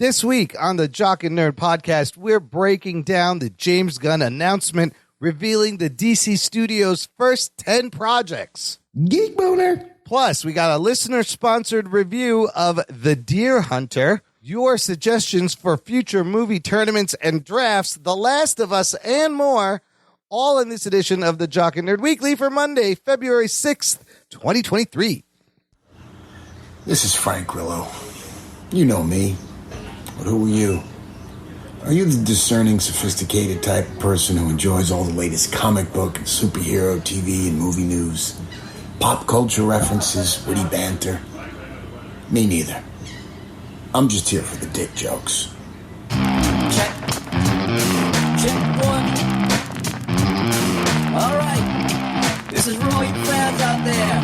This week on the Jock and Nerd podcast, we're breaking down the James Gunn announcement revealing the DC Studios' first 10 projects. Geek Boner. Plus, we got a listener-sponsored review of The Deer Hunter, your suggestions for future movie tournaments and drafts, The Last of Us, and more, all in this edition of the Jock and Nerd Weekly for Monday, February 6th, 2023. This is Frank Grillo. You know me. But who are you? Are you the discerning, sophisticated type of person who enjoys all the latest comic book and superhero TV and movie news? Pop culture references, witty banter? Me neither. I'm just here for the dick jokes. Check. Check one. All right. This is for all you fans out there.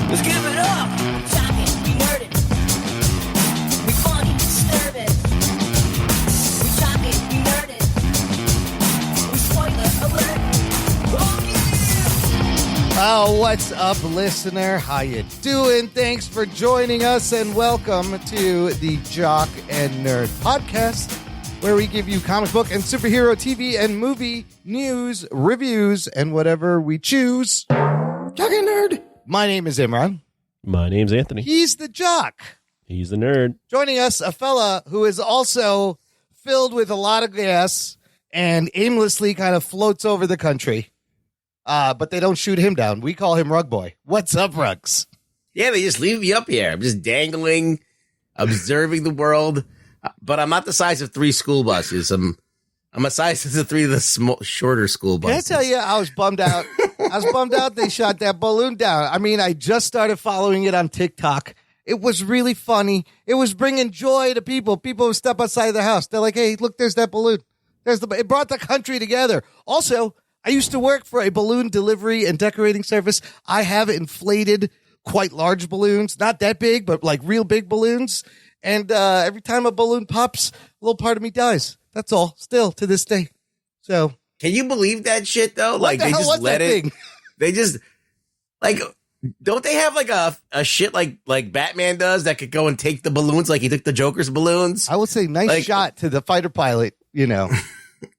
Let's give it up. Jock it, we nerd it. We funny, disturb it. We jock it, we nerd it. We spoiler alert. Oh yeah! Oh, what's up, listener? How you doing? Thanks for joining us, and welcome to the Jock and Nerd podcast, where we give you comic book and superhero TV and movie news, reviews, and whatever we choose. Jock and Nerd. My name is Imran. My name's Anthony. He's the Jock. He's the nerd. Joining us, a fella who is also filled with a lot of gas and aimlessly kind of floats over the country. But they don't shoot him down. We call him Rug Boy. What's up, Rugs? Yeah, they just leave me up here. I'm just dangling, observing the world. But I'm not the size of 3 school buses. I'm a size of 3 of the shorter school buses. Can I tell you, I was bummed out. They shot that balloon down. I mean, I just started following it on TikTok. It was really funny. It was bringing joy to people. People who step outside their house. They're like, hey, look, there's that balloon. It brought the country together. Also, I used to work for a balloon delivery and decorating service. I have inflated quite large balloons. Not that big, but like real big balloons. And every time a balloon pops, a little part of me dies. That's all. Still to this day. So, can you believe that shit though? Like they just let it. They just like, don't they have like a shit like Batman does that could go and take the balloons like he took the Joker's balloons? I would say nice shot to the fighter pilot. You know.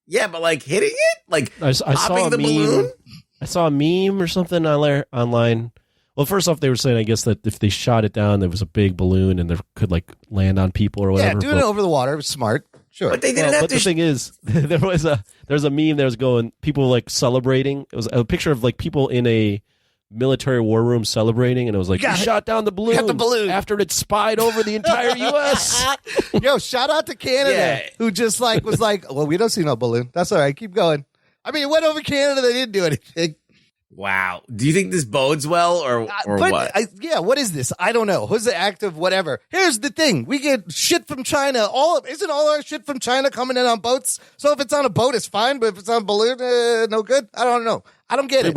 Yeah, but like hitting it, like I saw a the meme. balloon. I saw a meme or something online. Well, first off, they were saying, I guess, that if they shot it down, there was a big balloon and there could like land on people or whatever. Yeah, doing it over the water was smart. Sure, but they didn't have but to. The thing is, there was a meme that was going, people like celebrating. It was a picture of like people in a military war room celebrating, and it was like, you shot down the balloon, after it spied over the entire U.S. Yo, shout out to Canada, who just like was like, well, we don't see no balloon. That's all right. Keep going. I mean, it went over Canada. They didn't do anything. Wow. Do you think this bodes well or what? What is this? I don't know. Who's the act of whatever? Here's the thing. We get shit from China. Isn't all our shit from China coming in on boats? So if it's on a boat, it's fine. But if it's on a balloon, no good. I don't know. I don't get it.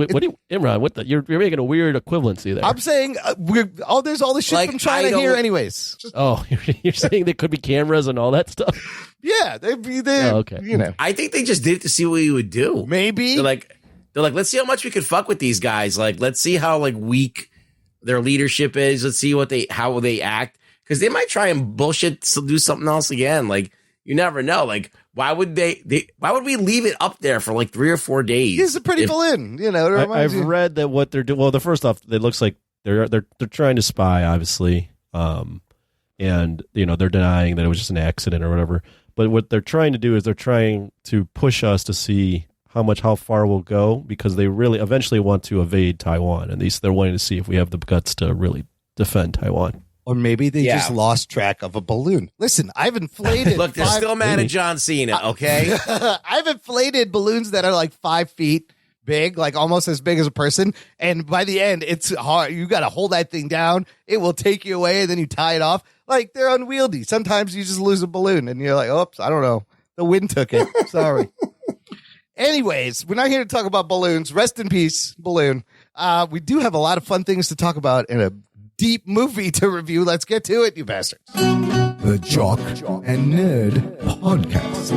Imran, you're making a weird equivalency there. I'm saying there's all the shit like, from China here anyways. Oh, you're saying there could be cameras and all that stuff? Yeah. They'd okay. You know. I think they just did it to see what he would do. Maybe. They're like, let's see how much we could fuck with these guys. Like, let's see how like weak their leadership is. Let's see how they act. Because they might try and bullshit do something else again. Like, you never know. Like, why would why would we leave it up there for like 3 or 4 days? It's a pretty balloon, you know. I've read that what they're doing. Well, first off, it looks like they're trying to spy, obviously, and they're denying that it was just an accident or whatever. But what they're trying to do is they're trying to push us to see how far we'll go, because they really eventually want to evade Taiwan, and they're wanting to see if we have the guts to really defend Taiwan. Or maybe they just lost track of a balloon. Listen, I've inflated. Look, they're still mad at John Cena, okay? I've inflated balloons that are like 5 feet big, like almost as big as a person. And by the end, it's hard. You got to hold that thing down. It will take you away, and then you tie it off. Like, they're unwieldy. Sometimes you just lose a balloon, and you're like, oops, I don't know. The wind took it. Sorry. Anyways, we're not here to talk about balloons. Rest in peace, balloon. We do have a lot of fun things to talk about in a deep movie to review. Let's get to it, you bastards. The Jock and Nerd podcast.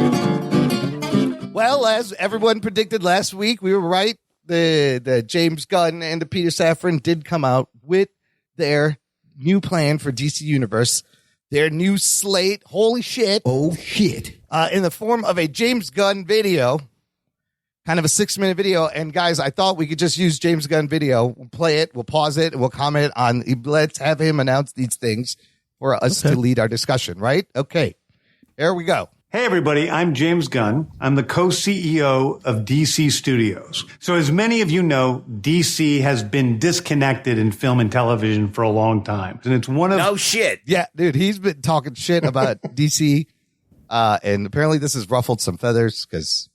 Well, as everyone predicted last week, we were right. The James Gunn and the Peter Safran did come out with their new plan for DC Universe their new slate. Holy shit. Oh, shit. In the form of a James Gunn video, kind of a 6-minute video. And guys, I thought we could just use James Gunn video. We'll play it, we'll pause it, and we'll comment on. Let's have him announce these things for us to lead our discussion, right? Okay, here we go. Hey, everybody, I'm James Gunn. I'm the co-CEO of DC Studios. So as many of you know, DC has been disconnected in film and television for a long time. And it's one of... No shit. Yeah, dude, he's been talking shit about DC. And apparently this has ruffled some feathers because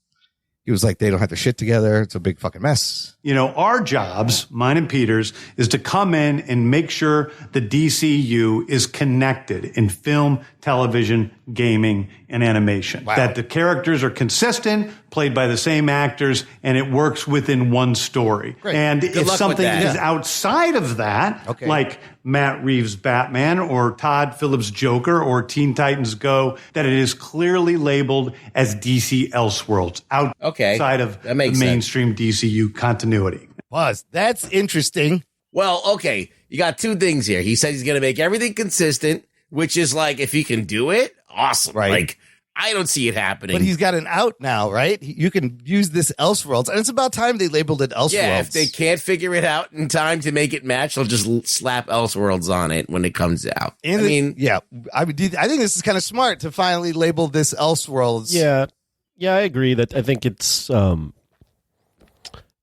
he was like, they don't have their shit together. It's a big fucking mess. You know, our jobs, mine and Peter's, is to come in and make sure the DCU is connected in film, television, gaming, and animation. Wow. That the characters are consistent, played by the same actors, and it works within one story. Great. And Good if luck something with that. is outside of that, Okay. like Matt Reeves' Batman or Todd Phillips' Joker or Teen Titans Go, that it is clearly labeled as DC Elseworlds outside of that the makes sense. mainstream DCU continuity. Buzz, that's interesting. Well, okay. You got two things here. He said he's going to make everything consistent, which is like, if he can do it, awesome. Right. Like, I don't see it happening. But he's got an out now, right? You can use this Elseworlds. And it's about time they labeled it Elseworlds. Yeah, if they can't figure it out in time to make it match, they'll just slap Elseworlds on it when it comes out. I think this is kind of smart to finally label this Elseworlds. Yeah, I agree that I think it's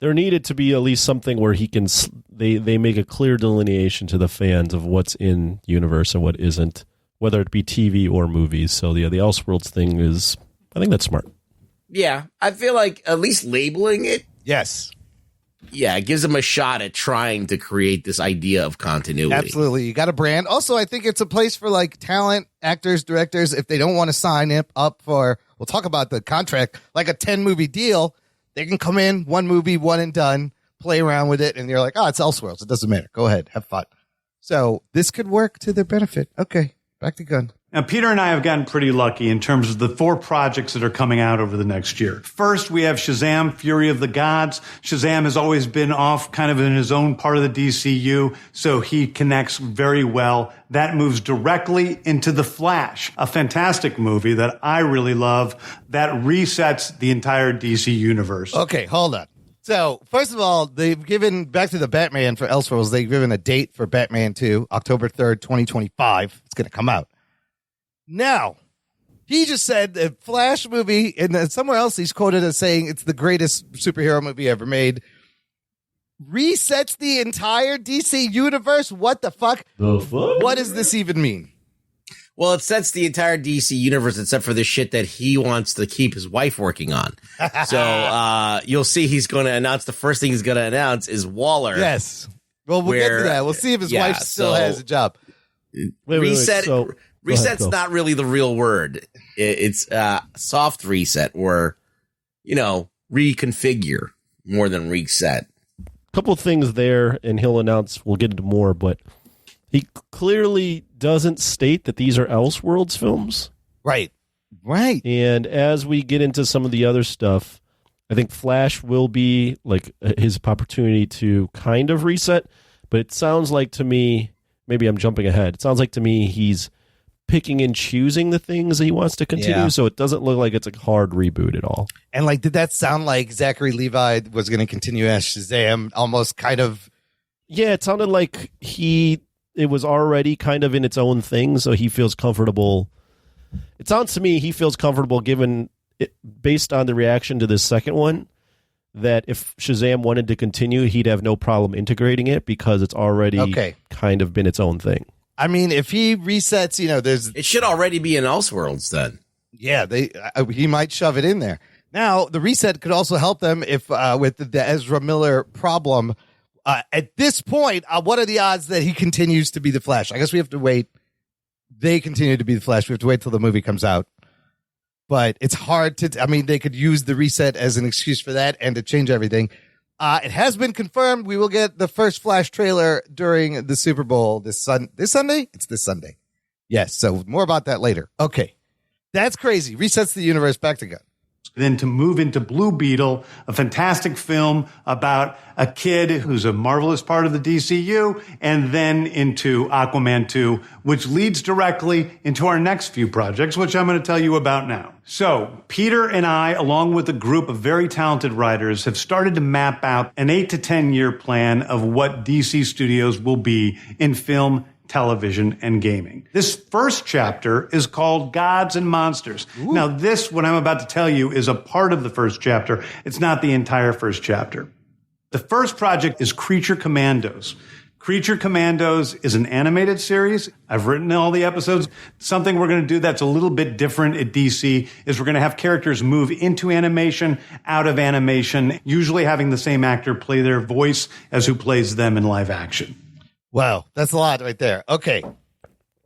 there needed to be at least something where he can they make a clear delineation to the fans of what's in universe and what isn't, whether it be TV or movies. So the Elseworlds thing is, I think that's smart. yeah, I feel like at least labeling it, Yes. yeah, it gives them a shot at trying to create this idea of continuity. Absolutely. You got a brand. Also, I think it's a place for like talent, actors, directors, if they don't want to sign up for, we'll talk about the contract, like a 10-movie deal, they can come in, one movie, one and done, play around with it, and you're like, oh, it's Elseworlds. It doesn't matter. Go ahead. Have fun. So this could work to their benefit. Okay. Back to Gunn. Now, Peter and I have gotten pretty lucky in terms of the 4 projects that are coming out over the next year. First, we have Shazam, Fury of the Gods. Shazam has always been off kind of in his own part of the DCU, so he connects very well. That moves directly into The Flash, a fantastic movie that I really love that resets the entire DC universe. Okay, hold on. So, first of all, they've given, back to the Batman for Elseworlds, they've given a date for Batman 2, October 3rd, 2025. It's going to come out. Now, he just said the Flash movie, and then somewhere else he's quoted as saying it's the greatest superhero movie ever made, resets the entire DC universe. What the fuck? What does this even mean? Well, it sets the entire DC universe except for the shit that he wants to keep his wife working on. So you'll see he's going to announce, the first thing he's going to announce is Waller. Yes. Well, we'll get to that. We'll see if his wife still has a job. Reset's not really the real word. It's soft reset, or, reconfigure more than reset. Couple things there, and he'll announce, we'll get into more, but he clearly doesn't state that these are Elseworlds films. Right. And as we get into some of the other stuff, I think Flash will be like his opportunity to kind of reset, but it sounds like to me, maybe I'm jumping ahead, it sounds like to me he's picking and choosing the things that he wants to continue, so it doesn't look like it's a hard reboot at all. And like, did that sound like Zachary Levi was going to continue as Shazam, almost kind of? Yeah, it sounded like it was already kind of in its own thing, so he feels comfortable. It sounds to me he feels comfortable, given it, based on the reaction to this second one, that if Shazam wanted to continue, he'd have no problem integrating it because it's already kind of been its own thing. I mean, if he resets, it should already be in Elseworlds then. Yeah, he might shove it in there. Now, the reset could also help them if with the Ezra Miller problem. At this point, what are the odds that he continues to be the Flash? I guess we have to wait. They continue to be the Flash. We have to wait till the movie comes out. But it's hard to, they could use the reset as an excuse for that and to change everything. It has been confirmed we will get the first Flash trailer during the Super Bowl this Sunday? It's this Sunday. Yes, so more about that later. Okay. That's crazy. Resets the universe. Back to Gunn. Then to move into Blue Beetle, a fantastic film about a kid who's a marvelous part of the DCU, and then into Aquaman 2, which leads directly into our next few projects, which I'm going to tell you about now. So, Peter and I, along with a group of very talented writers, have started to map out an 8 to 10 year plan of what DC Studios will be in film, television, and gaming. This first chapter is called Gods and Monsters. Ooh. Now, what I'm about to tell you, is a part of the first chapter. It's not the entire first chapter. The first project is Creature Commandos. Creature Commandos is an animated series. I've written all the episodes. Something we're going to do that's a little bit different at DC is we're going to have characters move into animation, out of animation, usually having the same actor play their voice as who plays them in live action. Wow, that's a lot right there. Okay.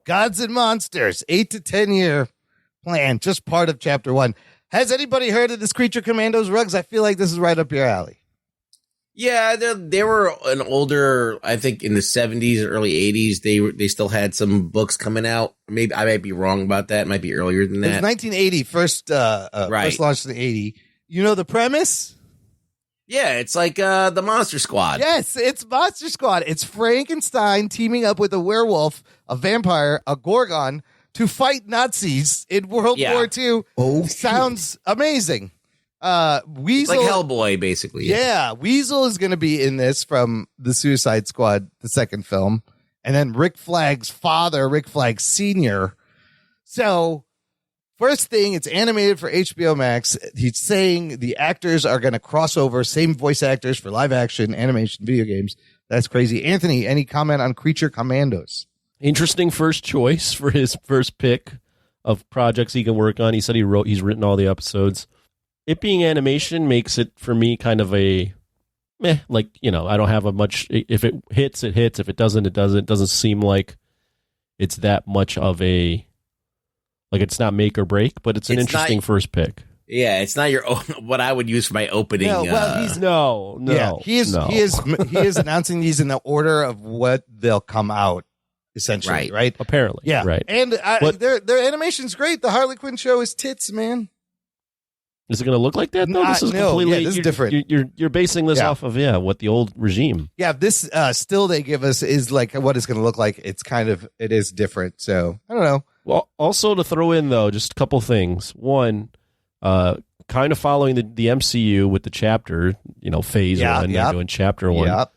Gods and Monsters, 8 to 10 year plan, just part of chapter 1. Has anybody heard of this Creature Commandos, Ruggs? I feel like this is right up your alley. Yeah, they were an older, I think in the 70s, early 80s, they still had some books coming out. Maybe I might be wrong about that. It might be earlier than that. It was 1980, first launched in 80. You know the premise? Yeah, it's like the Monster Squad. Yes, it's Monster Squad. It's Frankenstein teaming up with a werewolf, a vampire, a Gorgon to fight Nazis in World War II. Oh, sounds amazing. Weasel, like Hellboy, basically. Yeah, Weasel is going to be in this from the Suicide Squad, the second film. And then Rick Flag's father, Rick Flag Sr. So, first thing, it's animated for HBO Max. He's saying the actors are going to cross over, same voice actors for live action, animation, video games. That's crazy. Anthony, any comment on Creature Commandos? Interesting first choice for his first pick of projects he can work on. He said he's written all the episodes. It being animation makes it, for me, kind of a meh, like, I don't have a much, if it hits, it hits. If it doesn't, it doesn't. It doesn't seem like it's that much of a, like, it's not make or break, but it's an interesting first pick. Yeah, it's not what I would use for my opening. No, well, no. Yeah, he is announcing these in the order of what they'll come out, essentially, right? Apparently, yeah, right. And their animation's great. The Harley Quinn show is tits, man. Is it going to look like that? No, this is completely this is different. You're basing this off of what the old regime. Yeah, this still they give us is like what it's going to look like. It is different. So I don't know. Well, also to throw in though, just a couple things. One, kind of following the MCU with the chapter, phase 1, they're doing chapter 1.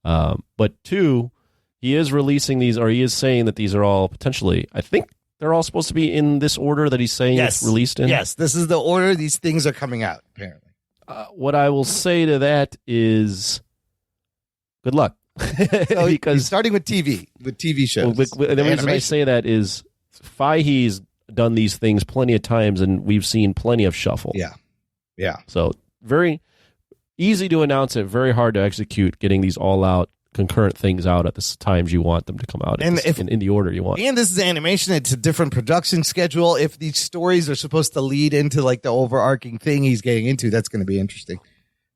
But 2, he is releasing these, or he is saying that these are all potentially, I think they're all supposed to be in this order that he's saying it's released in. Yes, this is the order these things are coming out, apparently. What I will say to that is good luck. So because starting with TV shows. The reason I say that is Feige's done these things plenty of times, and we've seen plenty of shuffle. Yeah. So very easy to announce it, very hard to execute, getting these all out concurrent things out at the times you want them to come out, in the order you want. And this is animation; it's a different production schedule. If these stories are supposed to lead into like the overarching thing he's getting into, that's going to be interesting.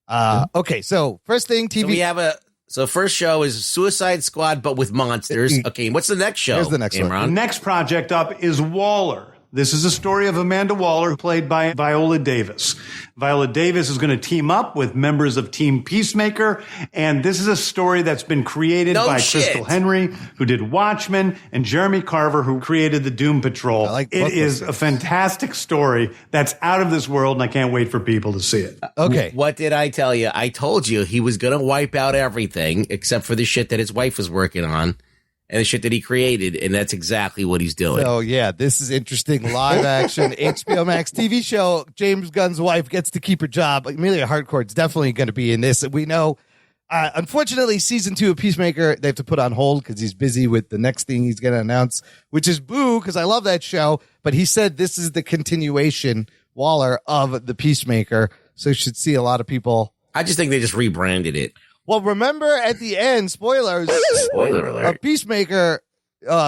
Okay, so first thing, TV. So we have first show is Suicide Squad, but with monsters. Okay, what's the next show? Here's the next one. The next project up is Waller. This is a story of Amanda Waller, played by Viola Davis. Viola Davis is going to team up with members of Team Peacemaker, and this is a story that's been created by Crystal Henry, who did Watchmen, and Jeremy Carver, who created the Doom Patrol. It is a fantastic story that's out of this world, and I can't wait for people to see it. Okay. What did I tell you? I told you he was going to wipe out everything except for the shit that his wife was working on. And the shit that he created, and that's exactly what he's doing. Oh, yeah, this is interesting. Live action HBO Max TV show. James Gunn's wife gets to keep her job. Amelia Harcourt's definitely going to be in this. We know, unfortunately, season 2 of Peacemaker, they have to put on hold because he's busy with the next thing he's going to announce, which is Boo, because I love that show. But he said this is the continuation, Waller, of the Peacemaker. So you should see a lot of people. I just think they just rebranded it. Well, remember at the end, spoiler alert, Peacemaker,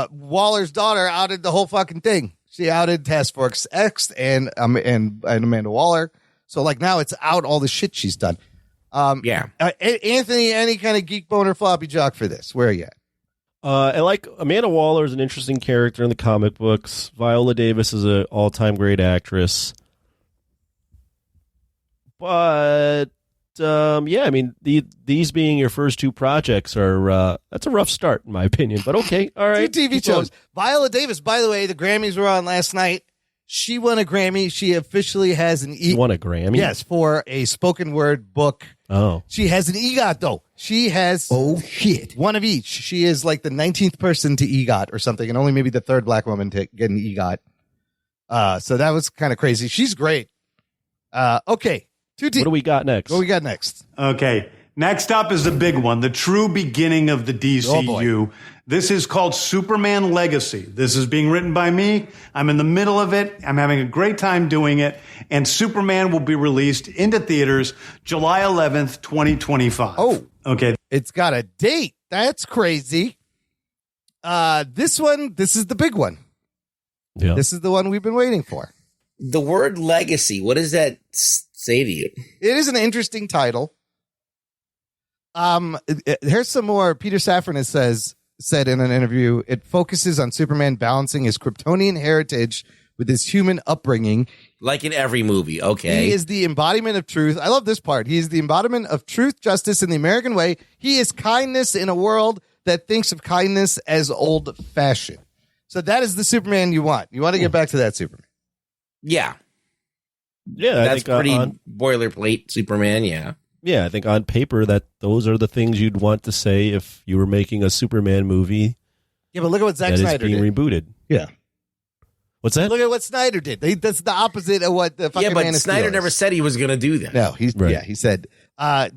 Waller's daughter outed the whole fucking thing. She outed Task Force X and Amanda Waller. So like now it's out all the shit she's done. Anthony, any kind of geek boner floppy jock for this? Where are you at? I like Amanda Waller is an interesting character in the comic books. Viola Davis is an all-time great actress. But yeah, I mean, these being your first two projects are that's a rough start in my opinion. But okay, all right. Two TV shows. Viola Davis, by the way, the Grammys were on last night. She won a Grammy. She officially has an won a Grammy? Yes, for a spoken word book. Oh. She has an EGOT, though. She has one of each. She is like the 19th person to EGOT or something, and only maybe the third black woman to get an EGOT. So that was kind of crazy. She's great. Okay. What do we got next? What we got next? Okay. Next up is the big one, the true beginning of the DCU. This is called Superman Legacy. This is being written by me. I'm in the middle of it. I'm having a great time doing it. And Superman will be released into theaters July 11th, 2025. Oh, okay. It's got a date. That's crazy. This is the big one. Yeah. This is the one we've been waiting for. The word legacy, what does that say to you? It is an interesting title. Here's some more. Peter Safran said in an interview, it focuses on Superman balancing his Kryptonian heritage with his human upbringing. Like in every movie, okay. He is the embodiment of truth. I love this part. He is the embodiment of truth, justice, in the American way. He is kindness in a world that thinks of kindness as old-fashioned. So that is the Superman you want. You want to get back to that Superman. Yeah. Yeah, that's pretty boilerplate Superman, yeah. Yeah, I think on paper that those are the things you'd want to say if you were making a Superman movie. Yeah, but look at what Zack Snyder is being did. rebooted. Yeah. What's that? Look at what Snyder did. That's the opposite of what the fucking Man of Steel Snyder is. never said he was going to do that. No, he said.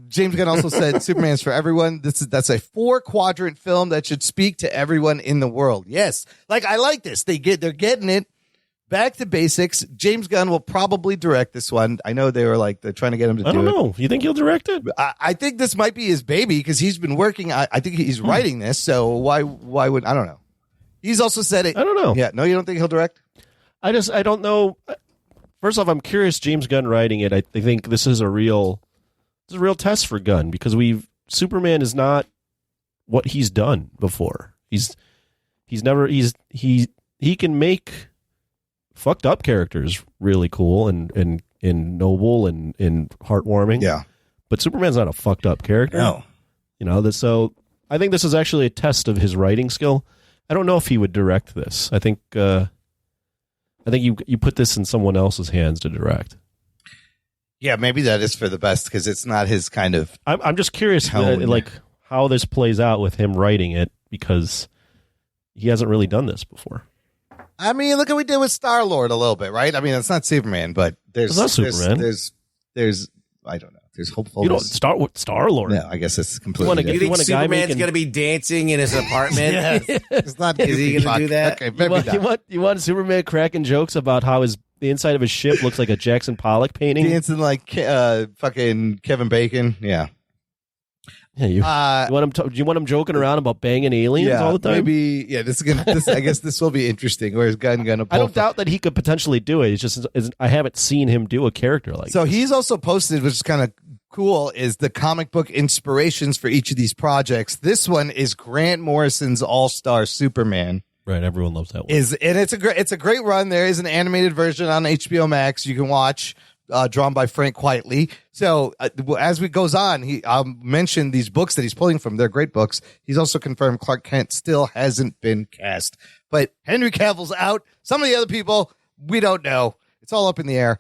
James Gunn also said Superman's for everyone. That's a 4-quadrant film that should speak to everyone in the world. Yes, like I like this. They're getting it back to basics. James Gunn will probably direct this one. I know they're trying to get him to do it. I don't know. You think he'll direct it? I think this might be his baby because he's been working. I think he's writing this. So why would I don't know. He's also said it. I don't know. Yeah, no, you don't think he'll direct? I don't know. First off, I'm curious. James Gunn writing it. I think this is a real test for Gunn because Superman is not what he's done before. He can make fucked up characters really cool and noble and heartwarming. Yeah, but Superman's not a fucked up character. No, so I think this is actually a test of his writing skill. I don't know if he would direct this. I think you put this in someone else's hands to direct. Yeah, maybe that is for the best because it's not his kind of. I'm just curious, how this plays out with him writing it because he hasn't really done this before. I mean, look what we did with Star-Lord a little bit, right? I mean, it's not Superman, but it's not Superman. There's I don't know. There's hopefulness. You don't start with Star-Lord. No, I guess it's completely. You think Superman's going to be dancing in his apartment? Yes. It's not. Is he going to do that? Okay, maybe you want Superman cracking jokes about how the inside of his ship looks like a Jackson Pollock painting, dancing like fucking Kevin Bacon. Yeah. Yeah, you want him? Do you want him joking around about banging aliens all the time? Maybe. Yeah, I guess this will be interesting. Where's Gunn gonna? I don't doubt that he could potentially do it. It's just I haven't seen him do a character like. So this. he's also posted, which is kind of cool, is the comic book inspirations for each of these projects. This one is Grant Morrison's All-Star Superman. Right, everyone loves that one. And it's a great run. There is an animated version on HBO Max you can watch. Drawn by Frank Quitely. So as it goes on, he mentioned these books that he's pulling from. They're great books. He's also confirmed Clark Kent still hasn't been cast. But Henry Cavill's out. Some of the other people, we don't know. It's all up in the air.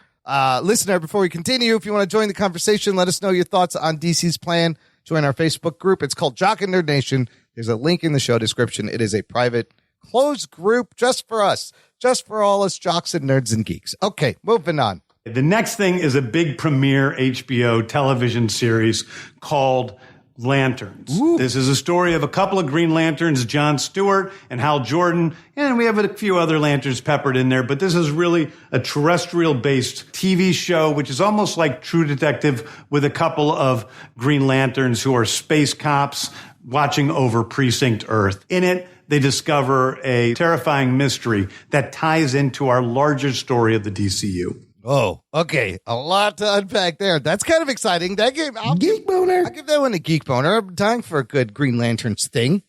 Listener, before we continue, if you want to join the conversation, let us know your thoughts on DC's plan. Join our Facebook group. It's called Jock and Nerd Nation. There's a link in the show description. It is a private, closed group just for us, just for all us jocks and nerds and geeks. Okay, moving on. The next thing is a big premiere HBO television series called Lanterns. Ooh. This is a story of a couple of Green Lanterns, Jon Stewart and Hal Jordan, and we have a few other Lanterns peppered in there, but this is really a terrestrial-based TV show, which is almost like True Detective with a couple of Green Lanterns who are space cops watching over Precinct Earth. In it, they discover a terrifying mystery that ties into our larger story of the DCU. Oh, okay. A lot to unpack there. That's kind of exciting. That game, Geek boner. I'll give that one a geek boner. I'm dying for a good Green Lanterns thing.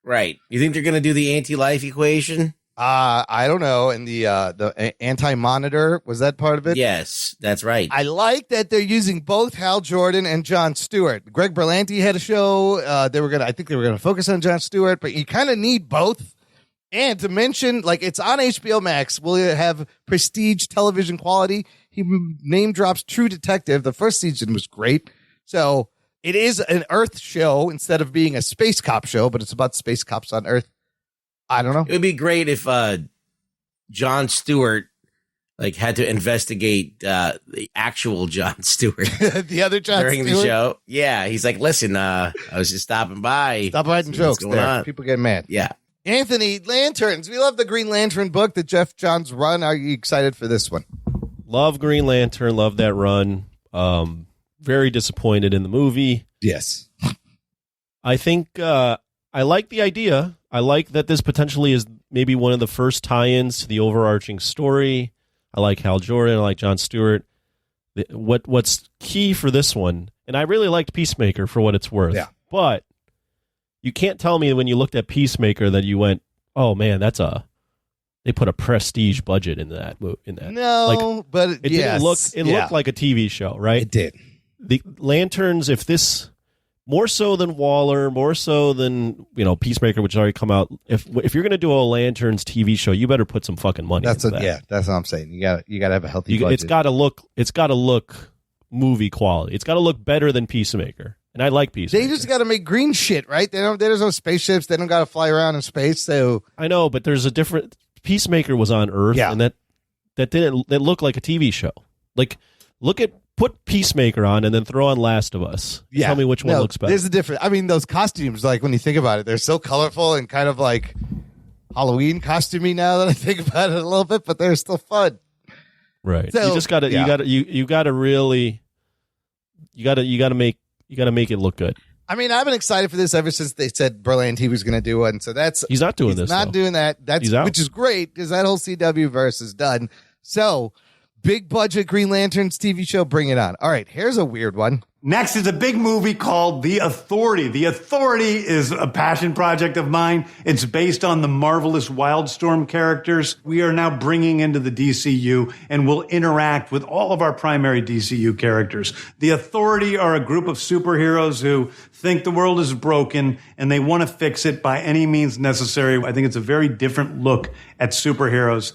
Right. You think they're going to do the anti-life equation? I don't know. And the Anti-Monitor, was that part of it? Yes, that's right. I like that they're using both Hal Jordan and Jon Stewart. Greg Berlanti had a show. I think they were gonna focus on Jon Stewart, but you kind of need both. And to mention, like, it's on HBO Max. Will it have prestige television quality? He name drops True Detective. The first season was great. So it is an Earth show instead of being a space cop show, but it's about space cops on Earth. I don't know. It would be great if Jon Stewart like had to investigate the actual Jon Stewart the other Jon during Stewart? the show. Yeah, he's like, listen, I was just stopping by. Stop writing jokes going there. on. People get mad. Yeah. Anthony, Lanterns. We love the Green Lantern book that Jeff Johns run. Are you excited for this one? Love Green Lantern. Love that run. Very disappointed in the movie. Yes. I think I like the idea. I like that this potentially is maybe one of the first tie-ins to the overarching story. I like Hal Jordan. I like Jon Stewart. What's key for this one, and I really liked Peacemaker for what it's worth. Yeah. But you can't tell me when you looked at Peacemaker that you went, "Oh man, they put a prestige budget in that movie." No, but it didn't look. It looked like a TV show, right? It did. The Lanterns, if this more so than Waller, more so than Peacemaker, which has already come out. If you're going to do a Lanterns TV show, you better put some fucking money. That's what I'm saying. You got to have a healthy budget. It's got to look movie quality. It's got to look better than Peacemaker. And I like Peacemaker. They just got to make green shit, right? There's no spaceships. They don't got to fly around in space. So I know, but there's a different. Peacemaker was on Earth, and that looked like a TV show. Like, put Peacemaker on, and then throw on Last of Us. Yeah. Tell me which one looks better. There's a difference. I mean, those costumes, like when you think about it, they're so colorful and kind of like Halloween costumey now that I think about it a little bit, but they're still fun. Right. So, you just gotta make it look good. I mean, I've been excited for this ever since they said Berlanti was going to do one. So he's not doing that. Which is great because that whole CW verse is done. So big budget Green Lanterns TV show, bring it on. All right, here's a weird one. Next is a big movie called The Authority. The Authority is a passion project of mine. It's based on the marvelous Wildstorm characters we are now bringing into the DCU and will interact with all of our primary DCU characters. The Authority are a group of superheroes who think the world is broken and they want to fix it by any means necessary. I think it's a very different look at superheroes.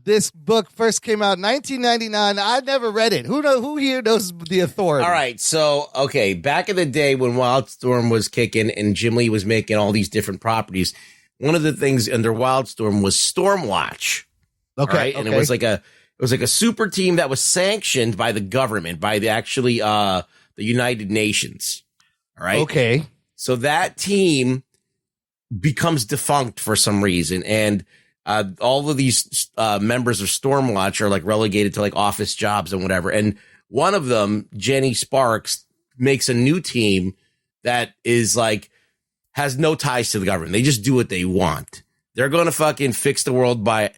This book first came out in 1999. I never read it. Who here knows The Authority? All right. So, okay. Back in the day when Wildstorm was kicking and Jim Lee was making all these different properties, one of the things under Wildstorm was Stormwatch. Okay. Right? And it was like a super team that was sanctioned by the government, by the United Nations. All right. Okay. So that team becomes defunct for some reason. And all of these members of Stormwatch are like relegated to like office jobs and whatever. And one of them, Jenny Sparks, makes a new team that is like has no ties to the government. They just do what they want. They're going to fucking fix the world by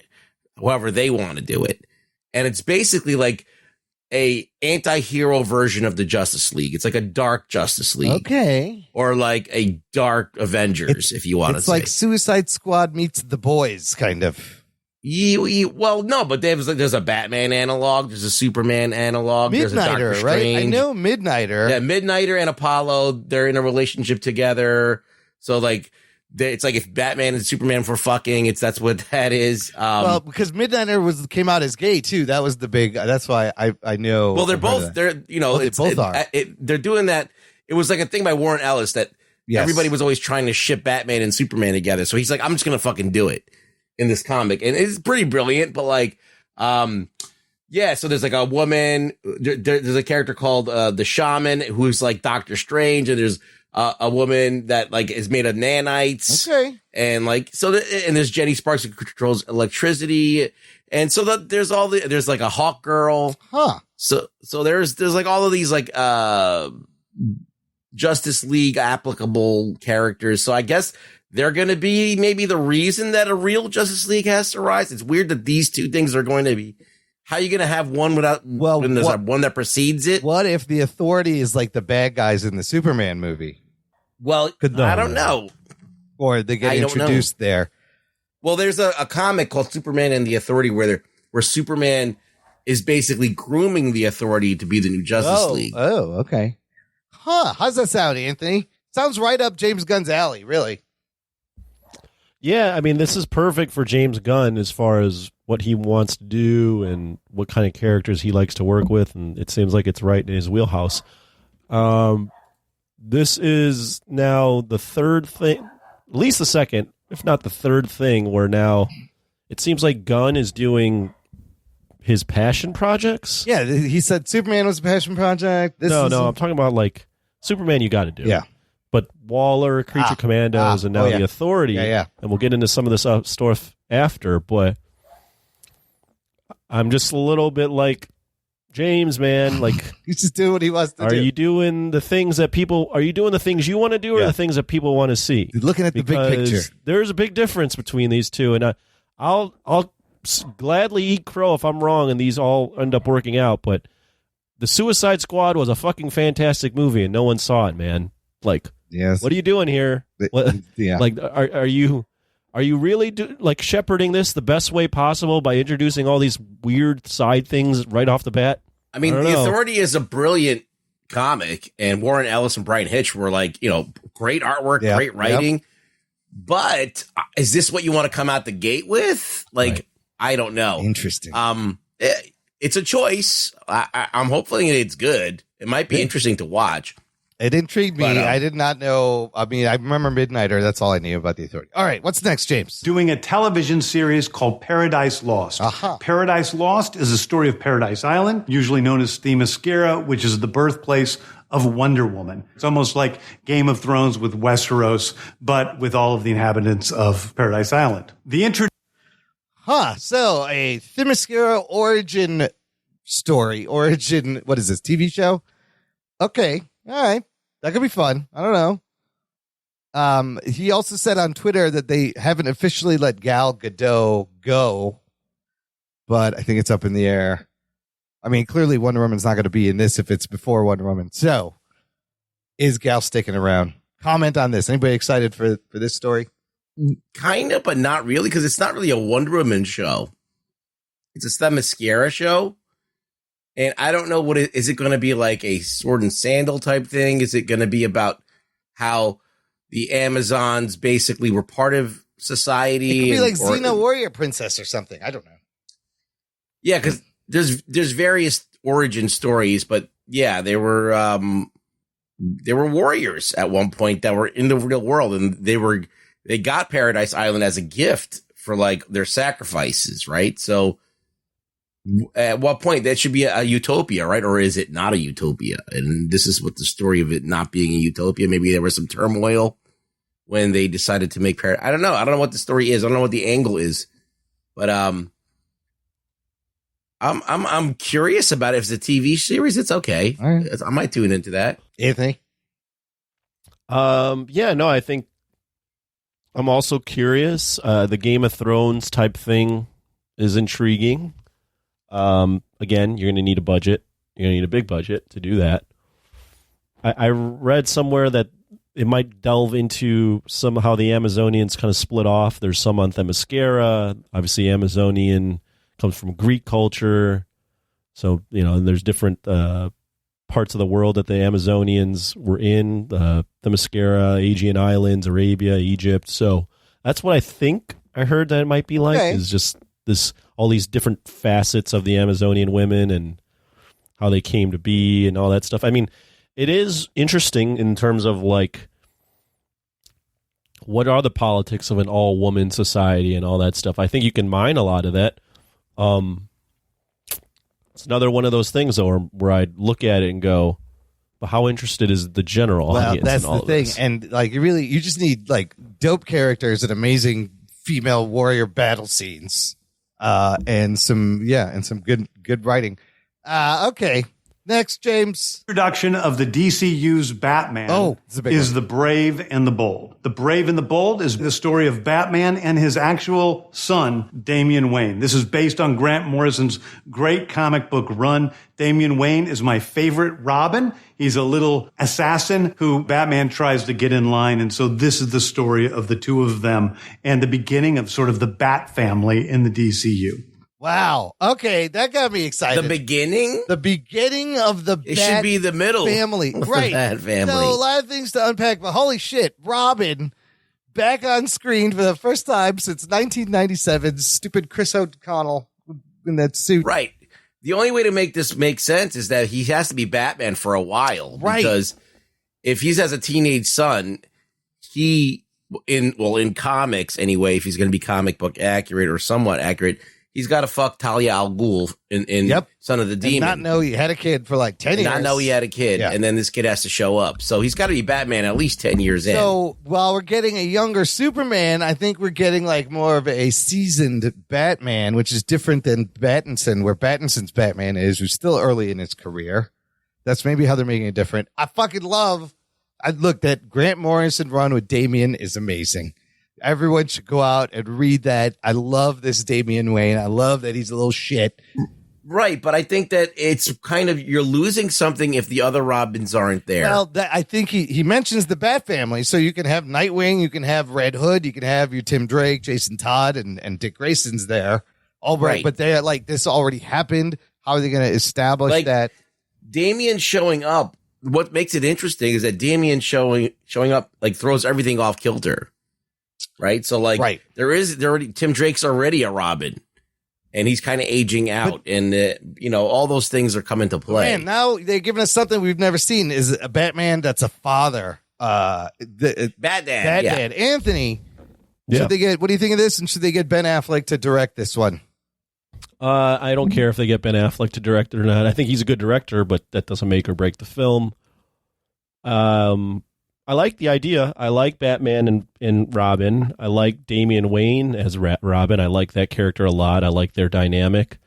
however they want to do it. And it's basically like a anti-hero version of the Justice League. It's like a dark Justice League. Okay. Or like a dark Avengers, if you want to say. It's like Suicide Squad meets The Boys, kind of. Well, no, but there's a Batman analog. There's a Superman analog. There's a Doctor Midnighter, right? Strange. I know Midnighter. Yeah, Midnighter and Apollo, they're in a relationship together. So like, it's like if Batman and Superman were fucking, that's what that is. Well, because Midnighter came out as gay too. That was the big. That's why I know. Well, they're both. They both are. They're doing that. It was like a thing by Warren Ellis that everybody was always trying to ship Batman and Superman together. So he's like, I'm just gonna fucking do it in this comic, and it's pretty brilliant. But like, yeah. So there's like a woman. There's a character called the Shaman who's like Doctor Strange, and there's a woman that like is made of nanites. Okay. And like, and there's Jenny Sparks who controls electricity. And so there's like a Hawk Girl. Huh. So there's like all of these like, Justice League applicable characters. So I guess they're going to be maybe the reason that a real Justice League has to rise. It's weird that these two things are going to be. How are you going to have one when there's one that precedes it? What if the Authority is like the bad guys in the Superman movie? Well, I don't know. or they get I don't introduced there. Well, there's a comic called Superman and the Authority where Superman is basically grooming the Authority to be the new Justice League. Oh, okay. Huh. How's that sound, Anthony? Sounds right up James Gunn's alley, really. Yeah, I mean, this is perfect for James Gunn as far as what he wants to do and what kind of characters he likes to work with, and it seems like it's right in his wheelhouse. This is now the third thing, at least the second, if not the third thing, where now it seems like Gunn is doing his passion projects. Yeah, he said Superman was a passion project. No, I'm talking about like Superman you got to do. Yeah. But Waller, Creature Commandos, and now the Authority. Yeah. And we'll get into some of this stuff after, but I'm just a little bit like, James, man, like he's just doing what he wants to do. Are you doing the things that people, are you doing the things you want to do or the things that people want to see? You're looking at the big picture. There's a big difference between these two, and I'll gladly eat crow if I'm wrong and these all end up working out, but the Suicide Squad was a fucking fantastic movie and no one saw it, man. Like, yes. What are you doing here? Yeah. Like, are you really shepherding this the best way possible by introducing all these weird side things right off the bat? I mean, The Authority is a brilliant comic, and Warren Ellis and Brian Hitch were great artwork, great writing. But is this what you want to come out the gate with? I don't know. Interesting. It's a choice. I'm hoping it's good. It might be interesting to watch. It intrigued me. But, I did not know. I mean, I remember Midnighter. That's all I knew about the Authority. All right, what's next, James? Doing a television series called Paradise Lost. Paradise Lost is a story of Paradise Island, usually known as Themyscira, which is the birthplace of Wonder Woman. It's almost like Game of Thrones with Westeros, but with all of the inhabitants of Paradise Island. So a Themyscira origin story. What is this, TV show? Okay, all right. That could be fun. I don't know. He also said on Twitter that they haven't officially let Gal Gadot go, but I think it's up in the air. I mean, clearly Wonder Woman's not going to be in this if it's before Wonder Woman. So, is Gal sticking around? Comment on this. Anybody excited for this story? Kind of, but not really, because it's not really a Wonder Woman show. It's a Themyscira show. And I don't know is it going to be like a sword and sandal type thing? Is it going to be about how the Amazons basically were part of society? It could be like Xena Warrior Princess or something. I don't know. Yeah, because there's various origin stories, but yeah, there were warriors at one point that were in the real world, and they got Paradise Island as a gift for their sacrifices, right? So at what point that should be a utopia, right? Or is it not a utopia? And this is what the story of it not being a utopia. Maybe there was some turmoil when they decided to make Paradise. I don't know. I don't know what the story is. I don't know what the angle is, but I'm curious about it. If it's a TV series, it's okay. All right. I might tune into that. Anthony? I think I'm also curious. The Game of Thrones type thing is intriguing. Again, you're going to need a budget. You're going to need a big budget to do that. I read somewhere that it might delve into somehow the Amazonians kind of split off. There's some on Themyscira. Obviously, Amazonian comes from Greek culture. So, and there's different parts of the world that the Amazonians were in. Themyscira, Aegean Islands, Arabia, Egypt. So that's what I think I heard that it might be like, is just all these different facets of the Amazonian women and how they came to be and all that stuff. I mean, it is interesting in terms of what are the politics of an all-woman society and all that stuff. I think you can mine a lot of that. It's another one of those things, though, where I look at it and go, but how interested is the general audience that's in all the thing. this? And you just need dope characters and amazing female warrior battle scenes. And some good writing. Okay. Next, James. Introduction of the DCU's Batman it's a big is one. The Brave and the Bold. The Brave and the Bold is the story of Batman and his actual son, Damian Wayne. This is based on Grant Morrison's great comic book run. Damian Wayne is my favorite Robin. He's a little assassin who Batman tries to get in line. And so this is the story of the two of them and the beginning of sort of the Bat family in the DCU. Wow. Okay, that got me excited. The beginning? The beginning of the It should be the middle. family. of the Right. Bat family. So a lot of things to unpack, but holy shit, Robin back on screen for the first time since 1997. Stupid Chris O'Connell in that suit. Right. The only way to make this make sense is that he has to be Batman for a while. Right. Because if he's as a teenage son, in comics anyway, if he's going to be comic book accurate or somewhat accurate, he's got to fuck Talia al Ghul in Son of the Demon. And not know he had a kid for like 10 years. Not know he had a kid, Yeah. and then this kid has to show up. So he's got to be Batman at least 10 years in. So while we're getting a younger Superman, I think we're getting like more of a seasoned Batman, which is different than Pattinson, where Pattinson's Batman is, who's still early in his career. That's maybe how they're making it different. I fucking love, that Grant Morrison run with Damian is amazing. Everyone should go out and read that. I love this Damian Wayne. I love that he's a little shit. Right, but I think that it's kind of, you're losing something if the other Robins aren't there. Well, I think he mentions the Bat family, so you can have Nightwing, you can have Red Hood, you can have your Tim Drake, Jason Todd, and Dick Grayson's there. All right, but they're like, this already happened. How are they going to establish that? Damian showing up, what makes it interesting is that Damian showing up like throws everything off kilter. Right. So like Tim Drake's already a Robin and he's kind of aging out and all those things are coming to play. Man, now they're giving us something we've never seen is a Batman that's a father. Batman. Anthony. Should they get, what do you think of this? And should they get Ben Affleck to direct this one? I don't care if they get Ben Affleck to direct it or not. I think he's a good director, but that doesn't make or break the film. I like the idea. I like Batman and Robin. I like Damian Wayne as Robin. I like that character a lot. I like their dynamic.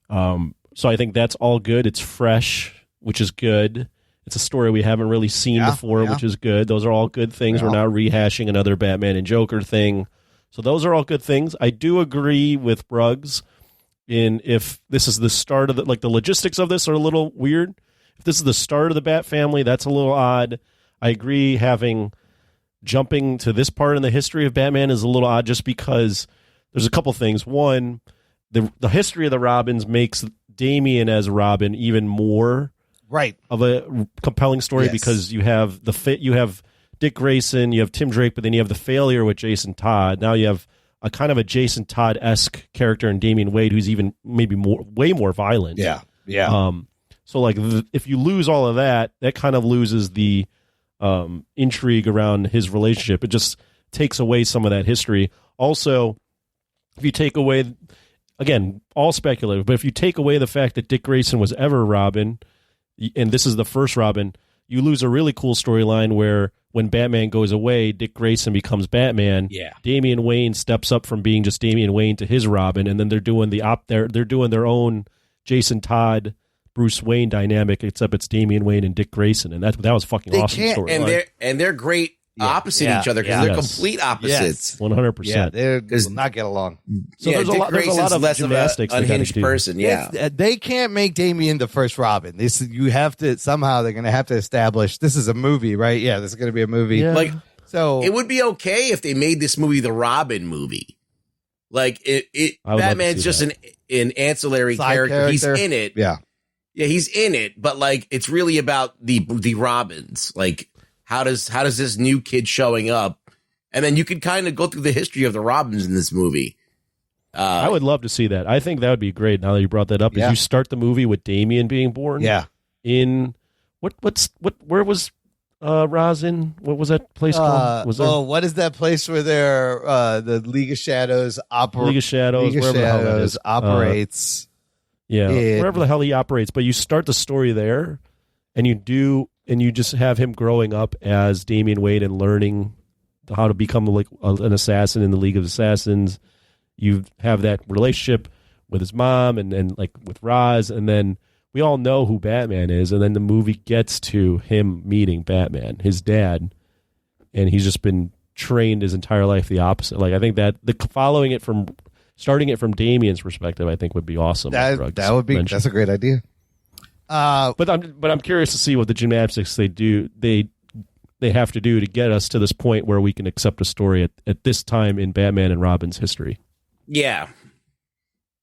So I think that's all good. It's fresh, which is good. It's a story we haven't really seen before, which is good. Those are all good things. We're not rehashing another Batman and Joker thing. So those are all good things. I do agree with Bruggs in if this is the start of the logistics of this are a little weird. If this is the start of the Bat family, that's a little odd. I agree jumping to this part in the history of Batman is a little odd just because there's a couple things. One, the history of the Robins makes Damian as Robin even more of a compelling story because you have you have Dick Grayson, you have Tim Drake, but then you have the failure with Jason Todd. Now you have a kind of a Jason Todd-esque character in Damian Wade who's even maybe way more violent. So if you lose all of that, that kind of loses the intrigue around his relationship. It just takes away some of that history. Also, if you take away, again, all speculative, but if you take away the fact that Dick Grayson was ever Robin, and this is the first Robin, you lose a really cool storyline where when Batman goes away, Dick Grayson becomes Batman. Yeah. Damian Wayne steps up from being just Damian Wayne to his Robin, and then they're doing they're doing their own Jason Todd Bruce Wayne dynamic, except it's Damian Wayne and Dick Grayson, and that was fucking awesome story. And they're great opposite each other because they're complete opposites. 100%. Yeah, they will not get along. So there's a lot of less gymnastics of an unhinged person. They can't make Damian the first Robin. You have to somehow they're going to have to establish this is a movie, right? Yeah, this is going to be a movie. Yeah. So it would be okay if they made this movie the Robin movie. Like Batman's just an ancillary character. He's in it. Yeah, he's in it, but it's really about the Robins. How does this new kid showing up, and then you could kind of go through the history of the Robins in this movie. I would love to see that. I think that would be great. Now that you brought that up, is you start the movie with Damian being born. Yeah. In where was Rosin? What was that place called? What is that place where they're the League of Shadows operates? Wherever the hell he operates, but you start the story there, and you just have him growing up as Damian Wayne and learning how to become an assassin in the League of You have that relationship with his mom and with Roz, and then we all know who Batman is, and then the movie gets to him meeting Batman, his dad, and he's just been trained his entire life the opposite. Like, I think that starting it from Damien's perspective, I think would be awesome. That's a great idea. But I'm curious to see what the gymnastics they have to do to get us to this point where we can accept a story at this time in Batman and Robin's history. Yeah.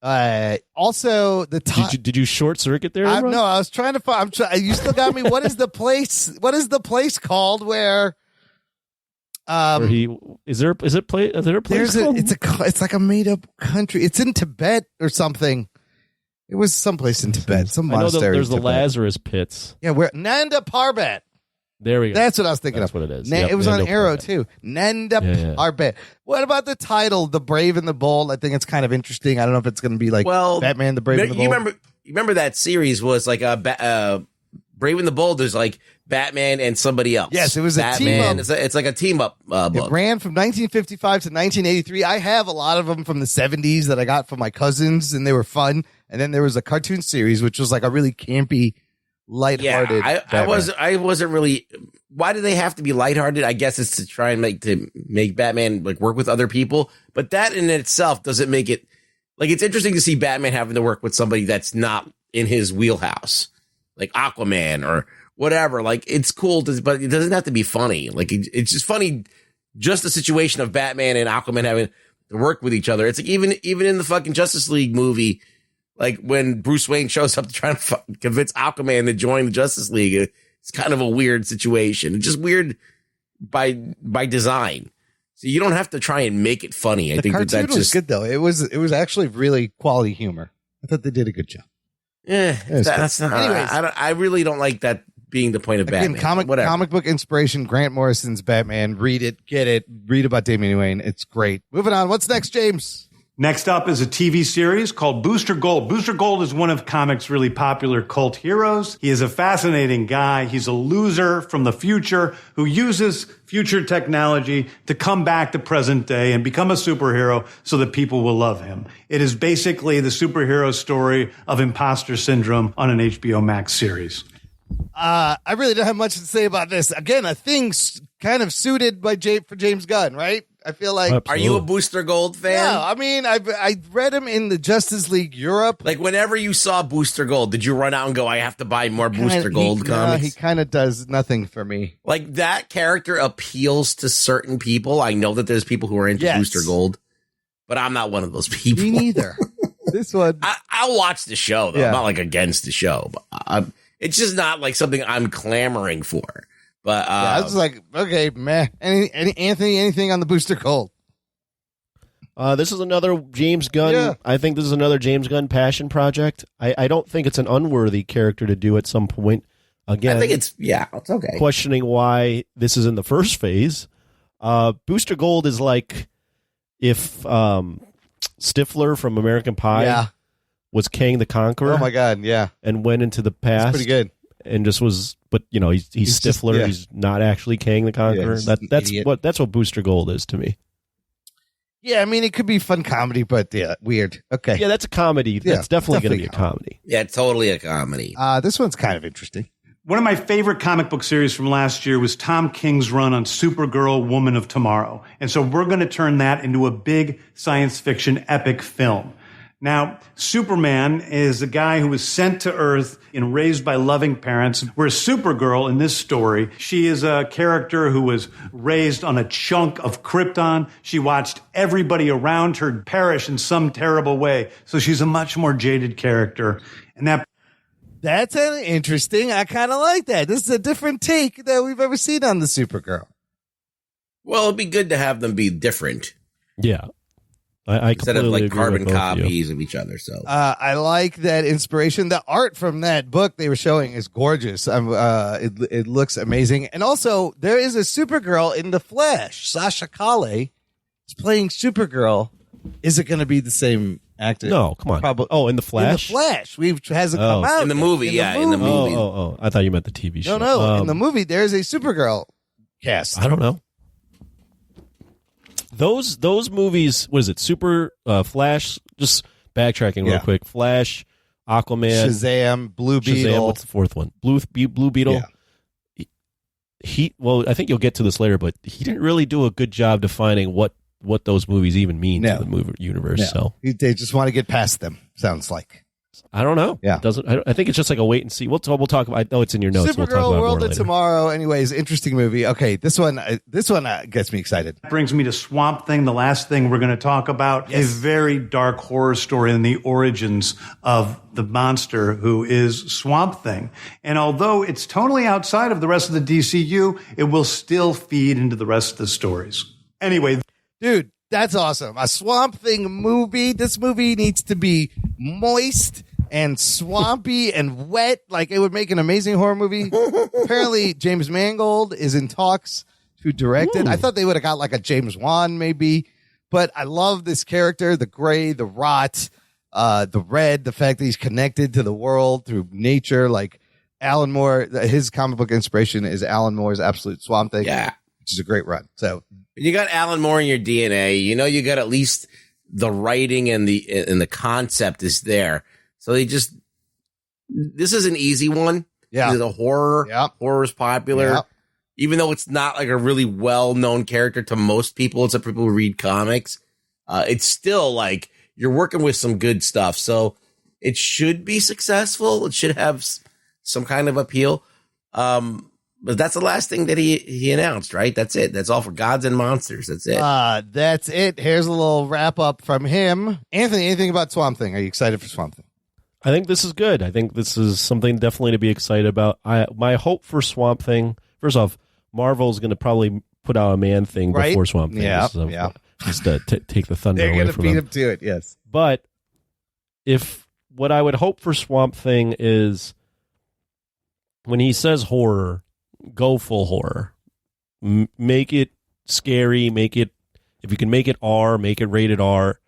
Also, did you short circuit there? No, I was trying to find. You still got me. What is the place? What is the place called where? Where is there a place called? It's like a made up country. It's in Tibet or something. It was someplace in Tibet. Some monastery. There's the Lazarus pits. Yeah, where Nanda Parbat. There we go. That's what I was thinking That's of. what it is. It was Nanda on Arrow Parbat. too. Nanda Parbat. What about the title, The Brave and the Bold? I think it's kind of interesting. I don't know if it's going to be like Batman, The Brave and the Bold. You remember that series was like Brave and the Bold. There's like Batman and somebody else. Yes, it was Batman. a team up. It's like a team up book. It ran from 1955 to 1983. I have a lot of them from the 70s that I got from my cousins, and they were fun. And then there was a cartoon series, which was like a really campy, lighthearted. Yeah, I wasn't really. Why do they have to be lighthearted? I guess it's to try and make Batman like work with other people. But that in itself doesn't make it like it's interesting to see Batman having to work with somebody that's not in his wheelhouse, like Aquaman or whatever. Like it's cool, but it doesn't have to be funny. Like it's just funny, just the situation of Batman and Aquaman having to work with each other. It's like even in the fucking Justice League movie. Like when Bruce Wayne shows up to try to convince Aquaman to join the Justice League, it's kind of a weird situation. It's just weird by design. So you don't have to try and make it funny. I think that's just good though. It was actually really quality humor. I thought they did a good job. Yeah, that's not. Anyways, I really don't like that being the point of Batman. Comic book inspiration. Grant Morrison's Batman. Read it. Get it. Read about Damian Wayne. It's great. Moving on. What's next, James? Next up is a TV series called Booster Gold. Booster Gold is one of comics' really popular cult heroes. He is a fascinating guy. He's a loser from the future who uses future technology to come back to present day and become a superhero so that people will love him. It is basically the superhero story of imposter syndrome on an HBO Max series. I really don't have much to say about this. Again, a thing kind of suited for James Gunn, right? I feel like. Absolutely. Are you a Booster Gold fan? Yeah, I mean, I read him in the Justice League Europe. Like whenever you saw Booster Gold, did you run out and go, "I have to buy more Booster Gold comics"? He kind of does nothing for me. Like that character appeals to certain people. I know that there's people who are into Booster Gold, but I'm not one of those people. Me neither. This one, I'll watch the show though. Yeah. I'm not like against the show, but it's just not like something I'm clamoring for. But I was like, okay, meh. Anything on the Booster Gold? This is another James Gunn. Yeah. I think this is another James Gunn passion project. I don't think it's an unworthy character to do at some point. Again, I think it's okay. Questioning why this is in the first phase. Booster Gold is like if Stifler from American Pie was Kang the Conqueror. Oh my God, yeah. And went into the past. That's pretty good. And just was, but you know, he's Stifler. Just, he's not actually Kang the Conqueror. That's what Booster Gold is to me. Yeah, I mean, it could be fun comedy, but weird. Okay. Yeah, that's a comedy. That's definitely going to be a comedy. Yeah, totally a comedy. This one's kind of interesting. One of my favorite comic book series from last year was Tom King's run on Supergirl, Woman of Tomorrow. And so we're going to turn that into a big science fiction epic film. Now, Superman is a guy who was sent to Earth and raised by loving parents, whereas Supergirl in this story, she is a character who was raised on a chunk of Krypton. She watched everybody around her perish in some terrible way. So she's a much more jaded character. And that's interesting. I kind of like that. This is a different take that we've ever seen on the Supergirl. Well, it'd be good to have them be different. Yeah. I instead of like carbon with copies of each other. So I like that inspiration. The art from that book they were showing is gorgeous. It looks amazing. And also there is a Supergirl in the Flash. Sasha Calle is playing Supergirl. Is it going to be the same actor? No, come on. Probably. Oh, in the Flash? In the Flash. Hasn't come out in the movie. In the movie. Oh, I thought you meant the TV show. No. In the movie, there's a Supergirl cast. I don't know. Those movies, what is it? Flash, just backtracking real quick. Flash, Aquaman, Shazam, Blue Beetle. What's the fourth one? Blue Beetle. Yeah. Well, I think you'll get to this later, but he didn't really do a good job defining what those movies even mean to the movie universe. No. So They just want to get past them, sounds like. I don't know. Yeah. It doesn't. I think it's just like a wait and see. We'll talk about. I know it's in your notes. Supergirl, we'll talk about World more of later. Tomorrow. Anyways, interesting movie. Okay, this one gets me excited. Brings me to Swamp Thing, the last thing we're going to talk about. Yes. A very dark horror story in the origins of the monster who is Swamp Thing. And although it's totally outside of the rest of the DCU, it will still feed into the rest of the stories. Anyway, Dude, that's awesome. A Swamp Thing movie. This movie needs to be moist and swampy and wet. Like, it would make an amazing horror movie. Apparently, James Mangold is in talks to direct it. I thought they would have got like a James Wan maybe, but I love this character, the gray, the rot, the red, the fact that he's connected to the world through nature. Like Alan Moore, his comic book inspiration is Alan Moore's Absolute Swamp Thing, which is a great run. So You got Alan Moore in your DNA. You know, you got at least the writing and the concept is there. So this is an easy one. Yeah. The horror. Yep. Horror is popular. Yep. Even though it's not like a really well-known character to most people, except people who read comics, it's still like you're working with some good stuff. So it should be successful. It should have some kind of appeal. But that's the last thing that he announced, right? That's it. That's all for Gods and Monsters. That's it. that's it. Here's a little wrap up from him. Anthony, anything about Swamp Thing? Are you excited for Swamp Thing? I think this is good. I think this is something definitely to be excited about. My hope for Swamp Thing, first off, Marvel's going to probably put out a Man Thing Right? before Swamp Thing. Yeah, Just to take the thunder They're away going to from beat them. him to it, yes. But what I would hope for Swamp Thing is when he says horror, go full horror. Make it scary. If you can make it R, make it rated R.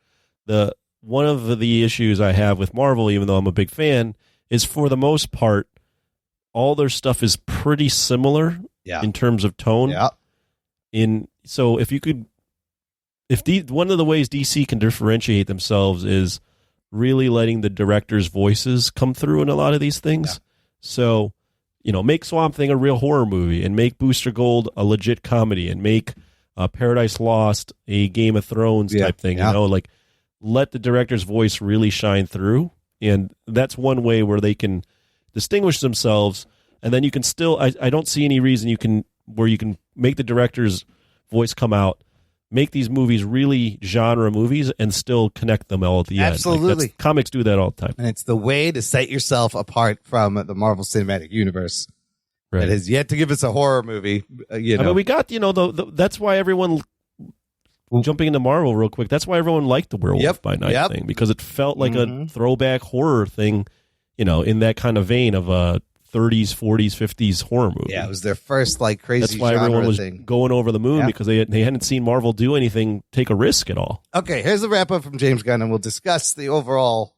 One of the issues I have with Marvel, even though I'm a big fan, is for the most part, all their stuff is pretty similar in terms of tone. Yeah. So one of the ways DC can differentiate themselves is really letting the directors' voices come through in a lot of these things. Yeah. So, make Swamp Thing a real horror movie, and make Booster Gold a legit comedy, and make Paradise Lost a Game of Thrones type thing. Yeah. Let the director's voice really shine through, and that's one way where they can distinguish themselves. And then you can still, I don't see any reason you can make the director's voice come out, make these movies really genre movies, and still connect them all at the end. Absolutely. Comics do that all the time. And it's the way to set yourself apart from the Marvel Cinematic Universe that has yet to give us a horror movie. I mean, we got, that's why everyone, jumping into Marvel real quick, that's why everyone liked the Werewolf by Night thing, because it felt like a throwback horror thing, in that kind of vein of a 30s, 40s, 50s horror movie. Yeah, it was their first crazy That's why genre everyone was thing. going over the moon, because they hadn't seen Marvel do anything, take a risk at all. Okay, here's the wrap up from James Gunn, and we'll discuss the overall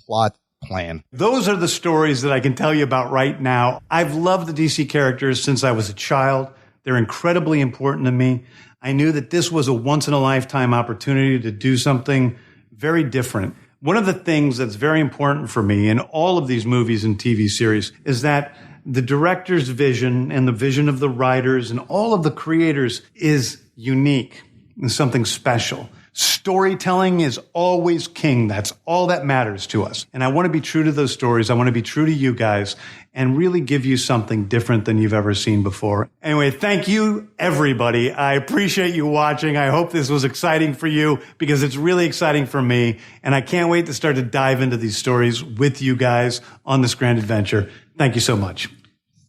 plot plan. those are the stories that I can tell you about right now. I've loved the DC characters since I was a child. They're incredibly important to me. I knew that this was a once-in-a-lifetime opportunity to do something very different. One of the things that's very important for me in all of these movies and TV series is that the director's vision and the vision of the writers and all of the creators is unique and something special. Storytelling is always king. That's all that matters to us. And I want to be true to those stories. I want to be true to you guys and really give you something different than you've ever seen before. Anyway, thank you, everybody. I appreciate you watching. I hope this was exciting for you because it's really exciting for me. And I can't wait to start to dive into these stories with you guys on this grand adventure. Thank you so much.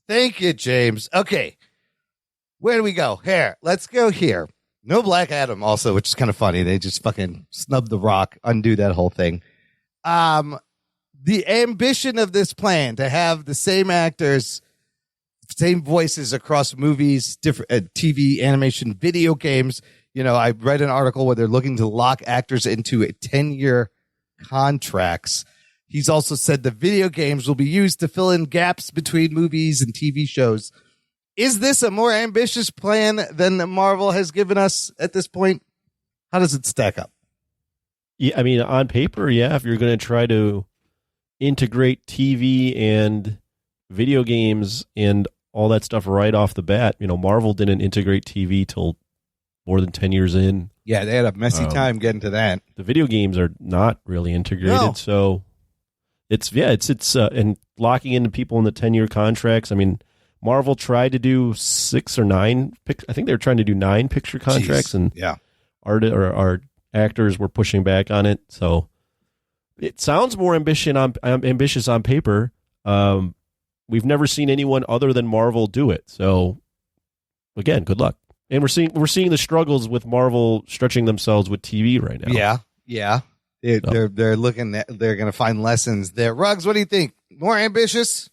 Thank you, James. Okay. Where do we go? Here. Let's go here. No Black Adam also, which is kind of funny. They just fucking snub the Rock, undo that whole thing. The ambition of this plan to have the same actors, same voices across movies, different TV, animation, video games. You know, I read an article where they're looking to lock actors into 10-year contracts. He's also said the video games will be used to fill in gaps between movies and TV shows. Is this a more ambitious plan than Marvel has given us at this point? How does it stack up? Yeah, I mean, on paper, yeah. If you're going to try to, integrate TV and video games and all that stuff right off the bat. Marvel didn't integrate TV till more than 10 years in. Yeah, they had a messy time getting to that. The video games are not really integrated, No. so it's and locking into people in the 10-year contracts. I mean, Marvel tried to do 6 or 9. I think they were trying to do 9 picture contracts, and our actors were pushing back on it. So it sounds more ambitious on paper. We've never seen anyone other than Marvel do it. So again, good luck. And we're seeing the struggles with Marvel stretching themselves with TV right now. Yeah. They're looking at, they're going to find lessons there. Ruggs, what do you think? More ambitious?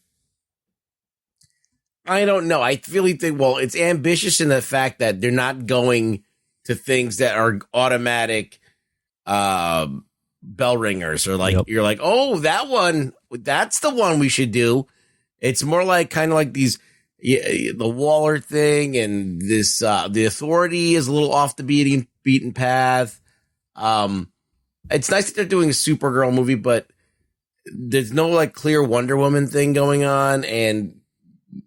I don't know. I really think, it's ambitious in the fact that they're not going to things that are automatic bell ringers, or like, you're like, oh, that one, that's the one we should do. It's more like kind of like these, the Waller thing, and this, the Authority is a little off the beaten path. It's nice that they're doing a Supergirl movie, but there's no like clear Wonder Woman thing going on. And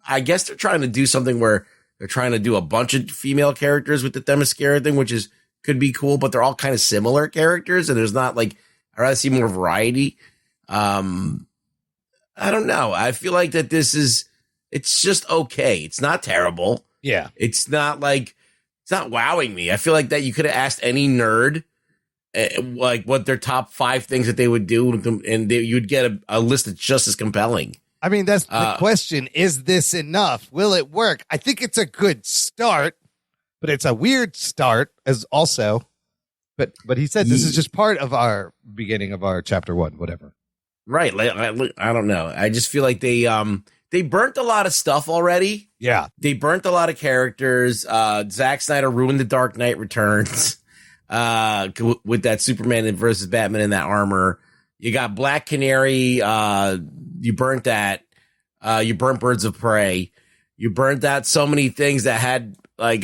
I guess they're trying to do something where they're trying to do a bunch of female characters with the Themyscira thing, which could be cool, but they're all kind of similar characters, and there's not like, I'd rather see more variety. I don't know. I feel like that it's just okay. It's not terrible. Yeah. It's not wowing me. I feel like that you could have asked any nerd like what their top 5 things that they would do, and you'd get a list that's just as compelling. I mean, that's the question. Is this enough? Will it work? I think it's a good start, but it's a weird start as also. But he said this is just part of our beginning of our chapter 1, whatever. Right. I don't know. I just feel like they burnt a lot of stuff already. Yeah. They burnt a lot of characters. Zack Snyder ruined The Dark Knight Returns with that Superman versus Batman in that armor. You got Black Canary. You burnt that. You burnt Birds of Prey. You burnt out so many things that had like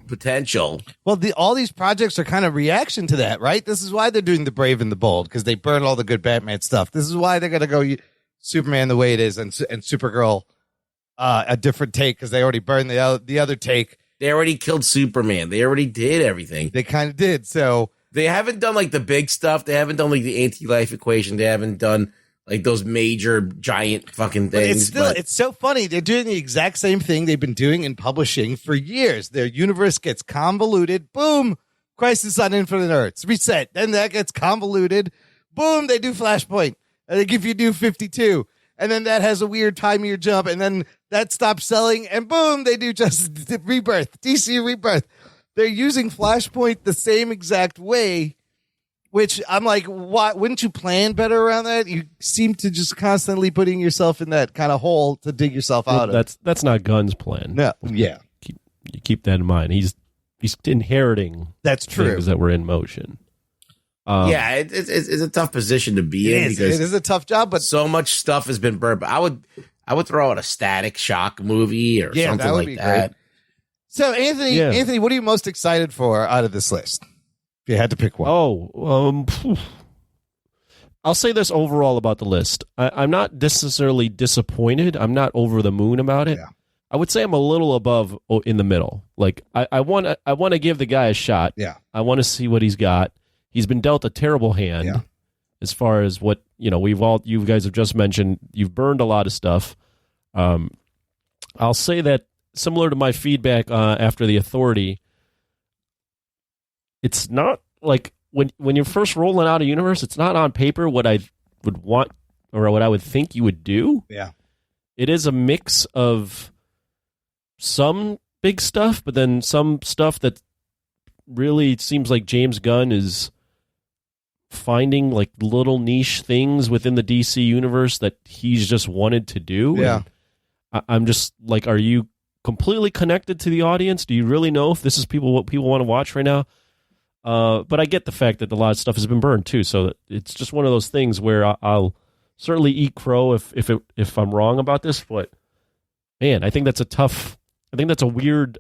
potential. Well, all these projects are kind of reaction to that, right? This is why they're doing The Brave and the Bold, because they burned all the good Batman stuff. This is why they're going to go Superman the way it is, and Supergirl a different take, because they already burned the other take. They already killed Superman. They already did everything. They kind of did. So they haven't done like the big stuff. They haven't done like the anti-life equation. They haven't done like those major giant fucking things. It's so funny. They're doing the exact same thing they've been doing in publishing for years. Their universe gets convoluted. Boom. Crisis on Infinite Earths. Reset. Then that gets convoluted. Boom. They do Flashpoint. And they give you New 52. And then that has a weird time-year jump. And then that stops selling. And boom, they do just Rebirth. DC Rebirth. They're using Flashpoint the same exact way, which I'm like, why wouldn't you plan better around that? You seem to just constantly putting yourself in that kind of hole to dig yourself out of. That's not Gunn's plan. No, yeah. You keep that in mind. He's inheriting that's true things that were in motion. Yeah, it's a tough position to be in because it is a tough job, but so much stuff has been burned. But I would throw out a Static Shock movie or something that would like be that. Great. So Anthony, what are you most excited for out of this list? If you had to pick one. I'll say this overall about the list. I'm not necessarily disappointed. I'm not over the moon about it. Yeah. I would say I'm a little above in the middle. Like I want to give the guy a shot. Yeah. I want to see what he's got. He's been dealt a terrible hand as far as what, you guys have just mentioned. You've burned a lot of stuff. I'll say that similar to my feedback after The Authority, it's not like when you're first rolling out a universe, it's not on paper what I would want or what I would think you would do. Yeah. It is a mix of some big stuff, but then some stuff that really seems like James Gunn is finding like little niche things within the DC universe that he's just wanted to do. Yeah. And I'm just like, are you completely connected to the audience? Do you really know if this is what people want to watch right now? But I get the fact that a lot of stuff has been burned too. So it's just one of those things where I'll certainly eat crow if I'm wrong about this. But man, I think that's a weird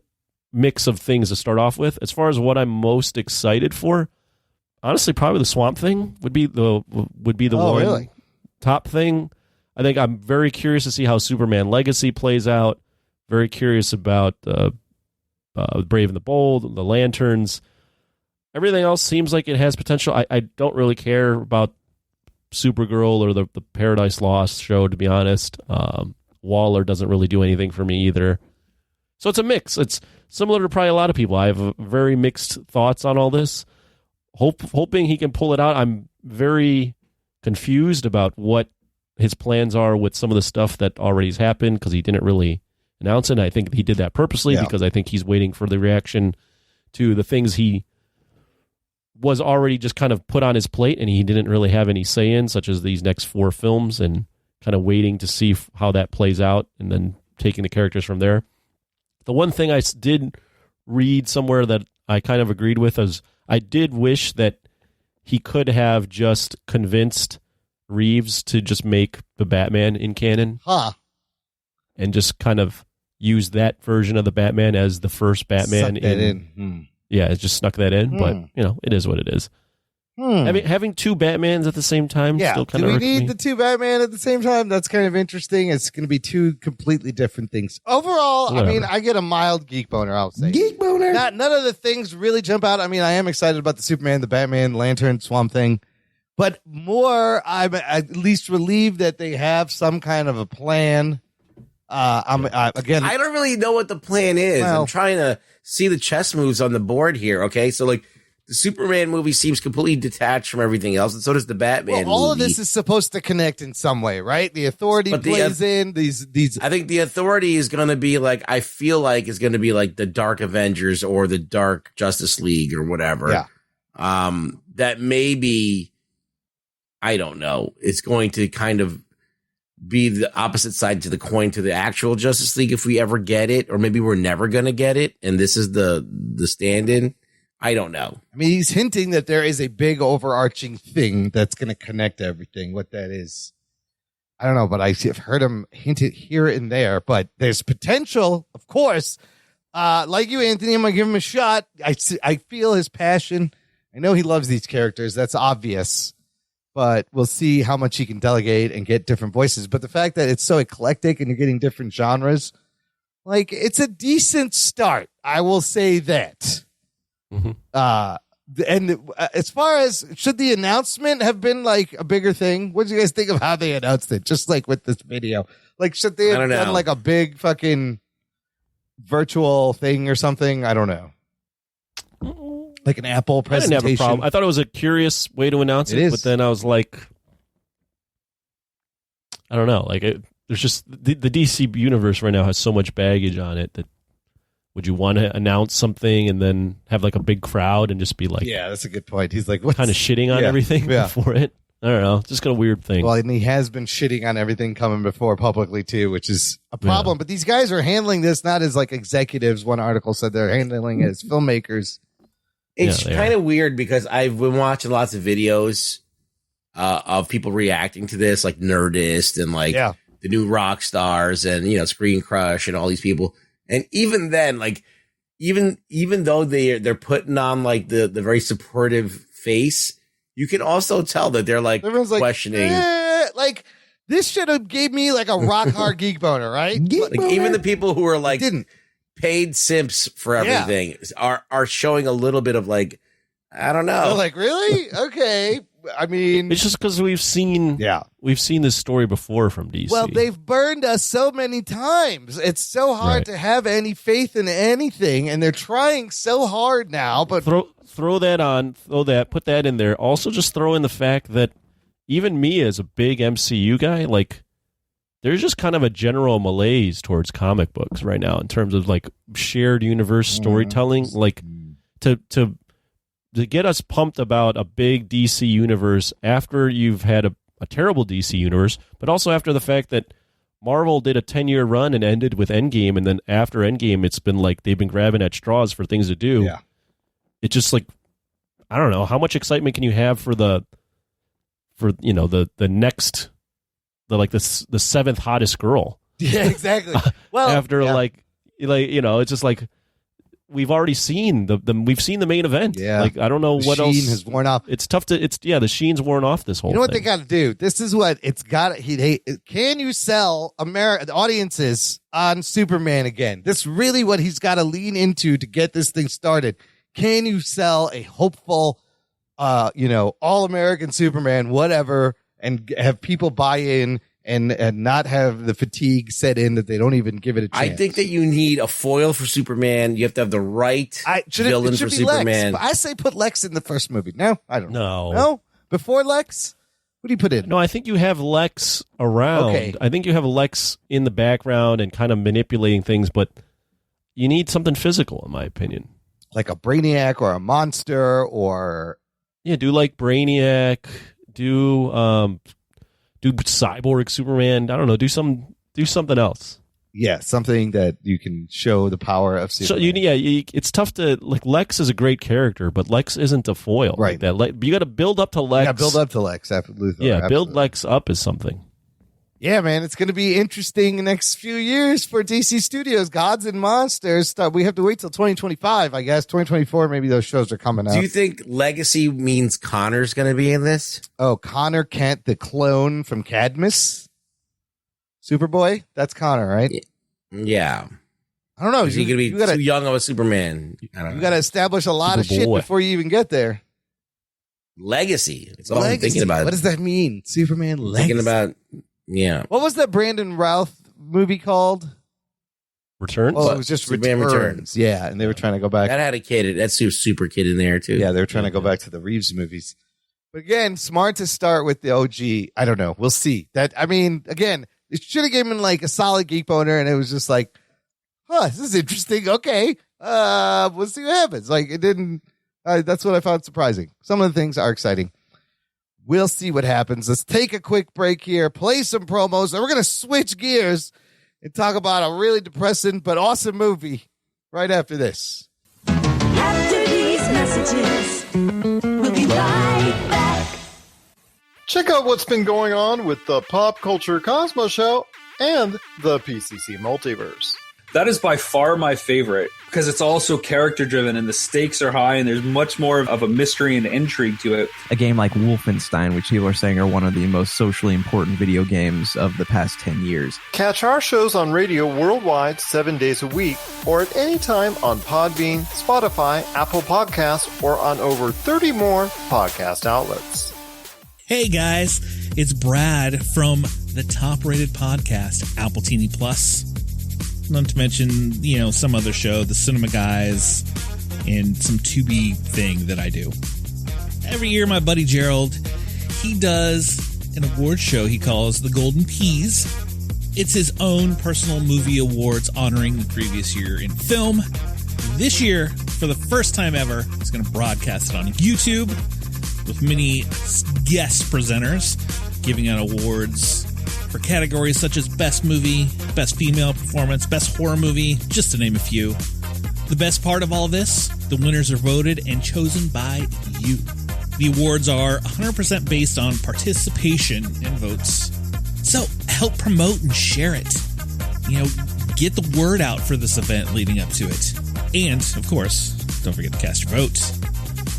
mix of things to start off with. As far as what I'm most excited for, honestly, probably the Swamp Thing would be the one. Really? top thing. I think I'm very curious to see how Superman Legacy plays out. Very curious about Brave and the Bold, the Lanterns. Everything else seems like it has potential. I don't really care about Supergirl or the Paradise Lost show, to be honest. Waller doesn't really do anything for me either. So it's a mix. It's similar to probably a lot of people. I have very mixed thoughts on all this. Hoping he can pull it out. I'm very confused about what his plans are with some of the stuff that already has happened because he didn't really announce it. And I think he did that purposely because I think he's waiting for the reaction to the things he was already just kind of put on his plate and he didn't really have any say in, such as these next 4 films, and kind of waiting to see how that plays out and then taking the characters from there. The one thing I did read somewhere that I kind of agreed with is I did wish that he could have just convinced Reeves to just make the Batman in canon. And just kind of use that version of the Batman as the first Batman. Suck that in. Yeah, it just snuck that in, but it is what it is. Having 2 Batmans at the same time still kind of do we need the 2 Batman at the same time? That's kind of interesting. It's going to be 2 completely different things. Overall, Whatever. I mean, I get a mild geek boner, I'll say. Geek boner. None of the things really jump out. I mean, I am excited about the Superman, the Batman, Lantern, Swamp Thing. But more, I'm at least relieved that they have some kind of a plan. Again, I don't really know what the plan is. Well- I'm trying to see the chess moves on the board here. Okay, so like the Superman movie seems completely detached from everything else, and so does the Batman well, all movie. of this is supposed to connect in some way, right? The Authority But plays in these. I think the Authority is going to be like, I feel like is going to be like the Dark Avengers or the Dark Justice League or whatever. Yeah. That maybe, I don't know, it's going to kind of be the opposite side to the coin to the actual Justice League if we ever get it, or maybe we're never going to get it, and this is the stand-in. I don't know. I mean, he's hinting that there is a big overarching thing that's going to connect everything. What that is, I don't know, but I've heard him hint it here and there. But there's potential, of course. Like you, Anthony, I'm going to give him a shot. I feel his passion. I know he loves these characters. That's obvious. But we'll see how much he can delegate and get different voices. But the fact that it's so eclectic and you're getting different genres, like, it's a decent start. I will say that. Mm-hmm. And as far as should the announcement have been like a bigger thing, what do you guys think of how they announced it? Just like with this video, like should they have done like a big fucking virtual thing or something? I don't know. Like an Apple presentation. I didn't have a problem. I thought it was a curious way to announce it, but then I was like, I don't know. Like, there's just the DC universe right now has so much baggage on it that would you want to announce something and then have like a big crowd and just be like, yeah, that's a good point. He's like, kind of shitting on everything before it. I don't know. Just a weird thing. Well, and he has been shitting on everything coming before publicly too, which is a problem. But these guys are handling this not as like executives. One article said they're handling it as filmmakers. It's kind of weird because I've been watching lots of videos of people reacting to this, like Nerdist and like the new rock stars and, you know, Screen Crush and all these people. And even then, like, even though they're putting on like the very supportive face, you can also tell that they're like questioning. Like, this should have gave me like a rock hard geek boner, right? Even the people who are like paid simps for everything are showing a little bit of like, I don't know. They're like, really? Okay. I mean, it's just because we've seen this story before from DC. Well, they've burned us so many times. It's so hard to have any faith in anything, and they're trying so hard now. But put that in there. Also, just throw in the fact that even me as a big MCU guy, like, there's just kind of a general malaise towards comic books right now in terms of like shared universe storytelling, like to get us pumped about a big DC universe after you've had a terrible DC universe, but also after the fact that Marvel did a 10-year run and ended with Endgame, and then after Endgame, it's been like they've been grabbing at straws for things to do. Yeah. It's just like, I don't know, how much excitement can you have for the next, the seventh hottest girl? Yeah, exactly. Well, after like, you know, it's just like, we've already seen we've seen the main event. Yeah. Like, I don't know what else. The sheen has worn off. It's tough to, the sheen's worn off this whole You know what thing. they got to do? This is what it's got. Can you sell audiences on Superman again? This is really what he's got to lean into to get this thing started. Can you sell a hopeful, all-American Superman, whatever, and have people buy in and not have the fatigue set in that they don't even give it a chance? I think that you need a foil for Superman. You have to have the right villain for Superman. Lex, I say put Lex in the first movie. No, I don't know. No. No? Before Lex? What do you put in? No, I think you have Lex around. Okay. I think you have Lex in the background and kind of manipulating things, but you need something physical, in my opinion. Like a Brainiac or a monster or... Yeah, do like Brainiac, do Cyborg Superman. I don't know, do something else. Yeah, something that you can show the power of Superman. So it's tough to like. Lex is a great character, but Lex isn't a foil, right? Like that, you got to build up to Lex. Yeah, build up to Lex after Luthor. Yeah, absolutely. build Lex up as something. Yeah, man, it's going to be interesting the next few years for DC Studios. Gods and Monsters. We have to wait till 2025, I guess. 2024, maybe those shows are coming out. Do you think Legacy means Connor's going to be in this? Oh, Connor Kent, the clone from Cadmus? Superboy? That's Connor, right? Yeah. I don't know. Is he going to be too young of a Superman? I don't know. You got to establish a lot of shit before you even get there. Legacy. That's all I'm thinking about. What does that mean? Superman Legacy? Thinking about... Yeah. What was that Brandon Routh movie called? Returns? Oh, it was just Superman Returns. Yeah, and they were trying to go back. That had a kid. That's super kid in there, too. Yeah, they were trying to go back to the Reeves movies. But again, smart to start with the OG. I don't know. We'll see. Again, it should have given like a solid geek boner, and it was just like, this is interesting. Okay. We'll see what happens. Like, it didn't. That's what I found surprising. Some of the things are exciting. We'll see what happens. Let's take a quick break here, play some promos, and we're going to switch gears and talk about a really depressing but awesome movie right after this. After these messages, we'll be right back. Check out what's been going on with the Pop Culture Cosmos Show and the PCC Multiverse. That is by far my favorite because it's also character driven and the stakes are high and there's much more of a mystery and intrigue to it. A game like Wolfenstein, which people are saying are one of the most socially important video games of the past 10 years. Catch our shows on radio worldwide 7 days a week or at any time on Podbean, Spotify, Apple Podcasts, or on over 30 more podcast outlets. Hey guys, it's Brad from the top-rated podcast, Apple TV Plus. Not to mention, some other show, The Cinema Guys, and some Tubi thing that I do. Every year, my buddy Gerald, he does an award show he calls the Golden Peas. It's his own personal movie awards honoring the previous year in film. This year, for the first time ever, he's going to broadcast it on YouTube with many guest presenters giving out awards for categories such as Best Movie, Best Female Performance, Best Horror Movie, just to name a few. The best part of all this, the winners are voted and chosen by you. The awards are 100% based on participation and votes. So help promote and share it. Get the word out for this event leading up to it. And, of course, don't forget to cast your vote.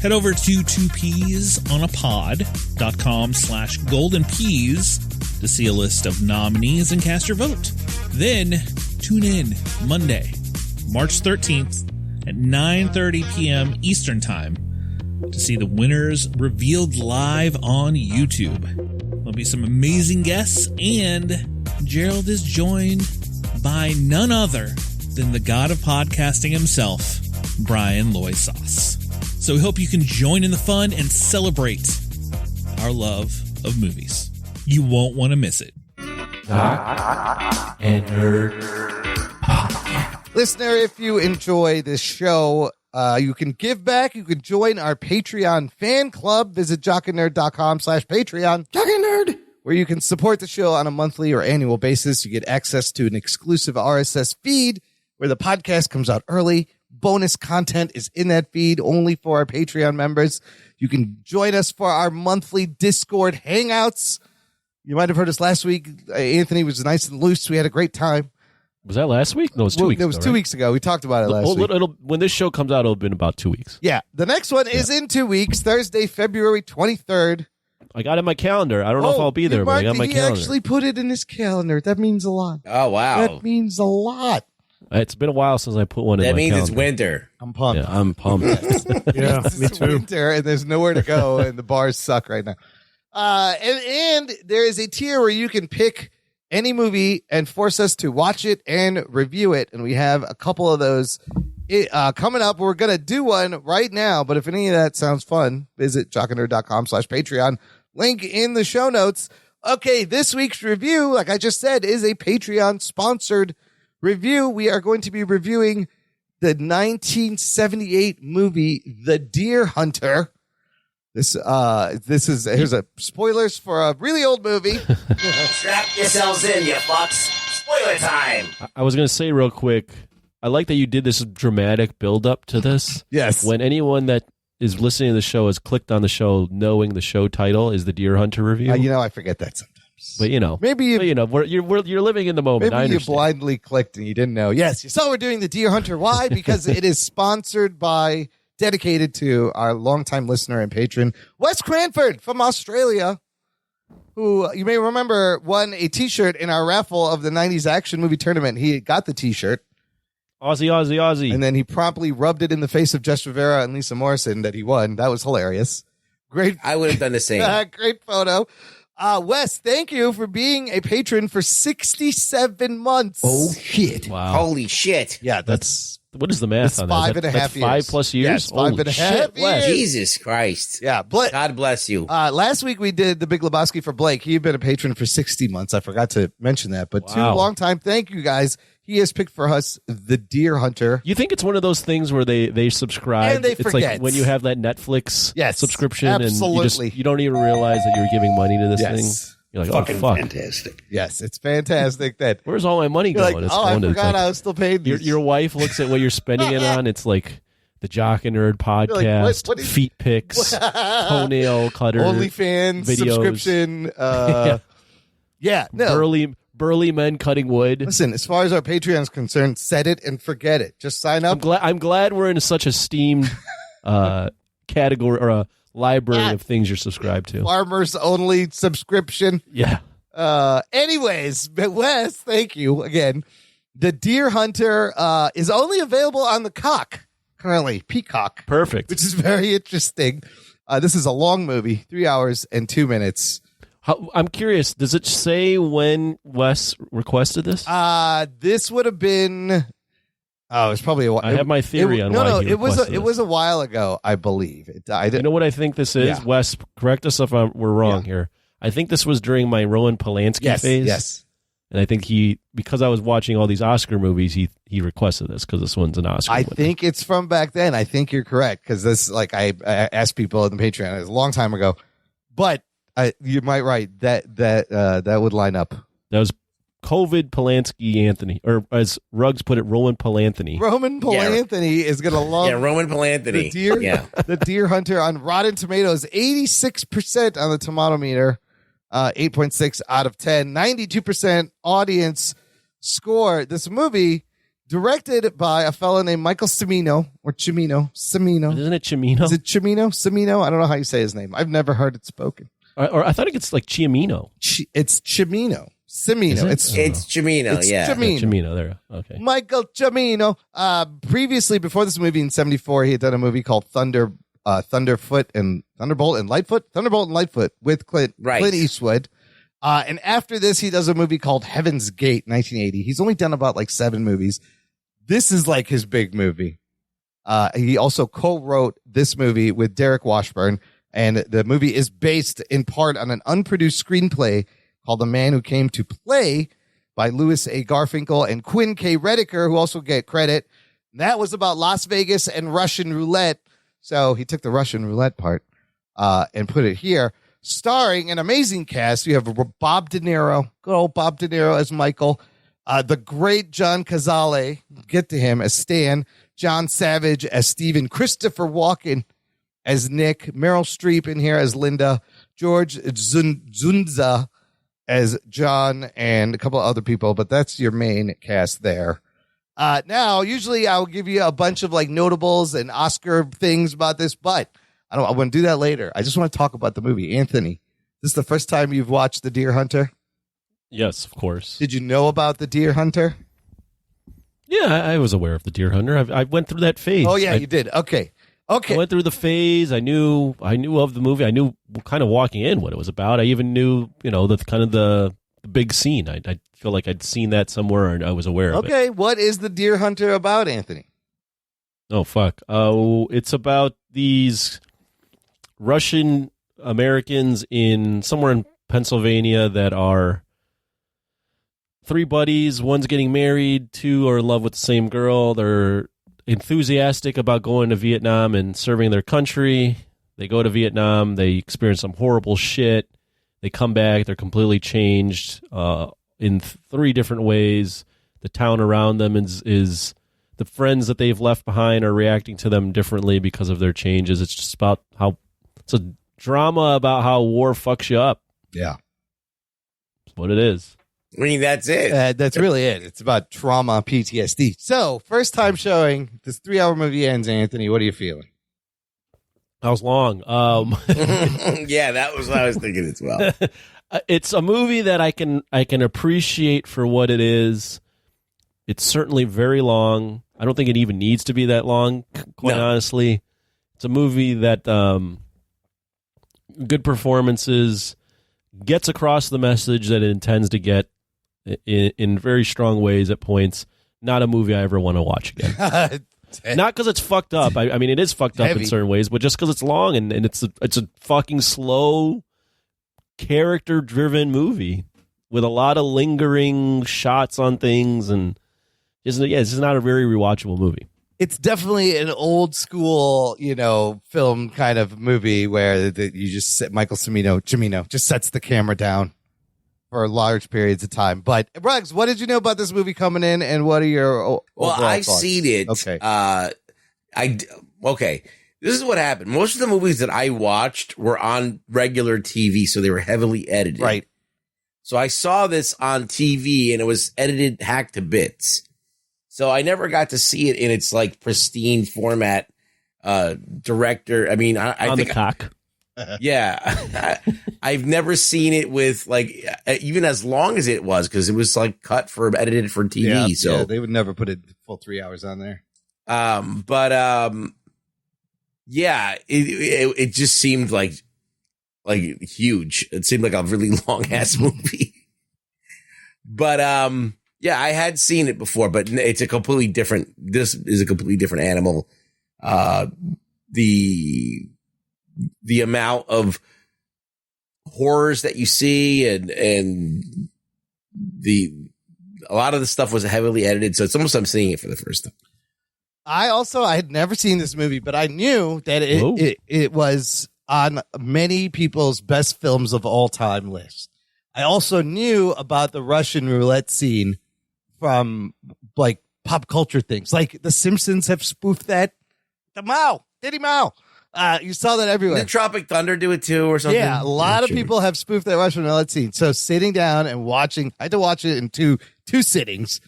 Head over to 2peasonapod.com/goldenpeas to see a list of nominees and cast your vote. Then tune in Monday, March 13th at 9:30 p.m. Eastern Time to see the winners revealed live on YouTube. There'll be some amazing guests, and Gerald is joined by none other than the god of podcasting himself, Brian Loisauce. So we hope you can join in the fun and celebrate our love of movies. You won't want to miss it. And listener, if you enjoy this show, you can give back. You can join our Patreon fan club. Visit jockandnerd.com/Patreon. Jockandnerd, where you can support the show on a monthly or annual basis. You get access to an exclusive RSS feed where the podcast comes out early. Bonus content is in that feed only for our Patreon members. You can join us for our monthly Discord hangouts. You might have heard us last week. Anthony was nice and loose. We had a great time. Was that last week? No, it was 2 weeks It was ago, 2 right? weeks ago. We talked about it last week. When this show comes out, it'll have been about 2 weeks. Yeah. The next one is in 2 weeks, Thursday, February 23rd. I got it in my calendar. I don't know if I'll be there, but I got my he calendar. actually put it in his calendar. That means a lot. Oh, wow. That means a lot. It's been a while since I put one in That my means calendar. it's winter. I'm pumped. Yeah, I'm pumped. Yeah, me It's too. winter, and there's nowhere to go, and the bars suck right now. And there is a tier where you can pick any movie and force us to watch it and review it. And we have a couple of those coming up. We're going to do one right now. But if any of that sounds fun, visit jockandnerd.com/Patreon. Link in the show notes. Okay, this week's review, like I just said, is a Patreon sponsored review. We are going to be reviewing the 1978 movie, The Deer Hunter. Here's a spoilers for a really old movie. Strap yourselves in, you fucks. Spoiler time. I was going to say real quick, I like that you did this dramatic build up to this. Yes. When anyone that is listening to the show has clicked on the show knowing the show title is the Deer Hunter review. I forget that sometimes. But maybe you're living in the moment. I Maybe you understand. blindly clicked and you didn't know. Yes, you saw we're doing the Deer Hunter. Why? Because it is sponsored by, dedicated to our longtime listener and patron, Wes Cranford from Australia, who you may remember won a T-shirt in our raffle of the 90s action movie tournament. He got the T-shirt. Aussie. And then he promptly rubbed it in the face of Jess Rivera and Lisa Morrison that he won. That was hilarious. Great. I would have done the same. Great photo. Wes, thank you for being a patron for 67 months. Oh, shit. Wow. Holy shit. Yeah, that's What is the math That's on five that? and a half That's years. 5+ years? Yes, five Holy and a half shit, Wes. years. Jesus Christ. Yeah, but God bless you. last week we did the Big Lebowski for Blake. He had been a patron for 60 months. I forgot to mention that, but Wow. long time. Thank you guys. He has picked for us the Deer Hunter. You think it's one of those things where they subscribe? And they it's forget. like when you have that Netflix subscription absolutely. and you don't even realize that you're giving money to this Yes. thing. You're like, Fucking oh, fuck. fantastic. Yes, it's fantastic. That Where's all my money you're going? like, It's oh, I going to- forgot like, I was still paid. your wife looks at what you're spending it on. It's like the Jock and Nerd podcast, what is- feet pics, toenail cutter, OnlyFans videos. subscription. Yeah, no. Burly men cutting wood. Listen, as far as our Patreon is concerned, set it and forget it. Just sign up. I'm glad we're in such a steamed category or a library of things you're subscribed to. Farmers only subscription. Yeah. Anyways, but Wes, thank you again. The Deer Hunter is only available on the Cock currently, Peacock. Perfect. Which is very interesting. This is a long movie, 3 hours and 2 minutes. I'm curious. Does it say when Wes requested this? This would have been. Oh, it's probably a while. I have my theory on why he it requested was a while ago, I believe. You know what I think this is? Yeah. Wes, correct us if we're wrong here. I think this was during my Rowan Polanski phase. Yes. And I think because I was watching all these Oscar movies, he requested this because this one's an Oscar. I winner. think it's from back then. I think you're correct because this, like, I asked people on the Patreon. It was a long time ago, but you might right that would line up. That was COVID Polanski Anthony, or as Ruggs put it, Rowan Polanthony. Roman Polanthony is going to love. Yeah, Roman Polanthony. The Deer, Yeah. the Deer Hunter on Rotten Tomatoes, 86% on the tomato meter, 8.6 out of 10, 92% audience score. This movie, directed by a fellow named Michael Cimino, or Cimino. Isn't it Cimino? Is it Cimino? Cimino? I don't know how you say his name. I've never heard it spoken. Or I thought it's like Chiamino. It's Cimino. Cimino. Is it? It's Cimino, It's yeah. Cimino. Cimino, there. Okay. Michael Cimino. Previously, before this movie in 74, he had done a movie called Thunderbolt and Lightfoot with Clint Eastwood. And after this, he does a movie called Heaven's Gate, 1980. He's only done about like 7 movies. This is like his big movie. He also co-wrote this movie with Derek Washburn, and the movie is based in part on an unproduced screenplay called The Man Who Came to Play by Louis A. Garfinkel and Quinn K. Rediker, who also get credit. That was about Las Vegas and Russian roulette. So he took the Russian roulette part and put it here. Starring an amazing cast. You have Bob De Niro, good old Bob De Niro as Michael. The great John Cazale, get to him as Stan. John Savage as Steven. Christopher Walken as Nick. Meryl Streep in here as Linda. George Zunza as John and a couple of other people, but that's your main cast there. Now, usually I'll give you a bunch of like notables and Oscar things about this, but I want to do that later. I just want to talk about the movie. Anthony, this is the first time you've watched The Deer Hunter? Yes, of course. Did you know about The Deer Hunter? Yeah, I was aware of The Deer Hunter. I went through that phase. Oh, yeah, you did. Okay. I went through the phase. I knew of the movie. I knew kind of walking in what it was about. I even knew, the kind of the big scene. I feel like I'd seen that somewhere and I was aware of it. Okay, what is The Deer Hunter about, Anthony? Oh, fuck. It's about these Russian Americans somewhere in Pennsylvania that are 3 buddies. One's getting married. 2 are in love with the same girl. They're enthusiastic about going to Vietnam and serving their country. They go to Vietnam. They experience some horrible shit. They come back. They're completely changed in 3 different ways. The town around them is the friends that they've left behind are reacting to them differently because of their changes. It's just about how it's a drama about how war fucks you up. Yeah. That's what it is. I mean, that's it. That's really it. It's about trauma, PTSD. So, first time showing, this 3-hour movie ends, Anthony. What are you feeling? That was long. Yeah, that was what I was thinking as well. It's a movie that I can appreciate for what it is. It's certainly very long. I don't think it even needs to be that long, quite honestly. It's a movie that good performances, gets across the message that it intends to get in very strong ways at points. Not a movie I ever want to watch again. Not because it's fucked up. I mean, it is fucked up in certain ways, but just because it's long and it's a fucking slow, character-driven movie with a lot of lingering shots on things, and it's just not a very rewatchable movie. It's definitely an old school, film kind of movie where you just sit, Michael Cimino just sets the camera down for large periods of time. But Ruggs, what did you know about this movie coming in, and what are your I've thoughts? seen it. Okay. Okay. This is what happened. Most of the movies that I watched were on regular TV, so they were heavily edited. Right. So I saw this on TV, and it was edited, hacked to bits. So I never got to see it in its like pristine format. Director, I mean, I think the cock. Yeah, I've never seen it with like even as long as it was, because it was like edited for TV. So they would never put it full 3 hours on there. Yeah, it just seemed like huge. It seemed like a really long ass movie. But yeah, I had seen it before, but it's a completely different. This is a completely different animal. The amount of horrors that you see and a lot of the stuff was heavily edited, so it's almost I'm seeing it for the first time. I had never seen this movie, but I knew that it was on many people's best films of all time list. I also knew about the Russian roulette scene from like pop culture things, like The Simpsons have spoofed that. The Mao, Diddy Mao. You saw that everywhere. Did Tropic Thunder do it too, or something? Yeah, a lot of people have spoofed that Russian roulette scene. So sitting down and watching, I had to watch it in two sittings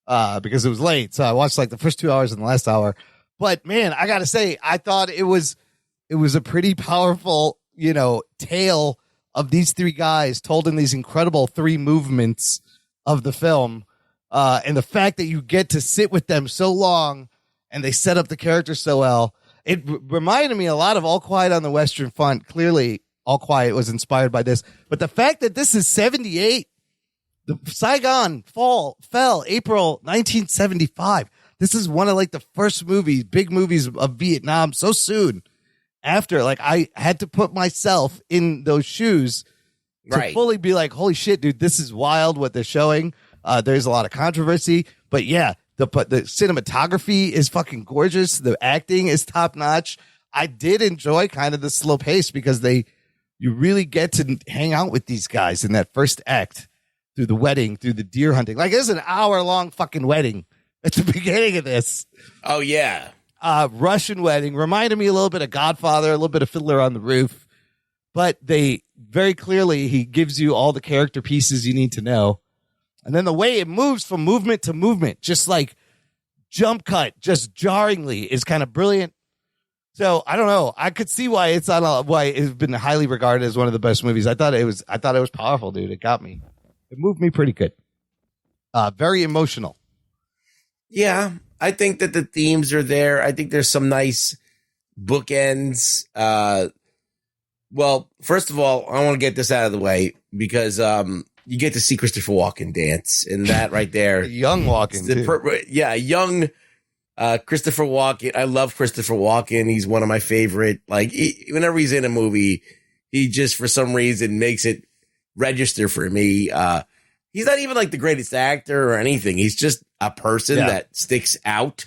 because it was late. So I watched like the first 2 hours and the last hour. But man, I got to say, I thought it was a pretty powerful, tale of these 3 guys told in these incredible 3 movements of the film. And the fact that you get to sit with them so long and they set up the characters so well. It reminded me a lot of All Quiet on the Western Front. Clearly, All Quiet was inspired by this. But the fact that this is 78, the Saigon fell April 1975. This is one of like the first big movies of Vietnam so soon after. Like I had to put myself in those shoes to fully be like, holy shit, dude, this is wild what they're showing. There's a lot of controversy, but yeah. The cinematography is fucking gorgeous. The acting is top notch. I did enjoy kind of the slow pace because you really get to hang out with these guys in that first act through the wedding, through the deer hunting. Like it's an hour-long fucking wedding at the beginning of this. Oh yeah. Russian wedding reminded me a little bit of Godfather, a little bit of Fiddler on the Roof. but they very clearly, he gives you all the character pieces you need to know. And then the way it moves from movement to movement, just like jump cut, just jarringly, is kind of brilliant. So I don't know. I could see why it's why it's been highly regarded as one of the best movies. I thought it was powerful, dude. It got me. It moved me pretty good. Very emotional. Yeah, I think that the themes are there. I think there's some nice bookends. Well, first of all, I want to get this out of the way because you get to see Christopher Walken dance, and that right there, young Walken, young Christopher Walken. I love Christopher Walken. He's one of my favorite. Like whenever he's in a movie, he just for some reason makes it register for me. He's not even like the greatest actor or anything. He's just a person that sticks out,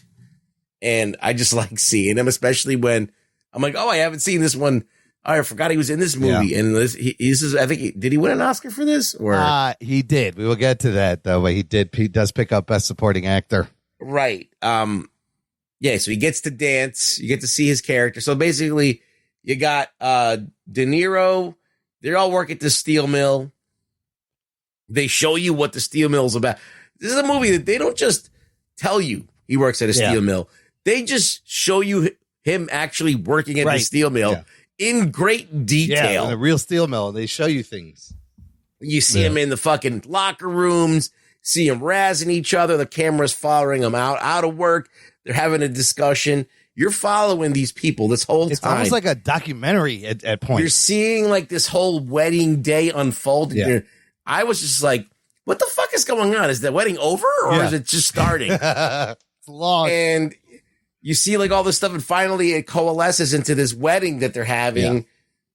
and I just like seeing him, especially when I'm like, oh, I haven't seen this one. Oh, I forgot he was in this movie, and I think did he win an Oscar for this? Or he did. We will get to that though, but he did. He does pick up Best Supporting Actor. Right. Yeah. So he gets to dance. You get to see his character. So basically, you got De Niro. They all work at the steel mill. They show you what the steel mill is about. This is a movie that they don't just tell you he works at a steel mill. They just show you him actually working at the steel mill in great detail. Yeah, in a real steel mill. They show you things. You see him in the fucking locker rooms, see him razzing each other. The camera's following them out of work. They're having a discussion. You're following these people this whole time. It's almost like a documentary at points. You're seeing like this whole wedding day unfold. Yeah. I was just like, what the fuck is going on? Is the wedding over or is it just starting? It's long. And you see like all this stuff, and finally it coalesces into this wedding that they're having,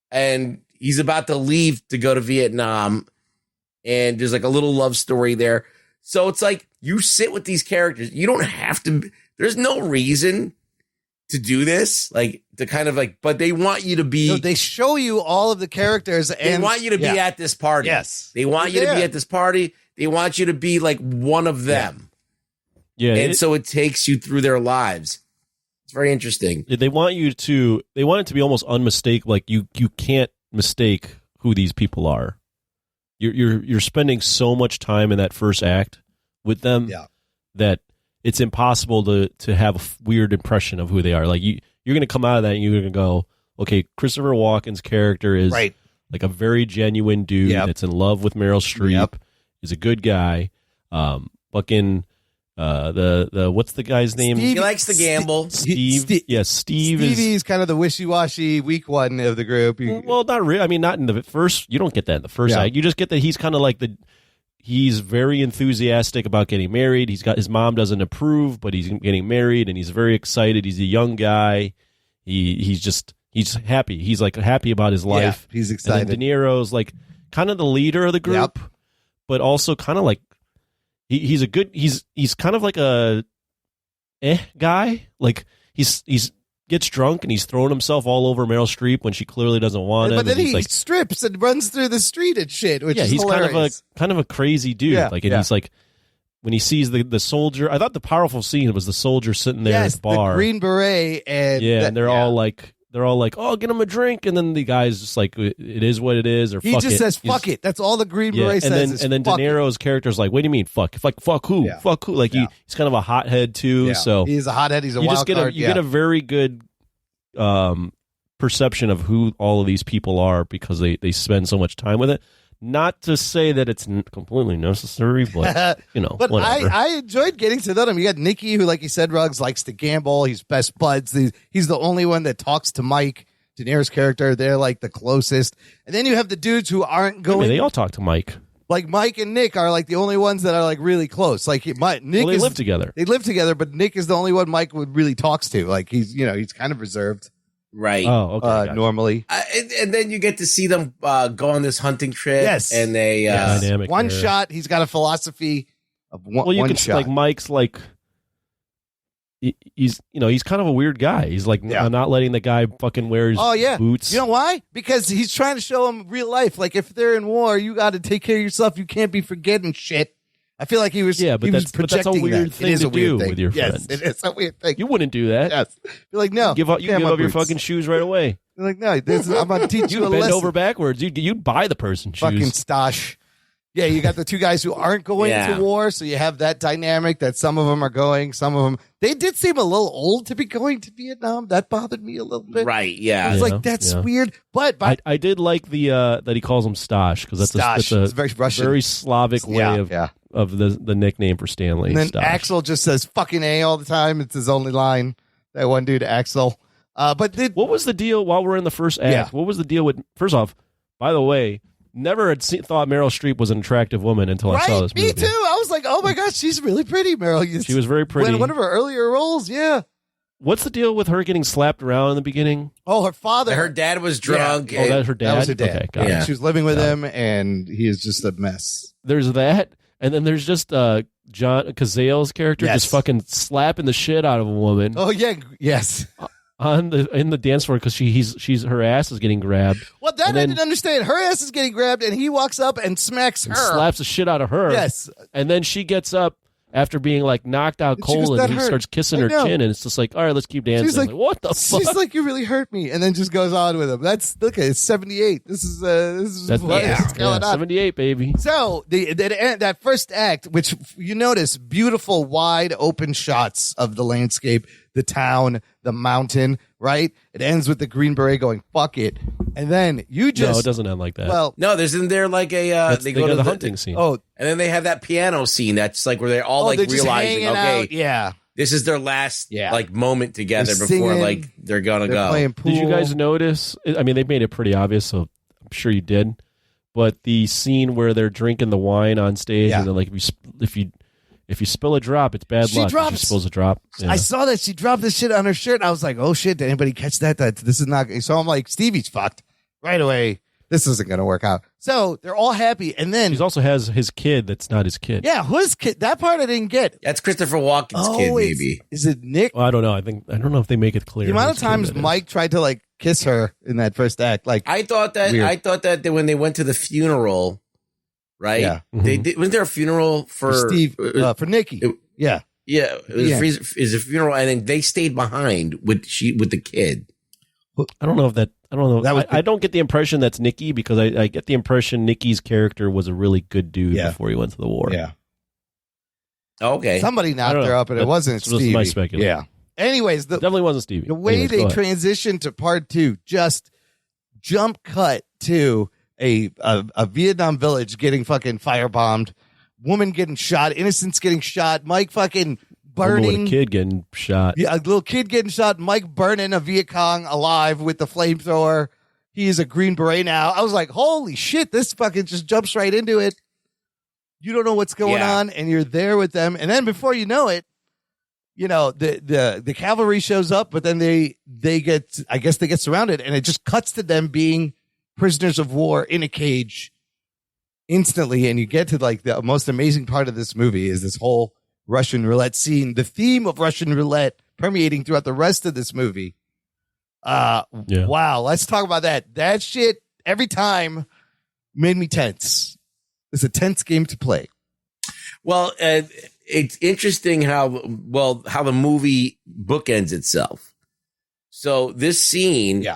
and he's about to leave to go to Vietnam, and there's like a little love story there. So it's like you sit with these characters. You don't have to. There's no reason to do this, like to kind of like, but they want you to be. No, they show you all of the characters, and they want you to be at this party. Yes, they want you to be at this party. They want you to be like one of them. Yeah, and so it takes you through their lives. It's very interesting. They want it to be almost unmistakable. Like you can't mistake who these people are. You're spending so much time in that first act with them that it's impossible to have a weird impression of who they are. Like you're going to come out of that and you're going to go, okay, Christopher Walken's character is like a very genuine dude that's in love with Meryl Streep. He's a good guy. Fucking the what's the guy's name? He likes to gamble. Steve. Stevie's kind of the wishy-washy weak one of the group. Well, not really. I mean, not in the first. You don't get that in the first act. You just get that he's kind of like he's very enthusiastic about getting married. His mom doesn't approve, but he's getting married and he's very excited. He's a young guy. He's happy. He's like happy about his life. He's excited. And then De Niro's like kind of the leader of the group, but also kind of like he's kind of like a guy. Like he's gets drunk and he's throwing himself all over Meryl Streep when she clearly doesn't want him. But then he like, strips and runs through the street and shit, which is he's hilarious. kind of a crazy dude. He's like when he sees the soldier. I thought the powerful scene was the soldier sitting there at the bar, the green beret, and and they're all like, oh, get him a drink, and then the guy's just like, it is what it is, or he fuck just it. says fuck it. That's all the green beret says. And then De Niro's character's like, what do you mean fuck? Like fuck who? Fuck who? Like he's kind of a hothead too. Yeah. So he's a hothead. He's a wild card. You get a very good perception of who all of these people are because they spend so much time with it. Not to say that it's completely necessary, but But whatever. I enjoyed getting to know him. You got Nicky, who, like you said, Ruggs, likes to gamble. He's best buds. He's the only one that talks to Mike, De Niro's character. They're like the closest. And then you have the dudes who aren't going. They all talk to Mike. Like Mike and Nick are like the only ones that are like really close. Like Nick, they live together. They live together, but Nick is the only one Mike would really talks to. Like he's kind of reserved. Right. Oh, okay. Gotcha. Normally. And then you get to see them go on this hunting trip. Yes. And they dynamic one there. shot. He's got a philosophy of one, well, you one can shot. like Mike's like he's kind of a weird guy. He's like not letting the guy fucking wear his boots. You know why? Because he's trying to show him real life. Like if they're in war, you got to take care of yourself. You can't be forgetting shit. I feel like he was. Yeah, but that's a weird thing to do with your friends. Yes, it is a weird thing. You wouldn't do that. Yes, you're like no. You give up your fucking shoes right away. They're like, no, I'm going to teach you a bend lesson. over backwards. You'd buy the person shoes. Fucking Stosh. Yeah, you got the two guys who aren't going Yeah. to war, so you have that dynamic that some of them are going, some of them they did seem a little old to be going to Vietnam. That bothered me a little bit. Right? Yeah. It's like that's weird, but I did like the that he calls him Stosh because that's Stosh. a It's very Russian. very Slavic way of the nickname for Stanley. And then Stosh. Axel just says "fucking A" all the time. It's his only line. That one dude, Axel. But what was the deal while we're in the first act? Yeah. What was the deal with? First off, by the way. Never had thought Meryl Streep was an attractive woman until I saw this movie. Me too. I was like, oh my gosh, she's really pretty, Meryl. She was very pretty. One of her earlier roles, yeah. What's the deal with her getting slapped around in the beginning? Oh, her father. Her dad was drunk. Oh, that's her dad? That was her dad. Okay, got it. She was living with him, and he is just a mess. There's that, and then there's just John Cazale's character just fucking slapping the shit out of a woman. Oh yeah, yes. In the dance floor because she's her ass is getting grabbed. Well, that I didn't understand. Her ass is getting grabbed, and he walks up and smacks her, slaps the shit out of her. Yes, and then she gets up after being like knocked out cold, and he starts kissing her chin, and it's just like, all right, let's keep dancing. She's like, what the fuck? She's like, you really hurt me, and then just goes on with him. That's okay. It's 78. This is what's going on. 78, baby. So that first act, which you notice, beautiful wide open shots of the landscape, the town, the mountain, right? It ends with the Green Beret going, fuck it. And then you just... No, it doesn't end like that. Well... No, isn't there like a... they go to the hunting scene. Oh. And then they have that piano scene that's like where they're all like realizing, okay, yeah, this is their last like moment together They're before singing, like they're gonna go. playing pool. Did you guys notice? I mean, they made it pretty obvious, so I'm sure you did. But the scene where they're drinking the wine on stage, and then like if you spill a drop, it's bad luck. Drops. She spills a drop. Yeah. I saw that she dropped this shit on her shirt. And I was like, oh shit, did anybody catch that? That this is not. So I'm like, Stevie's fucked right away. This isn't going to work out. So they're all happy. And then he also has his kid that's not his kid. Yeah, whose kid? That part I didn't get. That's Christopher Walken's kid, maybe. Is it Nick? Well, I don't know. I don't know if they make it clear. The amount of times Mike tried to like kiss her in that first act, like I thought that when they went to the funeral, right? Yeah. They did, wasn't there a funeral for Steve for Nikki? Yeah. It was a funeral, and then they stayed behind with the kid. I don't know if that. I don't know. I don't get the impression that's Nikki because I get the impression Nikki's character was a really good dude before he went to the war. Yeah. Okay. Somebody knocked her up, and it wasn't Stevie. Was my speculation. Yeah. Anyways, definitely wasn't Stevie. The way they transitioned to part two, just jump cut to a Vietnam village getting fucking firebombed, woman getting shot, innocents getting shot, Mike fucking burning, a kid getting shot. Yeah, a little kid getting shot, Mike burning a Viet Cong alive with the flamethrower. He is a Green Beret now. I was like, holy shit, this fucking just jumps right into it. You don't know what's going on, and you're there with them. And then before you know it, you know, the cavalry shows up, but then they get surrounded, and it just cuts to them being prisoners of war in a cage instantly. And you get to like the most amazing part of this movie is this whole Russian roulette scene, the theme of Russian roulette permeating throughout the rest of this movie. Wow. Let's talk about that. That shit every time made me tense. It's a tense game to play. Well, it's interesting how the movie bookends itself. So this scene,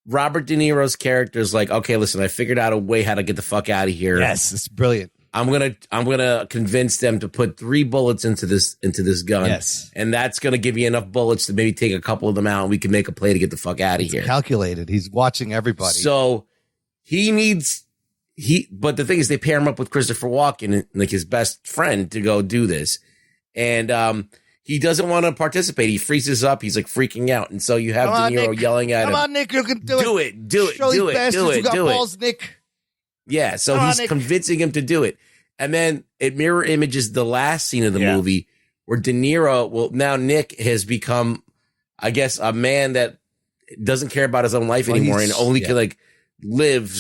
Robert De Niro's character is like, okay, listen, I figured out a way how to get the fuck out of here. Yes, it's brilliant. I'm gonna convince them to put 3 bullets into this gun. Yes. And that's gonna give you enough bullets to maybe take a couple of them out, and we can make a play to get the fuck out of here. Calculated. He's watching everybody. So but the thing is, they pair him up with Christopher Walken, like his best friend, to go do this. And he doesn't want to participate. He freezes up. He's like freaking out. And so you have De Niro yelling at him. Come on, Nick, you can do it. Do it. Show these bastards you got balls, Nick. Yeah, so he's convincing him to do it. And then it mirror images the last scene of the movie where De Niro, now Nick has become, I guess, a man that doesn't care about his own life anymore and only can like live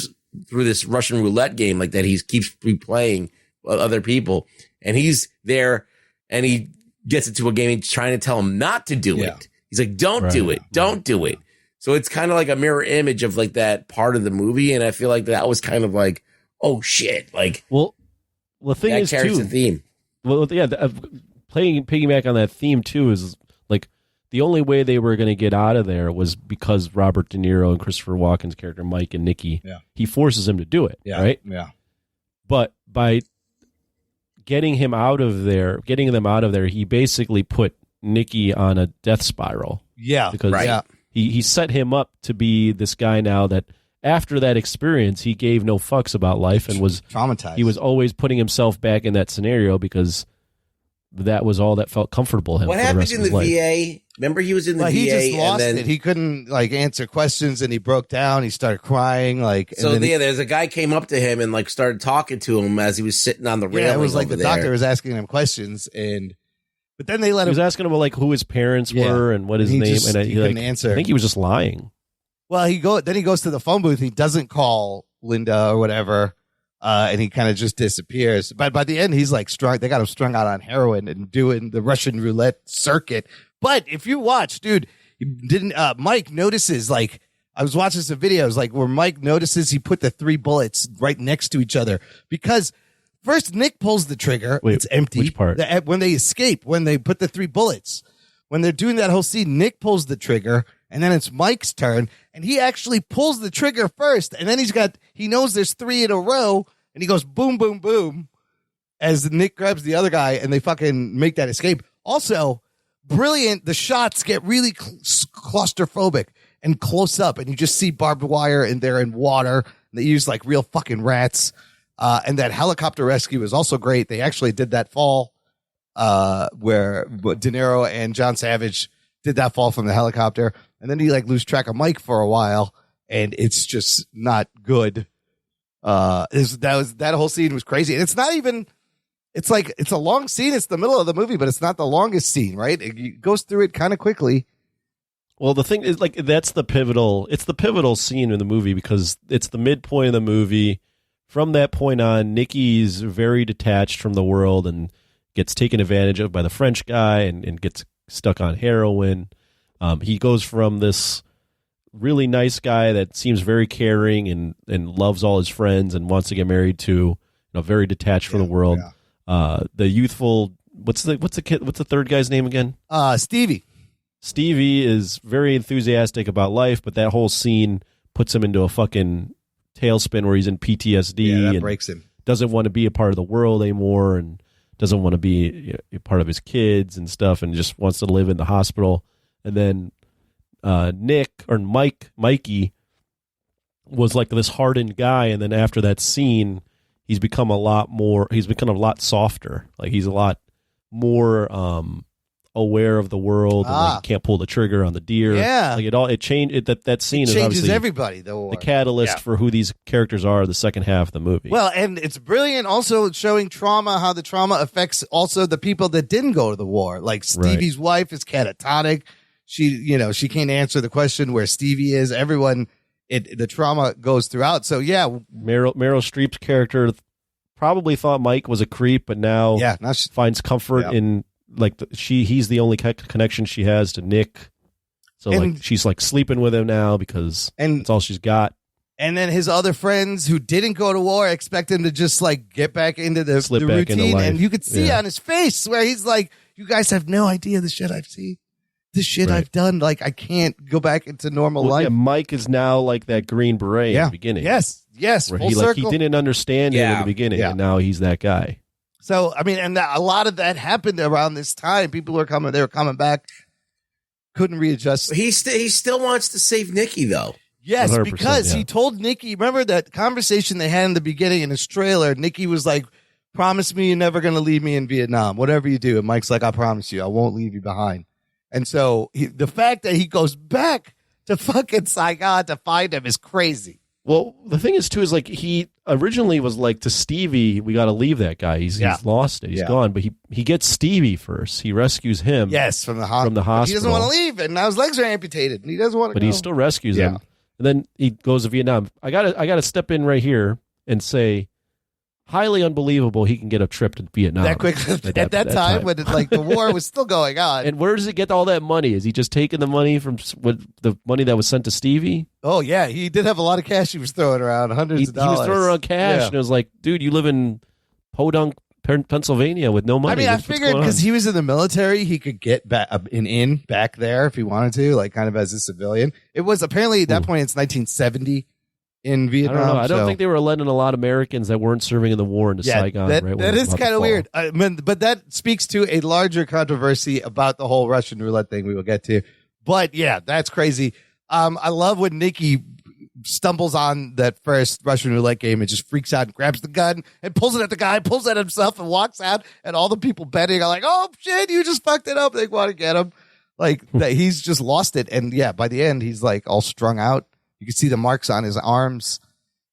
through this Russian roulette game like that he keeps replaying with other people. And he's there and he gets into a game and trying to tell him not to do it. He's like, don't do it. Don't do it. So it's kind of like a mirror image of like that part of the movie. And I feel like that was kind of like, oh shit. Like, well, the thing is carries too, the theme. Well, yeah, piggyback on that theme too is like the only way they were going to get out of there was because Robert De Niro and Christopher Walken's character Mike and Nikki. Yeah. He forces him to do it. Yeah. Right. Yeah. But by getting them out of there, he basically put Nikki on a death spiral. Yeah. Because yeah. he set him up to be this guy now that after that experience, he gave no fucks about life and was traumatized. He was always putting himself back in that scenario because that was all that felt comfortable to him. What for the happened rest in of the his life. VA? Remember, he was in the VA, he just and lost then it. He couldn't like answer questions, and he broke down. He started crying. Like so. and then There's a guy came up to him and like started talking to him as he was sitting on the railing. yeah, it was like over the there. doctor was asking him questions, but then they let He him. was asking him like who his parents Yeah. were and what his He name, just- and he he like, couldn't answer. I think he was just lying. Well, then he goes to the phone booth. He doesn't call Linda or whatever, and he kind of just disappears. But by the end, he's like strung. They got him strung out on heroin and doing the Russian roulette circuit. But if you watch, dude, he didn't. Mike notices like I was watching some videos like where Mike notices he put the 3 bullets right next to each other because first Nick pulls the trigger. Wait, it's empty. which part? When they escape, when they put the 3 bullets, when they're doing that whole scene, Nick pulls the trigger. And then it's Mike's turn, and he actually pulls the trigger first. And then he knows there's 3 in a row, and he goes boom, boom, boom, as Nick grabs the other guy, and they fucking make that escape. Also, brilliant. The shots get really claustrophobic and close up, and you just see barbed wire, and they're in water. They use like real fucking rats. And that helicopter rescue is also great. They actually did that fall where De Niro and John Savage did that fall from the helicopter. And then he like lose track of Mike for a while, and it's just not good. That whole scene was crazy, and it's not even. It's like it's a long scene. It's the middle of the movie, but it's not the longest scene, right? It goes through it kind of quickly. Well, the thing is, like, that's the pivotal. It's the pivotal scene in the movie because it's the midpoint of the movie. From that point on, Nikki's very detached from the world and gets taken advantage of by the French guy and gets stuck on heroin. He goes from this really nice guy that seems very caring and loves all his friends and wants to get married to, very detached from the world. Yeah. The youthful, what's the third guy's name again? Stevie. Stevie is very enthusiastic about life, but that whole scene puts him into a fucking tailspin where he's in PTSD. Yeah, that and breaks him. Doesn't want to be a part of the world anymore and doesn't want to be a part of his kids and stuff and just wants to live in the hospital. And then Mikey was like this hardened guy, and then after that scene, he's become a lot softer. Like he's a lot more aware of the world and like, can't pull the trigger on the deer. Yeah. Like it changed that scene It is changes obviously everybody. The catalyst for who these characters are the second half of the movie. Well, and it's brilliant also showing how the trauma affects also the people that didn't go to the war. Like Stevie's wife is catatonic. She can't answer the question where Stevie is. Everyone, the trauma goes throughout. So yeah, Meryl Streep's character probably thought Mike was a creep, but now finds comfort in like he's the only connection she has to Nick. So like she's like sleeping with him now because that's all she's got. And then his other friends who didn't go to war expect him to just like get back into the routine. And you could see on his face where he's like, "You guys have no idea the shit I've seen. This shit I've done, like I can't go back into normal life." Yeah, Mike is now like that Green Beret in the beginning. Yes, where he didn't understand it in the beginning, and now he's that guy. So I mean, and a lot of that happened around this time. People were coming; they were coming back, couldn't readjust. He still wants to save Nikki, though. Yes, because he told Nikki. Remember that conversation they had in the beginning in his trailer? Nikki was like, "Promise me you're never going to leave me in Vietnam, whatever you do." And Mike's like, "I promise you, I won't leave you behind." And so the fact that he goes back to fucking Saigon to find him is crazy. Well, the thing is, too, is like he originally was like to Stevie, we got to leave that guy. He's lost it. He's gone. But he gets Stevie first. He rescues him. Yes, from the hospital. He doesn't want to leave, and now his legs are amputated, and he doesn't want to But he still rescues him. And then he goes to Vietnam. I gotta step in right here and say, highly unbelievable he can get a trip to Vietnam that quick at that time when the war was still going on. And where does he get all that money? Is he just taking the money from the money that was sent to Stevie? Oh yeah, he did have a lot of cash he was throwing around, hundreds of dollars. He was throwing around cash, and it was like, dude, you live in Podunk, Pennsylvania with no money. I mean, I What's figured going on? because he was in the military, he could get back back there if he wanted to, like kind of as a civilian. It was apparently at that point it's 1970 in I Vietnam. don't know. I don't so- think they were letting a lot of Americans that weren't serving in the war into Saigon. That, right when that it was is about to kind of fall. weird. I mean, but that speaks to a larger controversy about the whole Russian roulette thing we will get to. But yeah, that's crazy. I love when Nikki stumbles on that first Russian roulette game and just freaks out and grabs the gun and pulls it at the guy, pulls it at himself and walks out. And all the people betting are like, oh shit, you just fucked it up. They want to get him. Like that he's just lost it. And yeah, by the end, he's like all strung out. You can see the marks on his arms.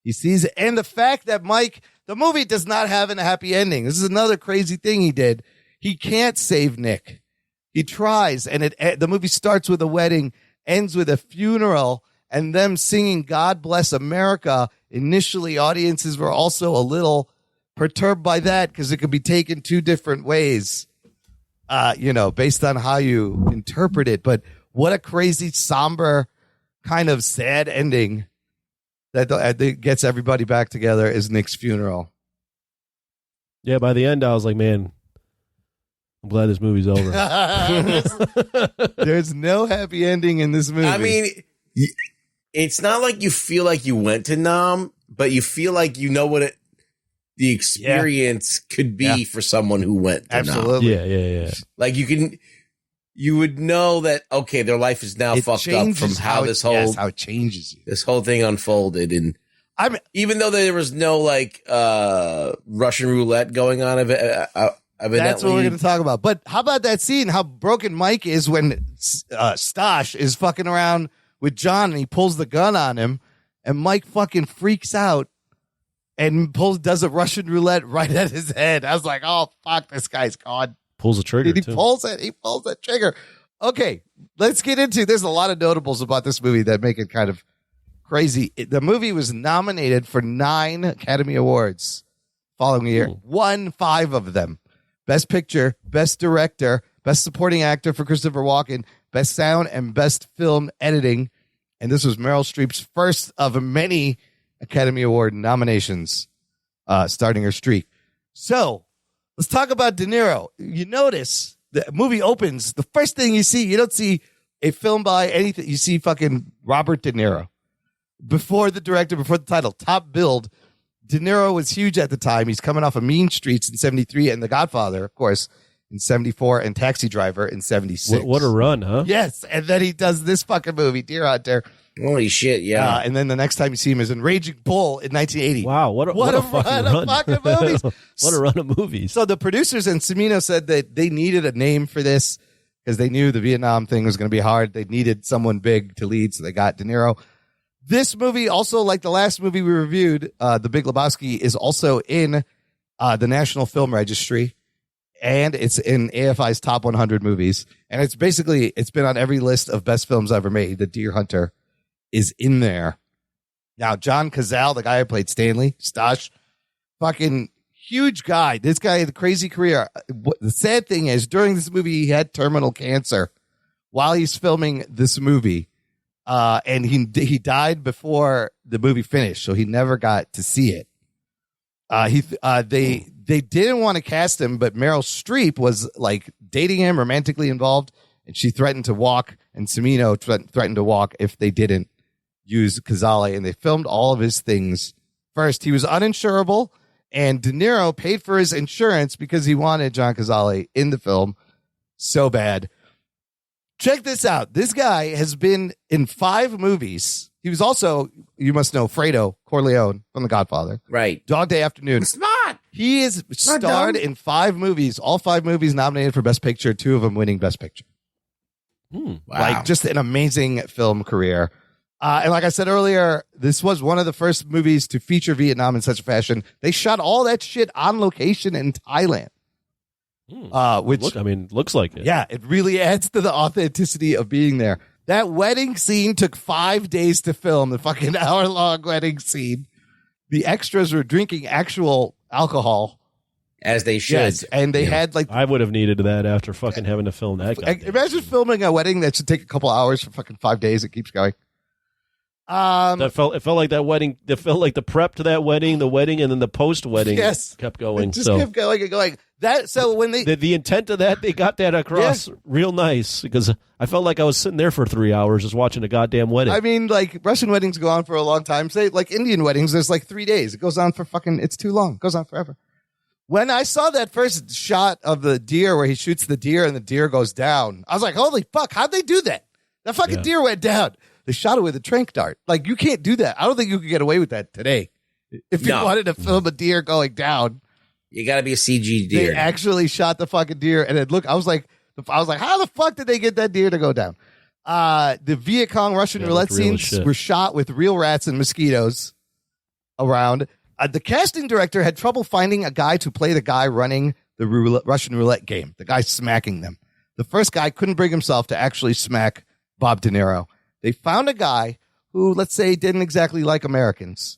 He sees it. And the fact that Mike, the movie does not have a happy ending. This is another crazy thing he did. He can't save Nick. He tries. And the movie starts with a wedding, ends with a funeral, and them singing God Bless America. Initially, audiences were also a little perturbed by that because it could be taken two different ways, based on how you interpret it. But what a crazy, somber, kind of sad ending that gets everybody back together is Nick's funeral. Yeah, by the end, I was like, man, I'm glad this movie's over. There's no happy ending in this movie. I mean, it's not like you feel like you went to Nam, but you feel like you know what the experience could be for someone who went to Absolutely. Nam. Yeah. Like you would know that, okay, their life is now fucked up from how it changes you. This whole thing unfolded. And even though there was no Russian roulette going on, that's what we're going to talk about. But how about that scene? How broken Mike is when Stash is fucking around with John and he pulls the gun on him, and Mike fucking freaks out and does a Russian roulette right at his head. I was like, oh fuck, this guy's gone. Pulls the trigger. He pulls it. He pulls that trigger. Okay, let's get into. There's a lot of notables about this movie that make it kind of crazy. The movie was nominated for 9 Academy Awards following year. Won 5 of them. Best Picture, Best Director, Best Supporting Actor for Christopher Walken, Best Sound, and Best Film Editing. And this was Meryl Streep's first of many Academy Award nominations, starting her streak. So let's talk about De Niro. You notice the movie opens. The first thing you see, you don't see a film by anything. You see fucking Robert De Niro. Before the director, before the title, top billed. De Niro was huge at the time. He's coming off of Mean Streets in 73 and The Godfather, of course, in 74 and Taxi Driver in 76. What a run, huh? Yes. And then he does this fucking movie, Deer Hunter. Holy shit, yeah. And then the next time you see him is in Raging Bull in 1980. Wow, what a fucking run. Of fucking movies. What a run of movies. So the producers and Cimino said that they needed a name for this because they knew the Vietnam thing was going to be hard. They needed someone big to lead, so they got De Niro. This movie, also like the last movie we reviewed, The Big Lebowski, is also in the National Film Registry, and it's in AFI's top 100 movies. And it's been on every list of best films ever made. The Deer Hunter is in there. Now, John Cazale, the guy who played Stanley, Stash, fucking huge guy. This guy had a crazy career. The sad thing is, during this movie, he had terminal cancer while he's filming this movie. And he died before the movie finished, so he never got to see it. They didn't want to cast him, but Meryl Streep was like dating him, romantically involved, and she threatened to walk, and Cimino threatened to walk if they didn't use Cazale, and they filmed all of his things first. He was uninsurable, and De Niro paid for his insurance because he wanted John Cazale in the film so bad. Check this out. This guy has been in 5 movies. He was also, you must know, Fredo Corleone from The Godfather. Right. Dog Day Afternoon. Smart. He is starred in 5 movies, all 5 movies nominated for Best Picture, 2 of them winning Best Picture. Wow. Like, just an amazing film career. And like I said earlier, this was one of the first movies to feature Vietnam in such a fashion. They shot all that shit on location in Thailand. Which looks like it. Yeah, it really adds to the authenticity of being there. That wedding scene took 5 days to film, the fucking hour-long wedding scene. The extras were drinking actual alcohol. As they should. Yes, and they had like... I would have needed that after fucking having to film that. Imagine filming a wedding that should take a couple hours for fucking 5 days. It keeps going. It felt like that wedding. It felt like the prep to that wedding, the wedding, and then the post wedding. Yes, kept going. It just kept going and going. That so when the intent of that, they got that across real nice, because I felt like I was sitting there for 3 hours just watching a goddamn wedding. I mean, like Russian weddings go on for a long time. Say like Indian weddings, there's like 3 days. It goes on for it's too long. It goes on forever. When I saw that first shot of the deer where he shoots the deer and the deer goes down, I was like, holy fuck, how'd they do that? That fucking deer went down. They shot it with a tranq dart. Like, you can't do that. I don't think you could get away with that today. If you wanted to film a deer going down, you got to be a CG deer. They actually shot the fucking deer, and it looked. I was like, how the fuck did they get that deer to go down? The Viet Cong Russian roulette scenes were shot with real rats and mosquitoes around. The casting director had trouble finding a guy to play the guy running the Russian roulette game, the guy smacking them. The first guy couldn't bring himself to actually smack Bob De Niro. They found a guy who, let's say, didn't exactly like Americans.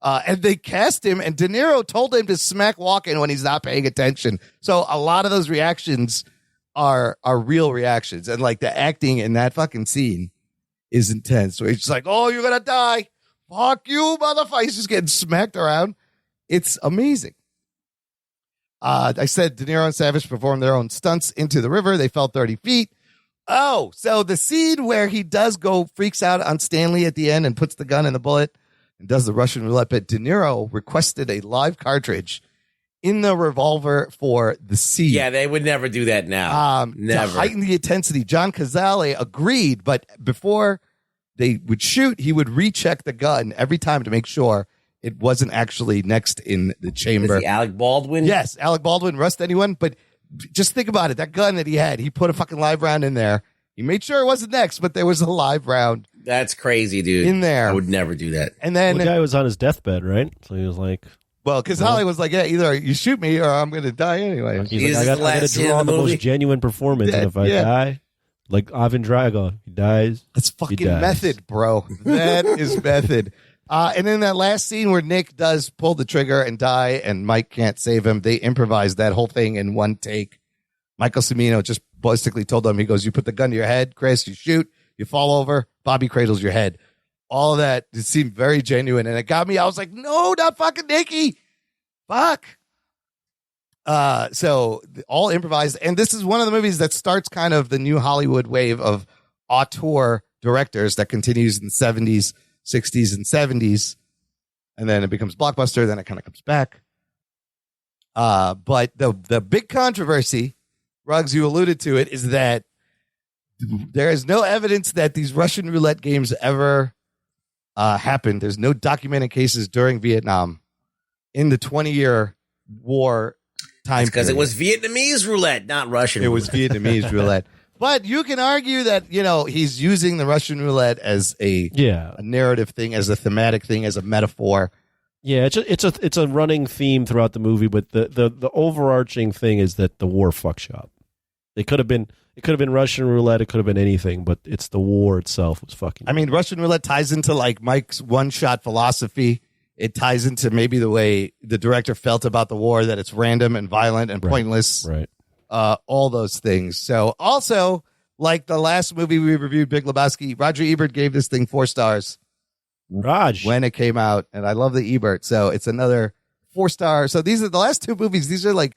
And they cast him, and De Niro told him to smack Walken when he's not paying attention. So a lot of those reactions are real reactions. And like the acting in that fucking scene is intense. So he's just like, oh, you're going to die. Fuck you, motherfucker. He's just getting smacked around. It's amazing. I said De Niro and Savage performed their own stunts into the river. They fell 30 feet. Oh, so the scene where he freaks out on Stanley at the end and puts the gun in the bullet and does the Russian roulette bit. De Niro requested a live cartridge in the revolver for the scene. Yeah, they would never do that now. Never. To heighten the intensity. John Cazale agreed, but before they would shoot, he would recheck the gun every time to make sure it wasn't actually next in the chamber. Was he Alec Baldwin? Yes, Alec Baldwin, rust anyone, but just think about it. That gun that he had, he put a fucking live round in there. He made sure it wasn't next, but there was a live round. That's crazy, dude. In there. I would never do that. And then the guy was on his deathbed, right? So he was like, well, because Holly was like, yeah, either you shoot me or I'm going to die anyway. He's like, I got to draw the most genuine performance. And if I die, like Ivan Drago, he dies. That's fucking method, bro. That is method. And then that last scene where Nick does pull the trigger and die and Mike can't save him, they improvised that whole thing in one take. Michael Cimino just basically told them, he goes, you put the gun to your head, Chris, you shoot, you fall over, Bobby cradles your head. All of that, it seemed very genuine. And it got me, I was like, no, not fucking Nicky. Fuck. So all improvised. And this is one of the movies that starts kind of the new Hollywood wave of auteur directors that continues in the 70s, 60s, and 70s. And then it becomes blockbuster. Then it kind of comes back. But the big controversy, Ruggs, you alluded to it, is that there is no evidence that these Russian roulette games ever happened. There's no documented cases during Vietnam in the 20-year war time. Because it was Vietnamese roulette, not Russian. It was Vietnamese roulette. But you can argue that, you know, he's using the Russian roulette as a narrative thing, as a thematic thing, as a metaphor. Yeah, it's a running theme throughout the movie, but the overarching thing is that the war fucks you up. It could have been Russian roulette, it could have been anything, but it's the war itself was fucking. I mean, Russian roulette ties into like Mike's one-shot philosophy. It ties into maybe the way the director felt about the war, that it's random and violent and pointless. Right. All those things. So also, like the last movie we reviewed, Big Lebowski, Roger Ebert gave this thing 4 stars. Raj. When it came out, and I love the Ebert. So it's another 4 stars. So these are the last 2 movies. These are like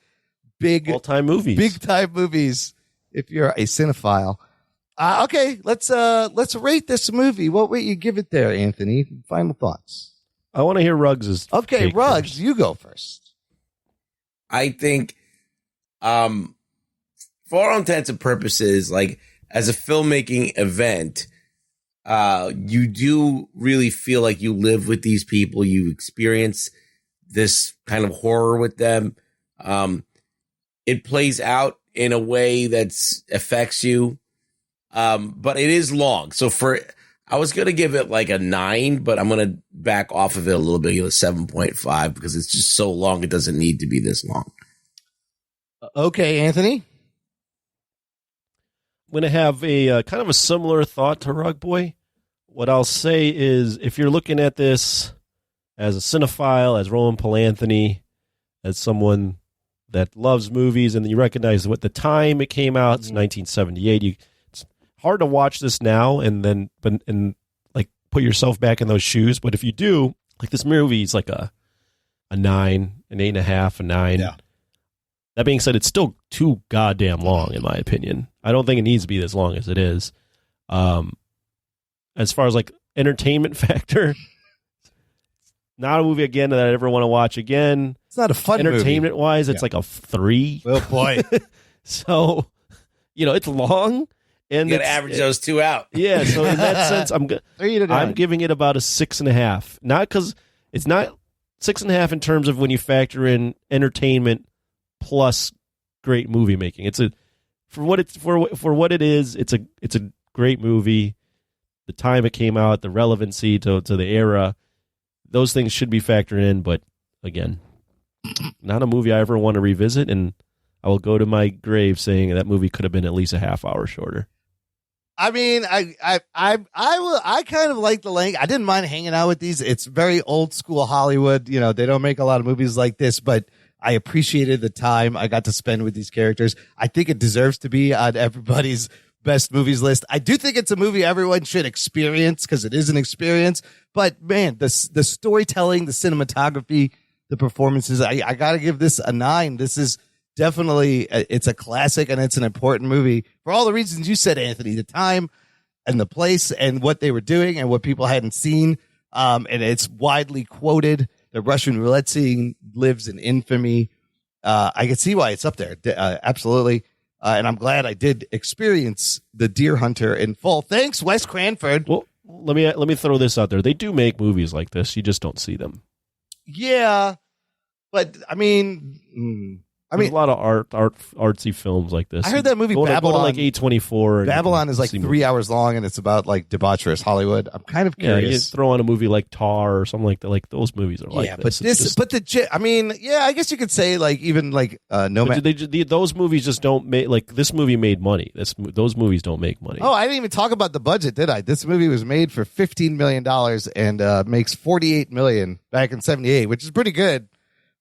big all-time movies. Big time movies if you're a cinephile. Okay, let's rate this movie. What would you give it there, Anthony? Final thoughts. I want to hear Ruggs' Okay, take Ruggs, first. you go first. I think for all intents and purposes, like as a filmmaking event, you do really feel like you live with these people. You experience this kind of horror with them. It plays out in a way that affects you. But it is long. So I was going to give it like a 9, but I'm going to back off of it a little bit, give it a 7.5 because it's just so long. It doesn't need to be this long. Okay, Anthony. I'm going to have a kind of a similar thought to Rug Boy. What I'll say is, if you're looking at this as a cinephile, as Roman Polanthony, as someone that loves movies, and you recognize what the time it came out, it's 1978. It's hard to watch this now, and like put yourself back in those shoes. But if you do, like this movie is like a 9, an 8.5, a 9. Yeah. That being said, it's still too goddamn long, in my opinion. I don't think it needs to be as long as it is. As far as like entertainment factor, not a movie again that I ever want to watch again. It's not a fun entertainment movie. wise. It's like a 3. Oh boy. So, it's long, and You got to average those two out. Yeah. So in that sense, I'm 3 to 9. I'm giving it about a 6.5. Not because it's not 6.5 in terms of when you factor in entertainment plus great movie making. It's for what it is. It's a great movie. The time it came out, the relevancy to the era, those things should be factored in. But again, not a movie I ever want to revisit, and I will go to my grave saying that movie could have been at least a half hour shorter. I mean, I kind of like the length. I didn't mind hanging out with these. It's very old school Hollywood. They don't make a lot of movies like this, but I appreciated the time I got to spend with these characters. I think it deserves to be on everybody's best movies list. I do think it's a movie everyone should experience because it is an experience. But man, the storytelling, the cinematography, the performances, I got to give this a 9. This is definitely, it's a classic and it's an important movie for all the reasons you said, Anthony, the time and the place and what they were doing and what people hadn't seen. And it's widely quoted. The Russian roulette scene lives in infamy. I can see why it's up there. Absolutely. And I'm glad I did experience the Deer Hunter in full. Thanks, Wes Cranford. Well, let me throw this out there. They do make movies like this. You just don't see them. Yeah, but I mean, There's a lot of artsy films like this. I heard that movie Babylon. Go to like A24. Babylon is like 3 hours long, and it's about like debaucherous Hollywood. I'm kind of curious. Yeah, you throw on a movie like Tar or something like that. Like those movies are like this. I mean, yeah, I guess you could say like even like those movies just don't make, like this movie made money. Those movies don't make money. Oh, I didn't even talk about the budget, did I? This movie was made for $15 million and makes $48 million back in '78, which is pretty good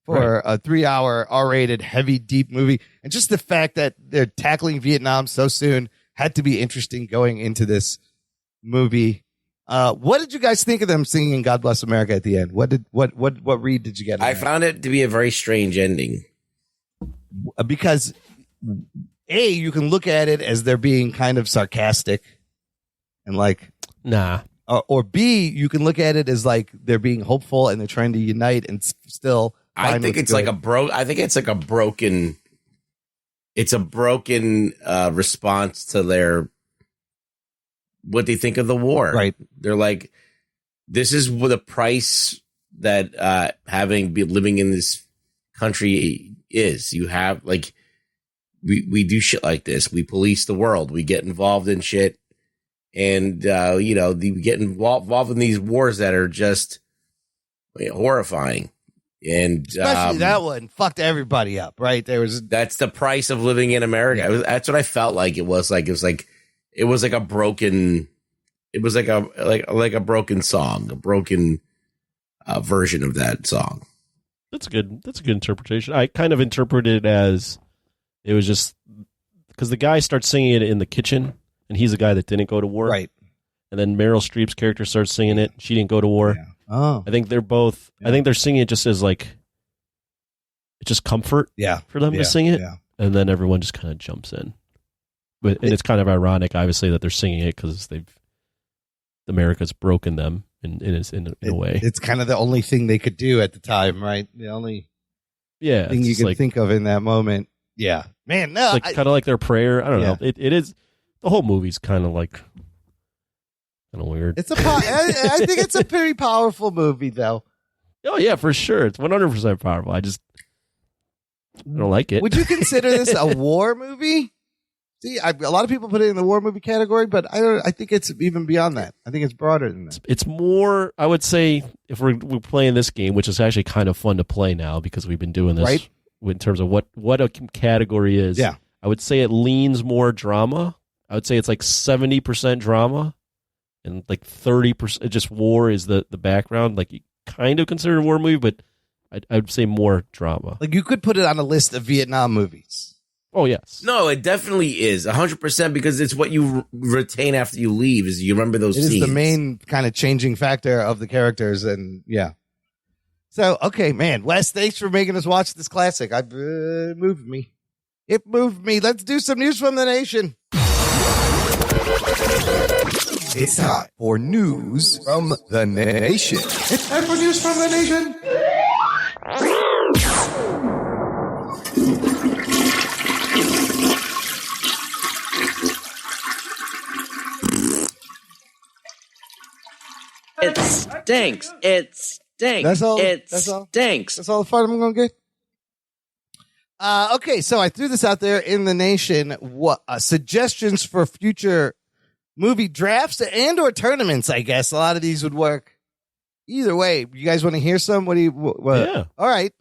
for a 3-hour R-rated heavy deep movie. And just the fact that they're tackling Vietnam so soon had to be interesting going into this movie. What did you guys think of them singing God Bless America at the end? What read did you get? I found it to be a very strange ending. Because A, you can look at it as they're being kind of sarcastic and like, nah. Or B, you can look at it as like they're being hopeful and they're trying to unite and still. I think it's like a broken. It's a broken response to what they think of the war. Right. They're like, this is what the price that living in this country is. You have like, we do shit like this. We police the world. We get involved in shit, and we get involved in these wars that are just horrifying. And especially that one fucked everybody up, right? That's the price of living in America. Yeah. That's what I felt like. It was like a broken. It was like a broken song, a broken version of that song. That's a good interpretation. I kind of interpreted it as it was just because the guy starts singing it in the kitchen, and he's the guy that didn't go to war, right? And then Meryl Streep's character starts singing it. She didn't go to war. Yeah. Oh, I think they're both. Yeah. I think they're singing it just as like it's just comfort. Yeah, for them to sing it, and then everyone just kind of jumps in. But it's kind of ironic, obviously, that they're singing it because America's broken them in a way. It's kind of the only thing they could do at the time, right? The only thing you can think of in that moment. Yeah, man, no, kind of like their prayer. I don't know. It is the whole movie's kind of like. Kind of weird. I think it's a pretty powerful movie, though. Oh yeah, for sure. It's 100% powerful. I don't like it. Would you consider this a war movie? See, a lot of people put it in the war movie category, but I think it's even beyond that. I think it's broader than that. It's more. I would say if we're playing this game, which is actually kind of fun to play now because we've been doing this right? in terms of what a category is. Yeah, I would say it leans more drama. I would say it's like 70% drama. And like 30% just war is the background. Like you kind of consider a war movie, but I'd say more drama. Like you could put it on a list of Vietnam movies. Oh, yes. No, it definitely is 100% because it's what you retain after you leave. Is you remember those It scenes. is the main kind of changing factor of the characters, and yeah. So, okay, man, Wes, thanks for making us watch this classic. It moved me. It moved me. Let's do some news from the nation. It's time for news from the nation. It's time for news from the nation. It stinks. It stinks. That's all. It That's all. stinks. That's all the fun I'm going to get. Okay, so I threw this out there in the nation. What suggestions for future movie drafts and or tournaments? I guess a lot of these would work. Either way, you guys want to hear some? What do you? What? Yeah. All right.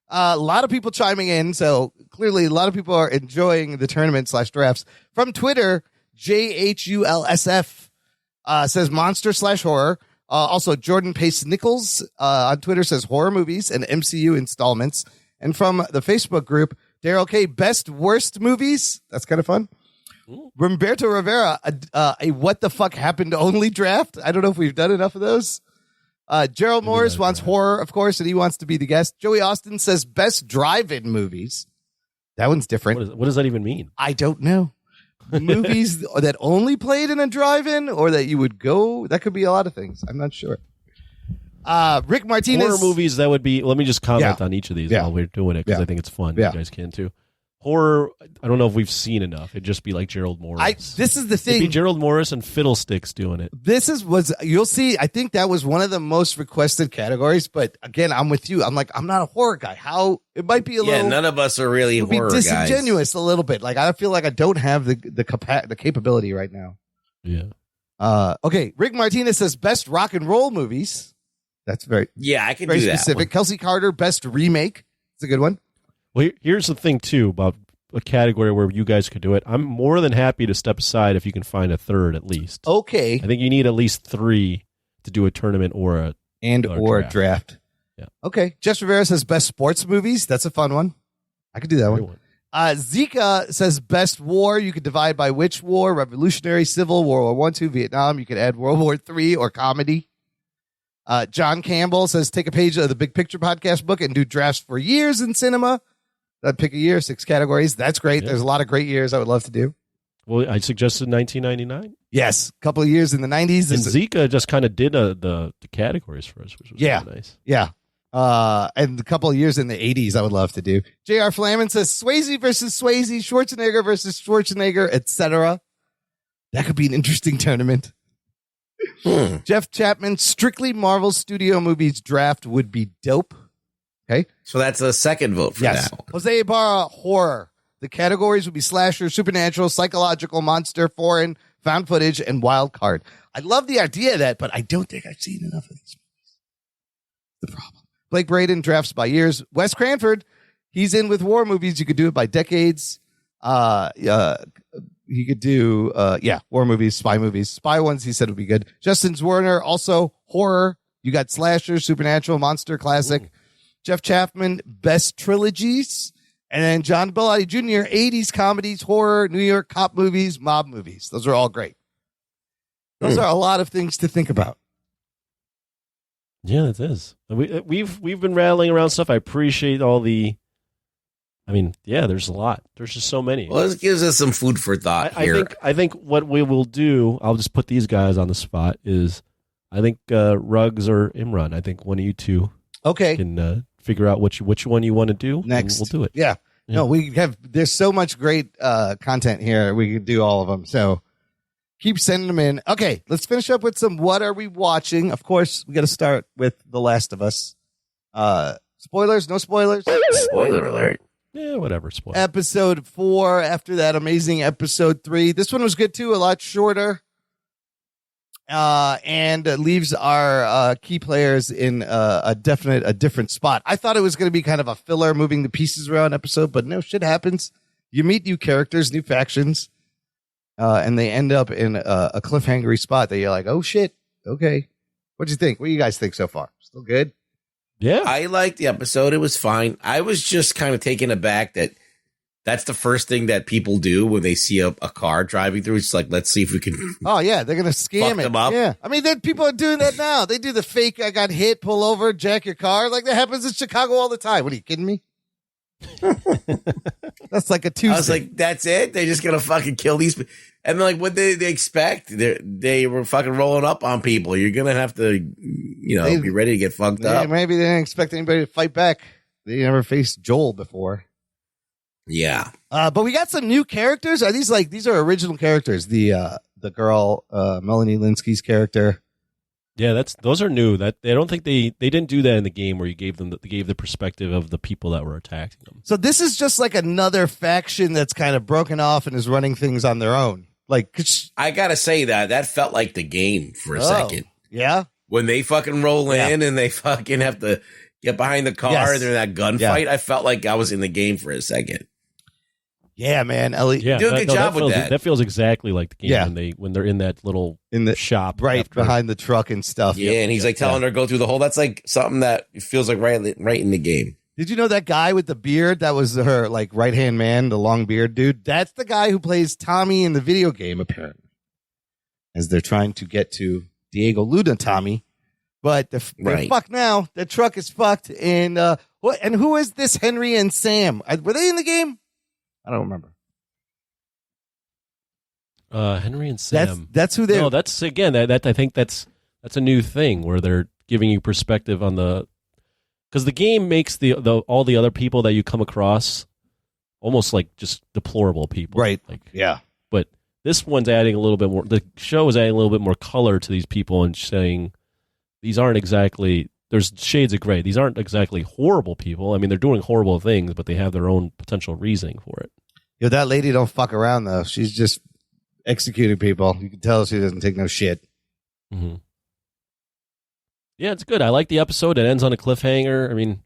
A lot of people chiming in, so clearly a lot of people are enjoying the tournament / drafts. From Twitter, JHULSF says monster / horror. Also, Jordan Pace Nichols on Twitter says horror movies and MCU installments. And from the Facebook group, Daryl K, best worst movies. That's kind of fun. Ooh. Roberto Rivera, a what the fuck happened only draft. I don't know if we've done enough of those. Gerald Morris wants horror, of course, and he wants to be the guest. Joey Austin says best drive-in movies. That one's different. What does that even mean? I don't know. Movies that only played in a drive-in or that you would go. That could be a lot of things. I'm not sure. Rick Martinez. Horror movies, that would be. Let me just comment on each of these while we're doing it because I think it's fun. You guys can too. Horror, I don't know if we've seen enough. It'd just be like Gerald Morris. This is the thing. It'd be Gerald Morris and Fiddlesticks doing it. You'll see. I think that was one of the most requested categories. But again, I'm with you. I'm like, I'm not a horror guy. How it might be a little. Yeah, none of us are really horror guys. Disingenuous a little bit. Like I feel like I don't have the capability right now. Yeah. Okay. Rick Martinez says best rock and roll movies. That's very I can very do that. specific. Kelsey Carter best remake. It's a good one. Well, here's the thing too about a category where you guys could do it. I'm more than happy to step aside if you can find a third at least. Okay. I think you need at least 3 to do a tournament or a draft. Yeah. Okay. Jess Rivera says best sports movies. That's a fun one. I could do that one. Zika says best war. You could divide by which war: Revolutionary, Civil, World War I, II, Vietnam. You could add World War III or comedy. John Campbell says take a page of the Big Picture podcast book and do drafts for years in cinema. I'd pick a year, 6 categories. That's great. Yeah. There's a lot of great years I would love to do. Well, I suggested 1999. Yes, a couple of years in the 90s. And Zika just kind of did the categories for us, which was really nice. Yeah. And a couple of years in the 80s I would love to do. J.R. Flamin says Swayze versus Swayze, Schwarzenegger versus Schwarzenegger, etc. That could be an interesting tournament. Jeff Chapman, strictly Marvel Studio Movies draft would be dope. Okay. So that's a second vote for that one. Jose Ibarra, horror. The categories would be slasher, supernatural, psychological, monster, foreign, found footage, and wild card. I love the idea of that, but I don't think I've seen enough of these movies. The problem. Blake Braden drafts by years. Wes Cranford, he's in with war movies. You could do it by decades. He could do, war movies, spy movies. Spy ones, he said would be good. Justin Zwerner, also horror. You got slasher, supernatural, monster, classic. Ooh. Jeff Chapman, best trilogies. And then John Bellotti Jr., 80s comedies, horror, New York cop movies, mob movies. Those are all great. Those are a lot of things to think about. Yeah, it is. We've been rattling around stuff. I appreciate all the. I mean, yeah, there's a lot. There's just so many. Well, this gives us some food for thought here. I think what we will do, I'll just put these guys on the spot, is I think Ruggs or Imran. I think one of you two can figure out which one you want to do next. We'll do it. Yeah. No, there's so much great content here. We can do all of them. So keep sending them in. Okay, let's finish up with some what are we watching? Of course, we got to start with The Last of Us. Spoilers? No spoilers? Spoiler alert. Yeah, whatever. Spoiler. Episode 4 after that amazing episode 3. This one was good too, a lot shorter. And leaves our key players in a different spot. I thought it was going to be kind of a filler, moving the pieces around episode, but no, shit happens. You meet new characters, new factions, and they end up in a cliffhangery spot that you're like, oh shit, okay. What'd you think? What do you guys think so far? Still good? Yeah. I liked the episode. It was fine. I was just kind of taken aback that That's the first thing that people do when they see a car driving through. It's like, let's see if we can. Oh yeah, they're gonna scam Fuck it. them up. Yeah, I mean, people are doing that now. They do the fake. I got hit. Pull over. Jack your car. Like that happens in Chicago all the time. What are you kidding me? That's like a Tuesday. I was like, that's it. They're just gonna fucking kill these. And then, like, what they expect? They were fucking rolling up on people. You're gonna have to, be ready to get fucked up. Maybe they didn't expect anybody to fight back. They never faced Joel before. Yeah. But we got some new characters. Are these are original characters? The girl, Melanie Linsky's character. Yeah, those are new. That I don't think they didn't do that in the game where you gave the perspective of the people that were attacking them. So this is just like another faction that's kind of broken off and is running things on their own. Like, I gotta say that felt like the game for a second. Yeah. When they fucking roll in and they fucking have to get behind the car and they're in that gunfight, I felt like I was in the game for a second. Yeah, man. Ellie, do a good job with that. That feels exactly like the game when they're in that little shop right behind the truck and stuff. Yeah, and he's like telling her to go through the hole. That's like something that feels like right in the game. Did you know that guy with the beard? That was her like right hand man, the long beard dude. That's the guy who plays Tommy in the video game, apparently. As they're trying to get to Diego Luna Tommy, but they're fucked now. The truck is fucked, and what? And who is this Henry and Sam? Were they in the game? I don't remember. Henry and Sam. That's who they. No, that's again. That I think that's a new thing where they're giving you perspective on because the game makes all the other people that you come across almost like just deplorable people, right? Like but this one's adding a little bit more. The show is adding a little bit more color to these people and saying these aren't exactly. There's shades of gray. These aren't exactly horrible people. I mean, they're doing horrible things, but they have their own potential reasoning for it. Yo, that lady don't fuck around though. She's just executing people. You can tell she doesn't take no shit. Mm-hmm. Yeah, it's good. I like the episode. It ends on a cliffhanger. I mean,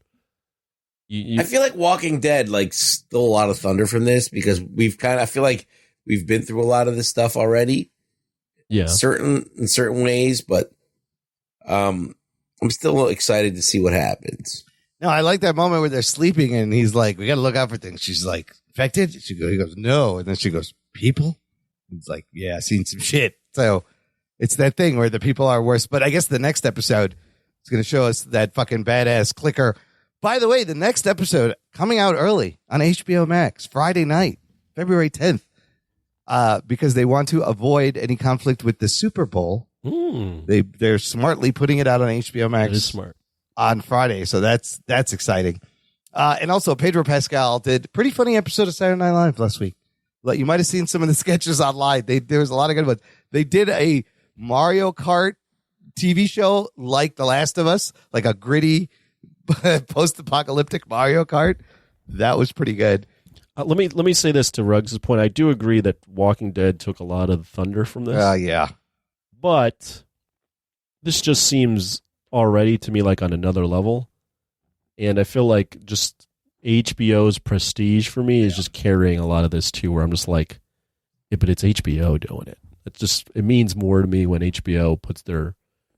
I feel like Walking Dead stole a lot of thunder from this because I feel like we've been through a lot of this stuff already. Yeah, in certain ways, but I'm still excited to see what happens. No, I like that moment where they're sleeping and he's like, we got to look out for things. She's like, infected? He goes, no. And then she goes, people? He's like, yeah, I seen some shit. So it's that thing where the people are worse. But I guess the next episode is going to show us that fucking badass clicker. By the way, the next episode coming out early on HBO Max, Friday night, February 10th, because they want to avoid any conflict with the Super Bowl. They're smartly putting it out on HBO Max. That is smart. On Friday, so that's exciting. And also, Pedro Pascal did a pretty funny episode of Saturday Night Live last week. Like, you might have seen some of the sketches online. There was a lot of good ones. They did a Mario Kart TV show like The Last of Us, like a gritty post-apocalyptic Mario Kart. That was pretty good. Let me say this to Ruggs' point. I do agree that Walking Dead took a lot of thunder from this. Yeah. But this just seems already to me like on another level. And I feel like just HBO's prestige for me is just carrying a lot of this too, where I'm just like, yeah, but it's HBO doing it. It means more to me when HBO puts their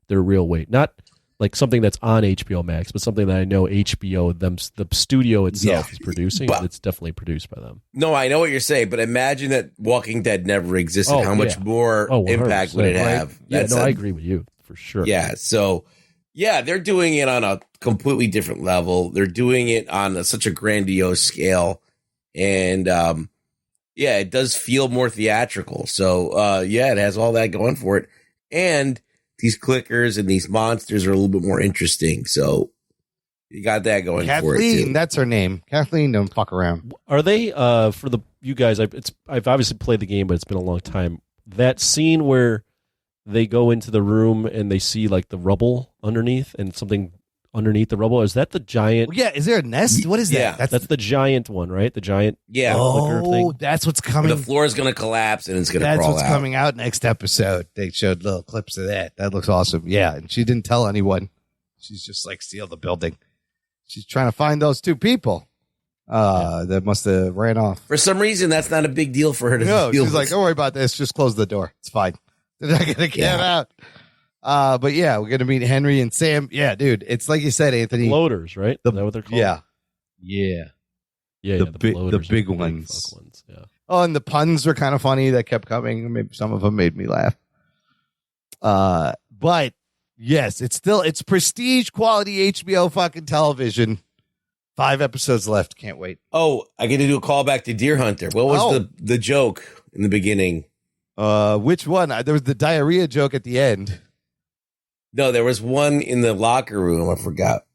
real weight. Not like something that's on HBO Max, but something that I know HBO, the studio itself is producing. But it's definitely produced by them. No, I know what you're saying, but imagine that Walking Dead never existed. How much more impact would it have? Right? I agree with you for sure. Yeah, so they're doing it on a completely different level. They're doing it on such a grandiose scale, and it does feel more theatrical. So it has all that going for it, and these clickers and these monsters are a little bit more interesting. So you got that going for it too. Kathleen, that's her name. Kathleen, don't fuck around. Are they for you guys? I've obviously played the game, but it's been a long time. That scene where they go into the room and they see like the rubble underneath and something underneath the rubble. Is that the giant? Yeah. Is there a nest? What is that? That's the giant one, right? The giant. Yeah. Clicker thing. That's what's coming. The floor is going to collapse and it's going to crawl out. That's what's coming out next episode. They showed little clips of that. That looks awesome. Yeah. And she didn't tell anyone. She's just like, steal the building. She's trying to find those two people that must have ran off. For some reason, that's not a big deal for her to deal she's with. like, don't worry about this. Just close the door. It's fine. They're not going to get out. But yeah, we're going to meet Henry and Sam. Yeah, dude. It's like you said, Anthony. Floaters, right? Is that what they're called? Yeah. Yeah. Yeah, the bloaters big are ones. fuck ones. Yeah. Oh, and the puns were kind of funny that kept coming. Maybe some of them made me laugh. But yes, it's prestige quality HBO fucking television. 5 episodes left. Can't wait. Oh, I get to do a callback to Deer Hunter. What was the joke in the beginning? Which one? There was the diarrhea joke at the end. No, there was one in the locker room. I forgot.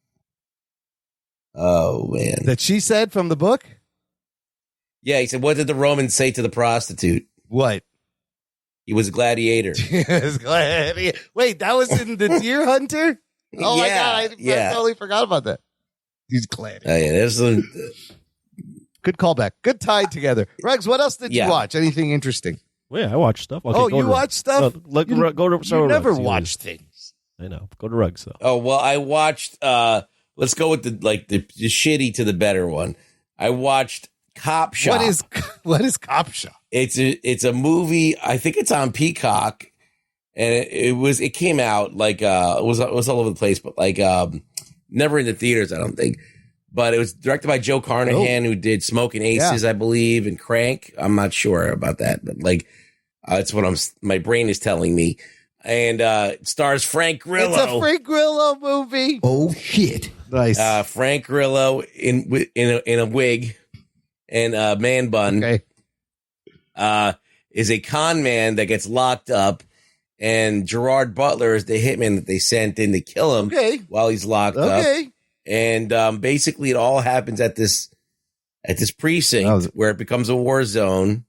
Oh, man. That she said from the book? Yeah, he said, what did the Romans say to the prostitute? What? He was a gladiator. Wait, that was in the Deer Hunter? Oh, my God. I totally forgot about that. He's gladiator. Oh, yeah, there's a... Good callback. Good tied together. Rex, what else did you watch? Anything interesting? Well, yeah, I watch stuff. Okay, you watch stuff? No, you never watch things. I know. Go to Rugs, though. Oh, well, I watched... let's go with the shitty to the better one. I watched Cop Shop. What is Cop Shop? It's a movie. I think it's on Peacock, and it came out like it was all over the place, but like never in the theaters, I don't think. But it was directed by Joe Carnahan, who did Smoking Aces, I believe, and Crank. I'm not sure about that, but like it's what my brain is telling me. And it stars Frank Grillo. It's a Frank Grillo movie. Oh shit! Nice. Frank Grillo in a wig and a man bun. Okay. Is a con man that gets locked up, and Gerard Butler is the hitman that they sent in to kill him while he's locked up. And basically, it all happens at this precinct where it becomes a war zone.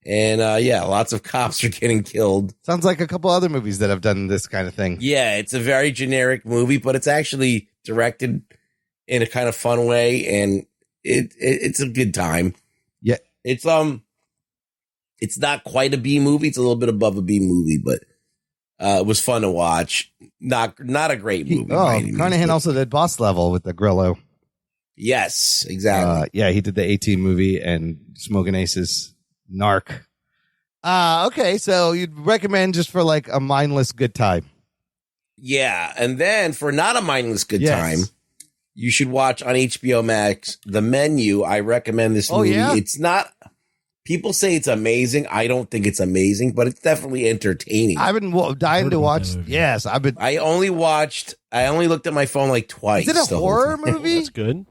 And lots of cops are getting killed. Sounds like a couple other movies that have done this kind of thing. Yeah, it's a very generic movie, but it's actually directed in a kind of fun way, and it's a good time. Yeah, it's not quite a B movie. It's a little bit above a B movie, but it was fun to watch. Not a great movie. Carnahan also did Boss Level with the Grillo. Yes, exactly. He did the 18 movie and Smoking Aces, Narc. Okay, so you'd recommend just for like a mindless good time. Yeah, and then for not a mindless good time, you should watch on HBO Max The Menu. I recommend this movie. Yeah? It's not... People say it's amazing. I don't think it's amazing, but it's definitely entertaining. I've been dying to watch. Yes, I only looked at my phone like twice. Is it a horror movie? That's good.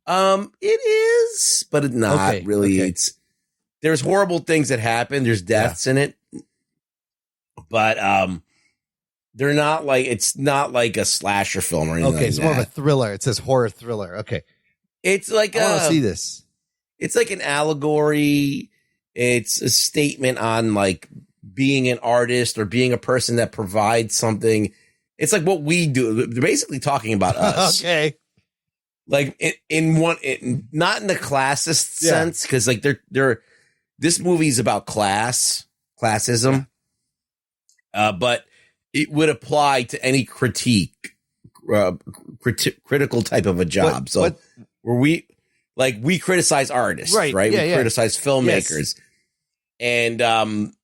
It is, but it's not really. Okay. There's horrible things that happen. There's deaths in it, but they're not like, it's not like a slasher film or anything. Okay, it's more of a thriller. It says horror thriller. Okay, it's like I want to see this. It's like an allegory. It's a statement on like being an artist or being a person that provides something. It's like what we do. They're basically talking about us. Okay. Like not in the classist sense, because like this movie is about classism, but it would apply to any critical type of a job. We criticize artists, right? We criticize filmmakers, and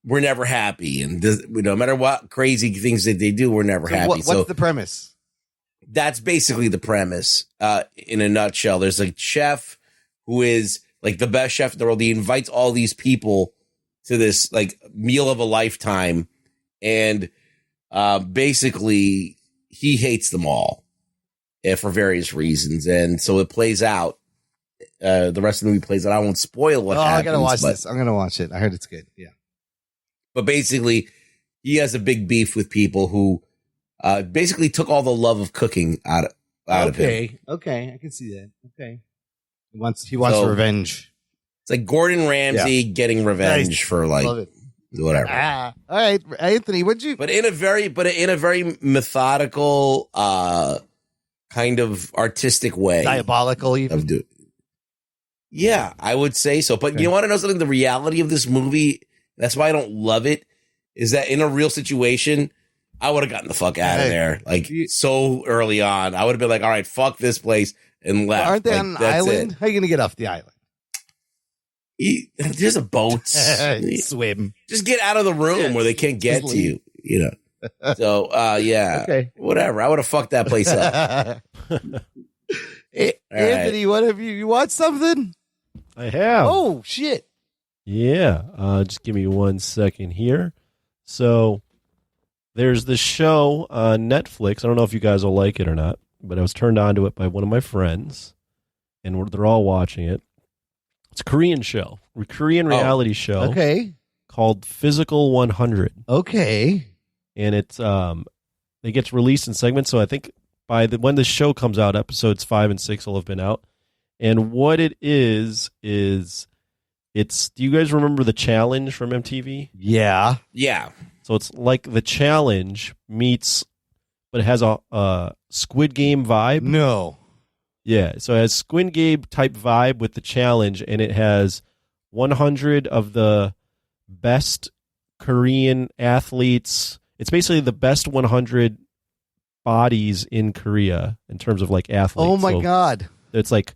we're never happy. And no matter what crazy things that they do, we're never happy. What's the premise? That's basically the premise in a nutshell. There's a chef who is like the best chef in the world. He invites all these people to this like meal of a lifetime. And basically he hates them all for various reasons. And so it plays out. The rest of the movie plays out. I won't spoil what happens. I got to watch this. I'm going to watch it. I heard it's good. Yeah. But basically he has a big beef with people who basically took all the love of cooking out of him. Okay, I can see that. Okay, he wants revenge. It's like Gordon Ramsay getting revenge for like whatever. All right, Anthony, what'd you? But in a very methodical, kind of artistic way, diabolical even. Yeah, I would say so. But you want to know something? The reality of this movie, that's why I don't love it, is that in a real situation, I would have gotten the fuck out of there like so early on. I would have been like, all right, fuck this place and left. Aren't they on an island? How are you going to get off the island? There's a boat. Swim. Just get out of the room where they can't get to you, you know. So, yeah. Okay. Whatever. I would have fucked that place up. Anthony, what have you watched something? I have. Oh shit! Yeah. Just give me 1 second here. So there's this show on Netflix. I don't know if you guys will like it or not, but I was turned on to it by one of my friends, and they're all watching it. It's a Korean show, a Korean reality show. Okay. Called Physical 100. Okay. And it's it gets released in segments. So I think when the show comes out, episodes 5 and 6 will have been out. And what it is it's. Do you guys remember The Challenge from MTV? Yeah. Yeah. So it's like The Challenge meets, but it has a Squid Game vibe. No. Yeah. So it has Squid Game type vibe with The Challenge, and it has 100 of the best Korean athletes. It's basically the best 100 bodies in Korea in terms of like athletes. Oh my God. It's like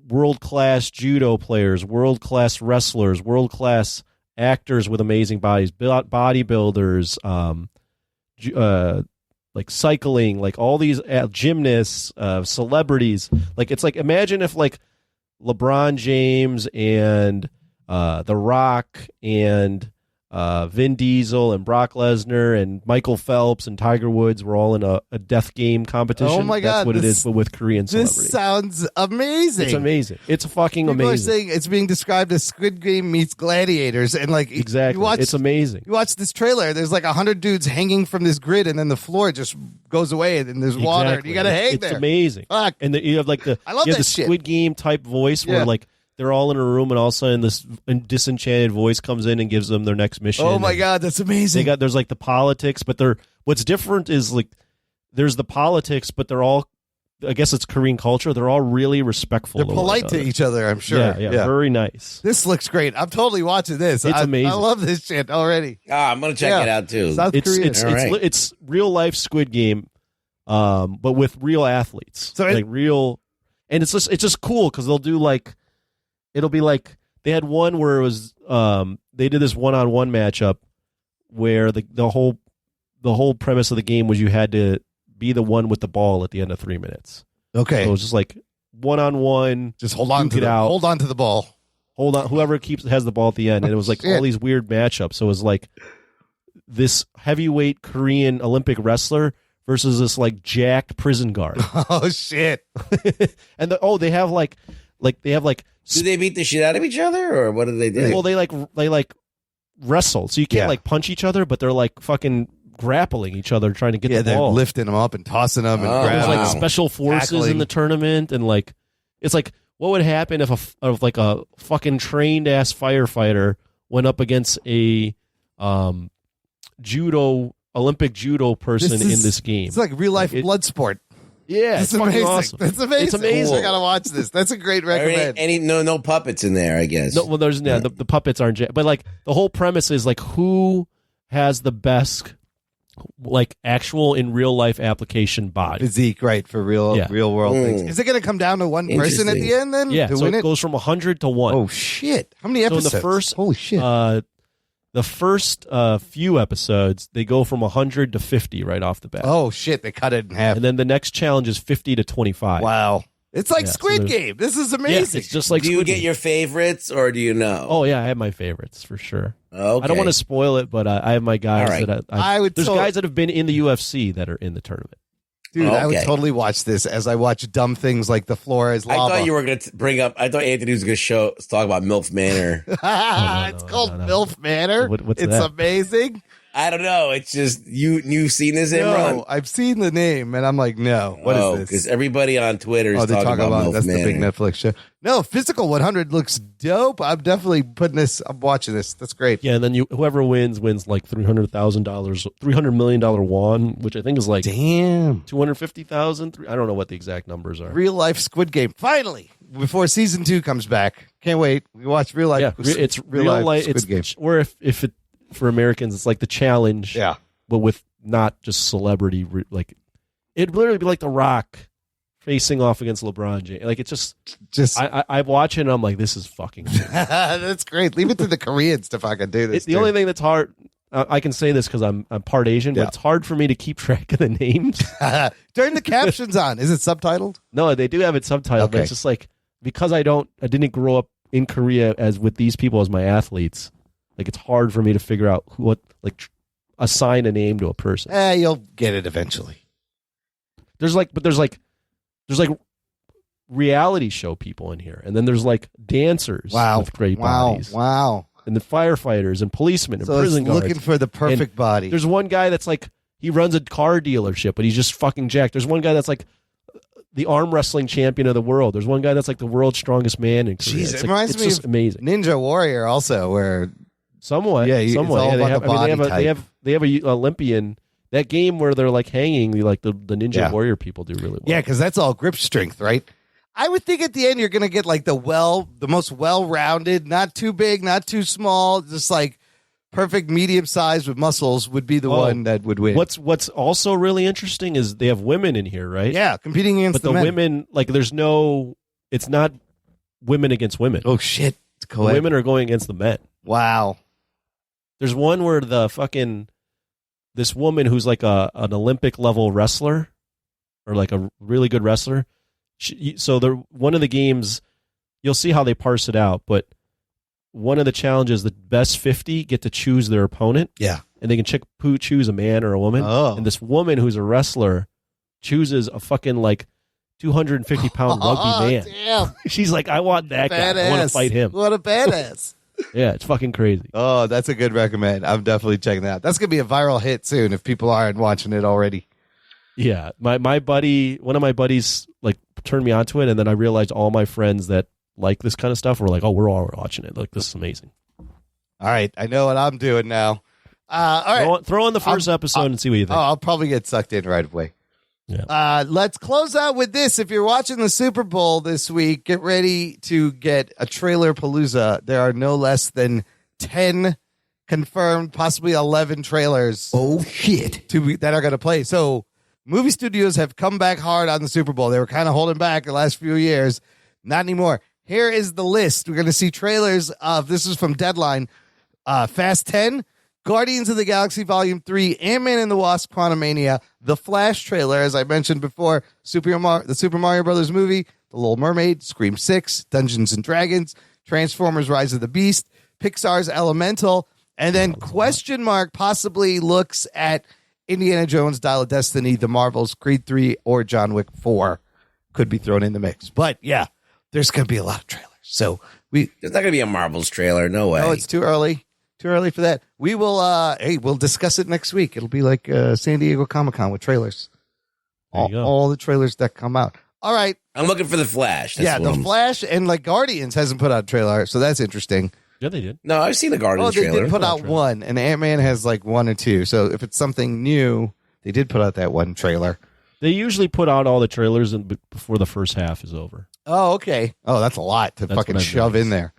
world-class judo players, world-class wrestlers, world-class actors with amazing bodies, bodybuilders, like cycling, like all these gymnasts, celebrities. Like it's like, imagine if like LeBron James and The Rock and Vin Diesel and Brock Lesnar and Michael Phelps and Tiger Woods were all in a death game competition. Oh my God. That's what it is, but with Korean celebrities. This sounds amazing. It's amazing. It's fucking People amazing. are saying it's being described as Squid Game meets Gladiators, and like Exactly. It's amazing. You watch this trailer. There's like 100 dudes hanging from this grid, and then the floor just goes away, and there's water, and Exactly. you got to hang there. It's amazing. Fuck. And you have like I love you have that the shit. Squid Game type voice where Yeah. like they're all in a room, and all of a sudden this disenchanted voice comes in and gives them their next mission. Oh my And God, that's amazing. there's like the politics, but what's different is like there's the politics, but they're all, I guess it's Korean culture. They're all really respectful. They're polite to each other, I'm sure. Yeah, very nice. This looks great. I'm totally watching this. It's amazing. I love this shit already. I'm gonna check it out too. South Korea. It's real life Squid Game, but with real athletes. So like real, and it's just cool because they'll do like, it'll be like they had one where it was they did this one-on-one matchup where the whole premise of the game was you had to be the one with the ball at the end of 3 minutes. Okay. So it was just like one-on-one. Just hold on to hold on to the ball. Hold on, whoever has the ball at the end, and it was like all these weird matchups. So it was like this heavyweight Korean Olympic wrestler versus this like jacked prison guard. Oh shit! And they have like do they beat the shit out of each other, or what do they do? Well, they like wrestle, so you can't like punch each other, but they're like fucking grappling each other, trying to get the they're ball. lifting them up and tossing them and There's grabbing like them. special forces Tackling. in the tournament, and like it's like what would happen if a fucking trained ass firefighter went up against a Olympic judo person in this game. It's like real life blood sport. Yeah, it's fucking amazing. awesome. It's amazing. It's amazing. I gotta watch this. That's a great recommend. No puppets in there, I guess. No, well, there's the puppets aren't, but like the whole premise is like who has the best, like actual in real life application body Physique, right, for real world things. Is it going to come down to one person at the end then? Yeah, to so win it goes from 100 to 1. Oh shit! How many episodes? So in the first, holy shit, the first few episodes they go from 100 to 50 right off the bat. Oh shit! They cut it in half. And then the next challenge is 50 to 25. Wow. It's like Squid Game. This is amazing. Yeah, it's just like do you Squid get Game. your favorites, or do you know? Oh yeah, I have my favorites for sure. Okay. I don't want to spoil it, but I have my guys All right. that there's totally- guys that have been in the UFC that are in the tournament. Dude, I would Okay. totally watch this as I watch dumb things like the floor is I lava. thought you were going to bring up. I thought Anthony was going to talk about MILF Manor. It's called MILF Manor. What's it's that? amazing. I don't know. It's just you've seen this, No, Imran? I've seen the name and I'm like, no. What is this? Because everybody on Twitter is they talking talk about MILF that's Manor. the big Netflix show. No, Physical 100 looks dope. I'm definitely putting this. I'm watching this. That's great. Yeah, and then whoever wins like $300,000, $300 million won, which I think is like damn 250,000. I don't know what the exact numbers are. Real life Squid Game. Finally, before season 2 comes back. Can't wait. We watch real life. Yeah, it's real life. Squid Game. Or if it for Americans, it's like the challenge. Yeah, but with not just celebrity. Like it'd literally be like The Rock facing off against LeBron James. Like it's just I watch it and I'm like, this is fucking. That's great. Leave it to the Koreans to fucking do this. The only thing that's hard, I can say this because I'm part Asian, but it's hard for me to keep track of the names. Turn the captions on. Is it subtitled? No, they do have it subtitled, but it's just like, because I didn't grow up in Korea as with these people as my athletes, like it's hard for me to figure out assign a name to a person. You'll get it eventually. There's reality show people in here, and then there's like dancers with great bodies. Wow. And the firefighters and policemen and prison guards. Looking for the perfect body. There's one guy that's like, he runs a car dealership, but he's just fucking jacked. There's one guy that's like the arm wrestling champion of the world. There's one guy that's like the world's strongest man in Korea. Jeez, it reminds me just of amazing. Ninja Warrior also, where somewhat. They have a Olympian. That game where they're like hanging, like the Ninja Warrior people do really well. Yeah, because that's all grip strength, right? I would think at the end you're going to get like the most well-rounded, not too big, not too small, just like perfect medium size with muscles would be the one that would win. What's also really interesting is they have women in here, right? Yeah, competing against the women, like it's not women against women. Oh shit. The women are going against the men. Wow. There's one where this woman who's like an Olympic level wrestler or like a really good wrestler. One of the games, you'll see how they parse it out, but one of the challenges, the best 50 get to choose their opponent. Yeah. And they can choose a man or a woman. Oh. And this woman who's a wrestler chooses a fucking like 250-pound rugby man. Damn. She's like, I want that guy. I want to fight him. What a badass. Yeah, it's fucking crazy. Oh, that's a good recommend. I'm definitely checking that out. That's going to be a viral hit soon if people aren't watching it already. Yeah. My buddy, one of my buddies, like turned me onto it, and then I realized all my friends that like this kind of stuff were like, oh, we're all watching it. Like, this is amazing. All right. I know what I'm doing now. All right. Throw on the first episode and see what you think. I'll probably get sucked in right away. Yeah. Let's close out with this. If you're watching the Super Bowl this week, get ready to get a trailer palooza. There are no less than 10 confirmed, possibly 11 trailers. Oh, shit. That are going to play. So movie studios have come back hard on the Super Bowl. They were kind of holding back the last few years. Not anymore. Here is the list. We're going to see trailers of, this is from Deadline, Fast 10, Guardians of the Galaxy Volume 3, Ant-Man and the Wasp, Quantumania, The Flash trailer, as I mentioned before, the Super Mario Brothers movie, The Little Mermaid, Scream 6, Dungeons and Dragons, Transformers Rise of the Beast, Pixar's Elemental, and then question mark possibly looks at Indiana Jones, Dial of Destiny, The Marvels, Creed 3, or John Wick 4 could be thrown in the mix. But yeah, there's going to be a lot of trailers. So there's not going to be a Marvels trailer. No way. No, it's too early. Too early for that. We will, we'll discuss it next week. It'll be like San Diego Comic-Con with trailers. All the trailers that come out. All right. I'm looking for The Flash. The Flash and like Guardians hasn't put out a trailer, so that's interesting. Yeah, they did. No, I've seen the Guardians trailer. They did put out one, and Ant-Man has like 1 or 2. So if it's something new, they did put out that one trailer. They usually put out all the trailers before the first half is over. Oh, okay. Oh, that's a lot to fucking shove in there.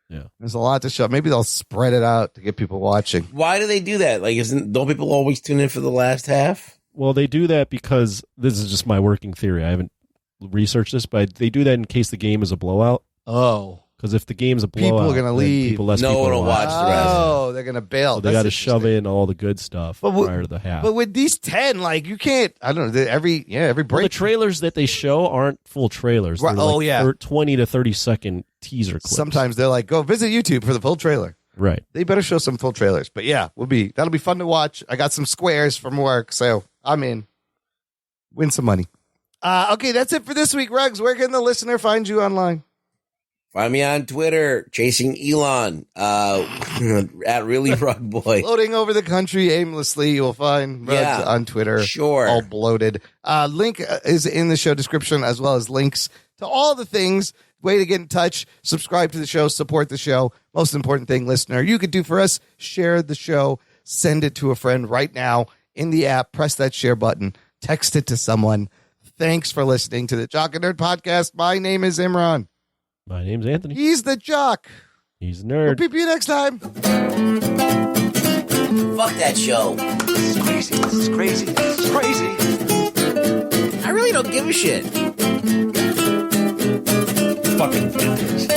Yeah. There's a lot to shove. Maybe they'll spread it out to get people watching. Why do they do that? Like, don't people always tune in for the last half? Well, they do that because this is just my working theory. I haven't researched this, but they do that in case the game is a blowout. Oh. Because if the game's a blowout, people are going to leave. No one will watch the rest. Oh, they're going to bail. So they got to shove in all the good stuff prior to the half. But with these 10, like, you can't, I don't know, every break. Well, the trailers that they show aren't full trailers. Right. They're 20 to 30 second teaser clips. Sometimes they're like, go visit YouTube for the full trailer. Right. They better show some full trailers. But yeah, that'll be fun to watch. I got some squares from work, so I'm in. Win some money. Okay, that's it for this week, Ruggs. Where can the listener find you online? Find me on Twitter, chasing Elon, at Really Rug Boy. Floating over the country aimlessly. You'll find Ruggs on Twitter. Sure. All bloated. Link is in the show description, as well as links to all the things. Way to get in touch. Subscribe to the show. Support the show. Most important thing, listener, you could do for us, share the show. Send it to a friend right now in the app. Press that share button. Text it to someone. Thanks for listening to the Jock and Nerd Podcast. My name is Imran. My name's Anthony. He's the Jock. He's a nerd. We'll peep you next time. Fuck that show. This is crazy. This is crazy. This is crazy. I really don't give a shit. Fucking vintage.